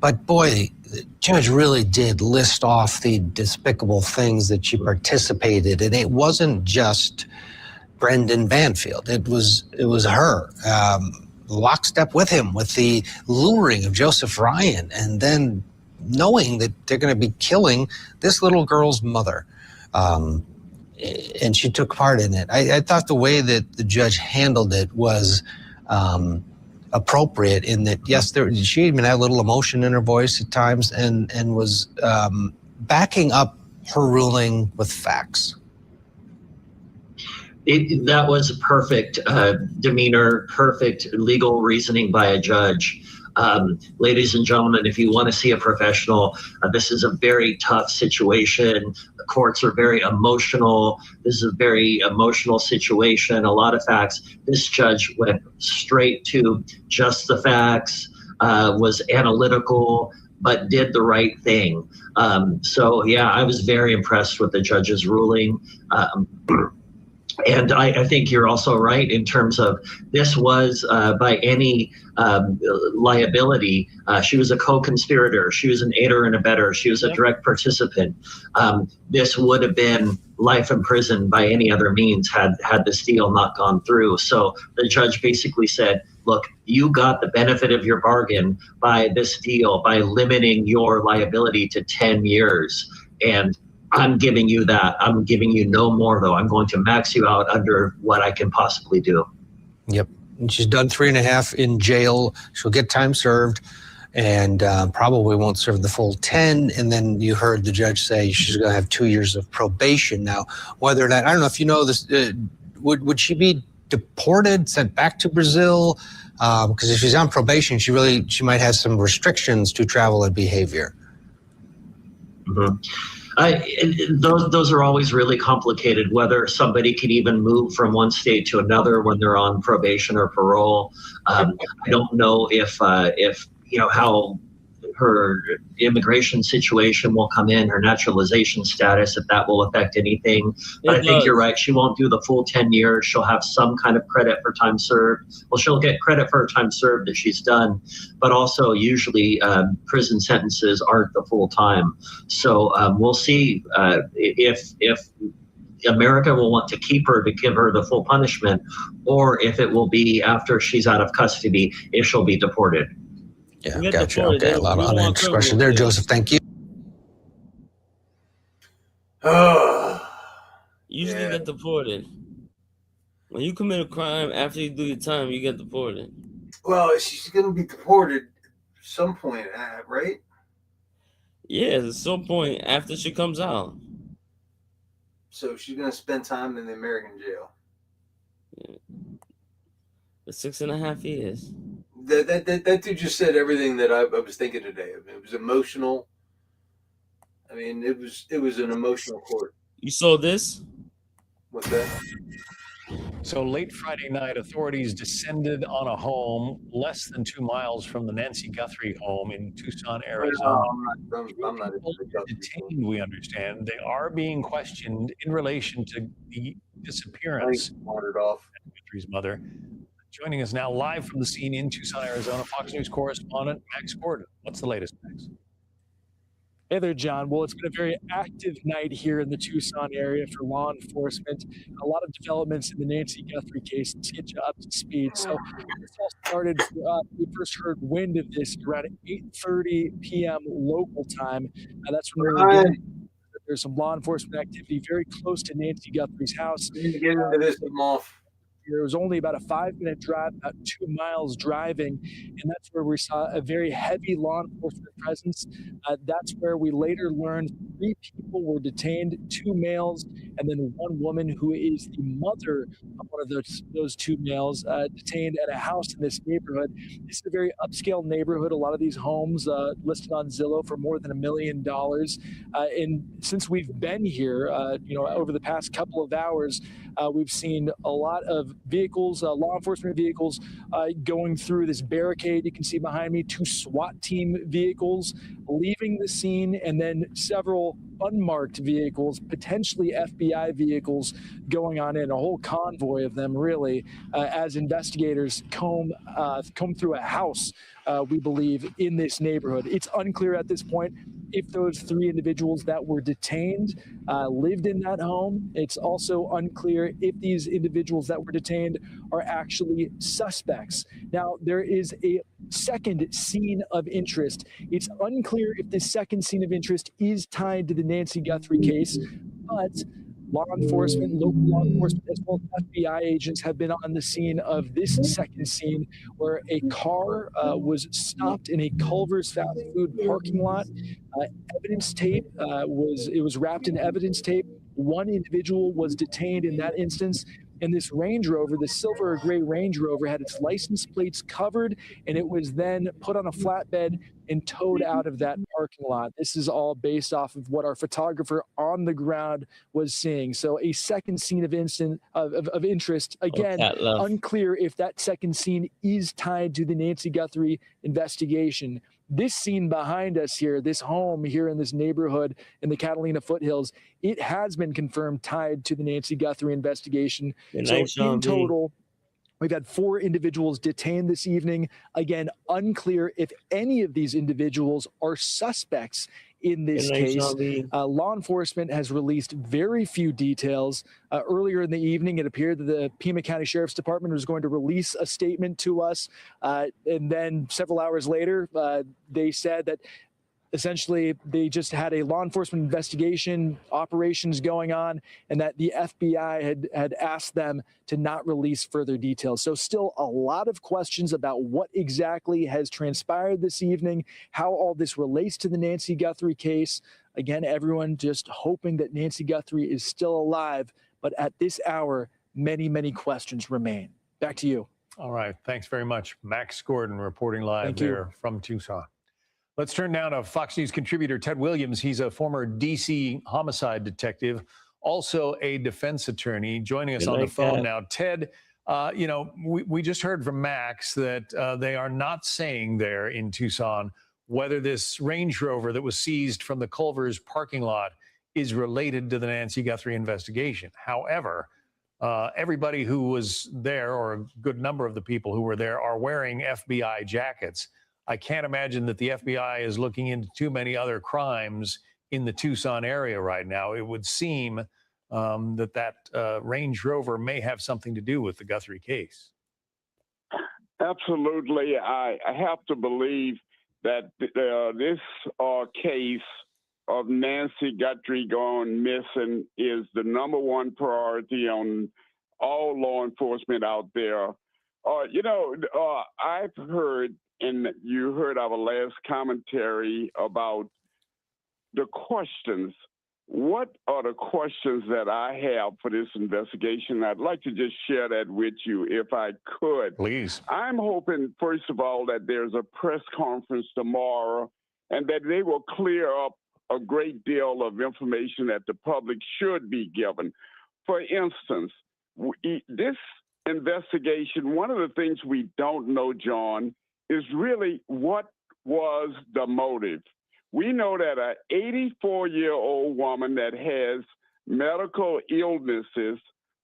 But boy, the judge really did list off the despicable things that she participated in. It wasn't just Brendan Banfield. It was her, lockstep with him, with the luring of Joseph Ryan, and then knowing that they're going to be killing this little girl's mother. And she took part in it. I thought the way that the judge handled it was appropriate in that, yes, she even had a little emotion in her voice at times and was backing up her ruling with facts.
That was a perfect demeanor, perfect legal reasoning by a judge. Ladies and gentlemen, if you want to see a professional, this is a very tough situation. The courts are very emotional. This is a very emotional situation, a lot of facts. This judge went straight to just the facts. was analytical, but did the right thing. So yeah, I was very impressed with the judge's ruling. And I think you're also right in terms of this was by any liability. She was a co-conspirator. She was an aider and abetter. She was a direct participant. This would have been life in prison by any other means had this deal not gone through. So the judge basically said, look, you got the benefit of your bargain by this deal, by limiting your liability to 10 years. And I'm giving you that. I'm giving you no more, though. I'm going to max you out under what I can possibly do.
Yep. And she's done 3.5 in jail. She'll get time served and probably won't serve the full 10. And then you heard the judge say she's going to have 2 years of probation. Now, whether or not, I don't know if you know this, would she be deported, sent back to Brazil? Because if she's on probation, she might have some restrictions to travel and behavior.
Mm-hmm. Those are always really complicated, whether somebody can even move from one state to another when they're on probation or parole. I don't know if how her immigration situation will come in, her naturalization status, if that will affect anything. But I think you're right. She won't do the full 10 years. She'll have some kind of credit for time served. Well, she'll get credit for her time served that she's done, but also usually prison sentences aren't the full time. So we'll see if America will want to keep her to give her the full punishment, or if it will be after she's out of custody, if she'll be deported.
Yeah, gotcha. Okay, a lot of unanswered questions there, Joseph. Thank you.
Usually get deported. When you commit a crime, after you do your time, you get deported.
Well, she's going to be deported at some point, right?
Yeah, at some point after she comes out.
So she's going to spend time in the American jail.
Yeah. For 6.5 years.
That dude just said everything that I was thinking today. I mean, it was emotional. I mean, it was an emotional court.
You saw this?
What's that?
So late Friday night, authorities descended on a home less than 2 miles from the Nancy Guthrie home in Tucson, Arizona.
I'm not
detained, we understand. They are being questioned in relation to the disappearance of Guthrie's mother. Joining us now live from the scene in Tucson, Arizona, Fox News correspondent Max Gordon. What's the latest, Max?
Hey there, John. Well, it's been a very active night here in the Tucson area for law enforcement. A lot of developments in the Nancy Guthrie case to get you up to speed. So this all started, we first heard wind of this around 8:30 p.m. local time. That's when we were getting, there's some law enforcement activity very close to Nancy Guthrie's house.
Get into this, I'm off.
It was only about a 5-minute drive, about 2 miles driving, and that's where we saw a very heavy law enforcement presence. That's where we later learned 3 people were detained, 2 males, and then 1 woman who is the mother of one of those 2 males, detained at a house in this neighborhood. This is a very upscale neighborhood. A lot of these homes listed on Zillow for more than $1 million. And since we've been here, over the past couple of hours, we've seen a lot of vehicles, law enforcement vehicles, going through this barricade. You can see behind me 2 SWAT team vehicles leaving the scene, and then several unmarked vehicles, potentially FBI vehicles, going on in, a whole convoy of them, really, as investigators comb through a house, we believe, in this neighborhood. It's unclear at this point if those 3 individuals that were detained lived in that home. It's also unclear if these individuals that were detained are actually suspects. Now, there is a second scene of interest. It's unclear if this second scene of interest is tied to the Nancy Guthrie case, but law enforcement, local law enforcement, as well as FBI agents have been on the scene of this second scene where a car was stopped in a Culver's fast food parking lot. Evidence tape was wrapped in evidence tape. 1 individual was detained in that instance. And this Range Rover, the silver or gray Range Rover, had its license plates covered, and it was then put on a flatbed and towed out of that parking lot. This is all based off of what our photographer on the ground was seeing. So a second scene of interest. Again, unclear if that second scene is tied to the Nancy Guthrie investigation. This scene behind us here, this home here in this neighborhood in the Catalina foothills, it has been confirmed tied to the Nancy Guthrie investigation. So in total, we've had 4 individuals detained this evening. Again, unclear if any of these individuals are suspects in this case. Law enforcement has released very few details. Earlier in the evening, it appeared that the Pima County Sheriff's Department was going to release a statement to us. And then several hours later, they said that essentially they just had a law enforcement investigation, operations going on, and that the FBI had asked them to not release further details. So still a lot of questions about what exactly has transpired this evening, how all this relates to the Nancy Guthrie case. Again, everyone just hoping that Nancy Guthrie is still alive, but at this hour, many, many questions remain. Back to you.
All right. Thanks very much. Max Gordon reporting live there from Tucson. Let's turn now to Fox News contributor Ted Williams. He's a former D.C. homicide detective, also a defense attorney, joining us on the phone now. Ted, we just heard from Max that they are not saying there in Tucson whether this Range Rover that was seized from the Culver's parking lot is related to the Nancy Guthrie investigation. However, everybody who was there, or a good number of the people who were there, are wearing FBI jackets. I can't imagine that the FBI is looking into too many other crimes in the Tucson area right now. It would seem that Range Rover may have something to do with the Guthrie case.
Absolutely. I have to believe that this case of Nancy Guthrie going missing is the #1 priority on all law enforcement out there. I've heard, and you heard our last commentary about the questions. What are the questions that I have for this investigation? I'd like to just share that with you if I could.
Please.
I'm hoping, first of all, that there's a press conference tomorrow and that they will clear up a great deal of information that the public should be given. For instance, this investigation, one of the things we don't know, John, is really what was the motive. We know that an 84-year-old woman that has medical illnesses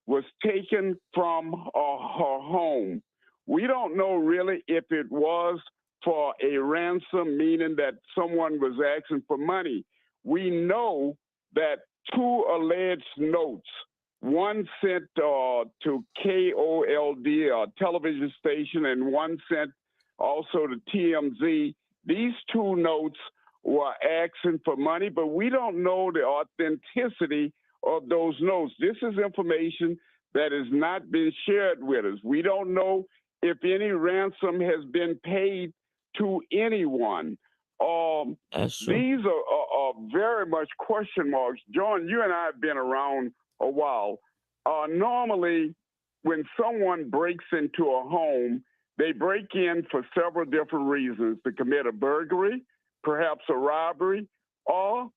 was taken from her home. We don't know really if it was for a ransom, meaning that someone was asking for money. We know that 2 alleged notes, one sent to KOLD, a television station, and one sent also to TMZ. These 2 notes were asking for money, but we don't know the authenticity of those notes. This is information that has not been shared with us. We don't know if any ransom has been paid to anyone. These are very much question marks. John, you and I have been around a while. Normally, when someone breaks into a home, they break in for several different reasons: to commit a burglary, perhaps a robbery, or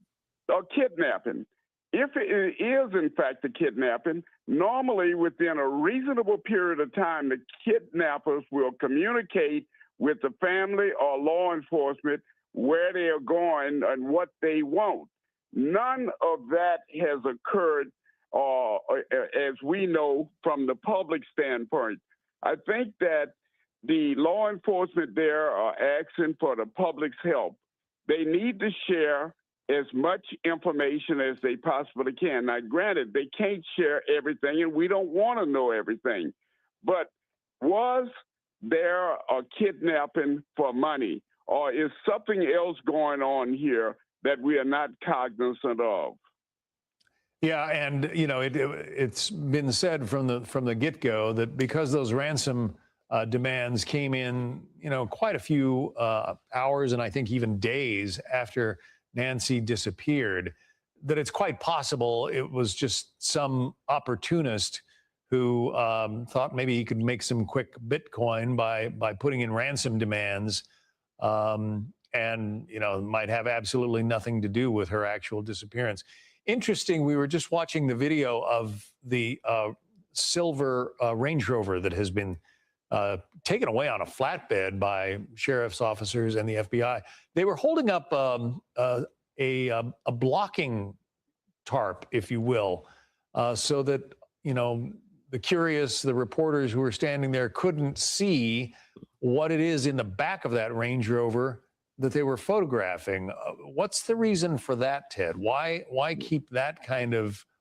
a kidnapping. If it is, in fact, a kidnapping, normally within a reasonable period of time, the kidnappers will communicate with the family or law enforcement where they are going and what they want. None of that has occurred, as we know, from the public standpoint. I think that the law enforcement there are asking for the public's help. They need to share as much information as they possibly can. Now, granted, they can't share everything, and we don't want to know everything. But was there a kidnapping for money, or is something else going on here that we are not cognizant of?
Yeah, and it's been said from the get-go that because those ransom demands came in, quite a few hours and I think even days after Nancy disappeared, that it's quite possible it was just some opportunist who thought maybe he could make some quick Bitcoin by putting in ransom demands, and might have absolutely nothing to do with her actual disappearance. Interesting. We were just watching the video of the silver Range Rover that has been taken away on a flatbed by sheriff's officers and the FBI. They were holding up a blocking tarp, if you will, so that the reporters who were standing there couldn't see what it is in the back of that Range Rover that they were photographing. What's the reason for that, Ted? Why keep that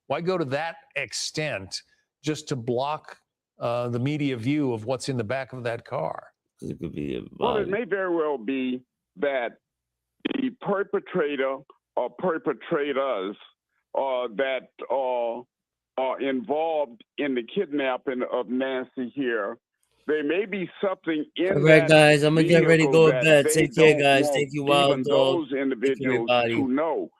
why go to that extent just to block the media view of what's in the back of that car?
It could be
well, it may very well be that the perpetrator or perpetrators that are involved in the kidnapping of Nancy here, there may be something in
All right,
that
guys, I'm gonna get ready to go to bed.
they
Take care,
don't
guys.
want
Thank you,
even
Wild Dog.
those individuals
everybody.
to know.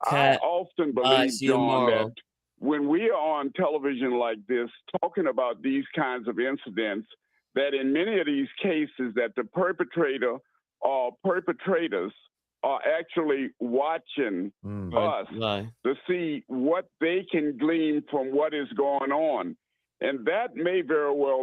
Cat,
I often
bye.
believe,
See you
John,
tomorrow.
that when we are on television like this, talking about these kinds of incidents, that in many of these cases that the perpetrator or perpetrators are actually watching us to see what they can glean from what is going on. And that may very well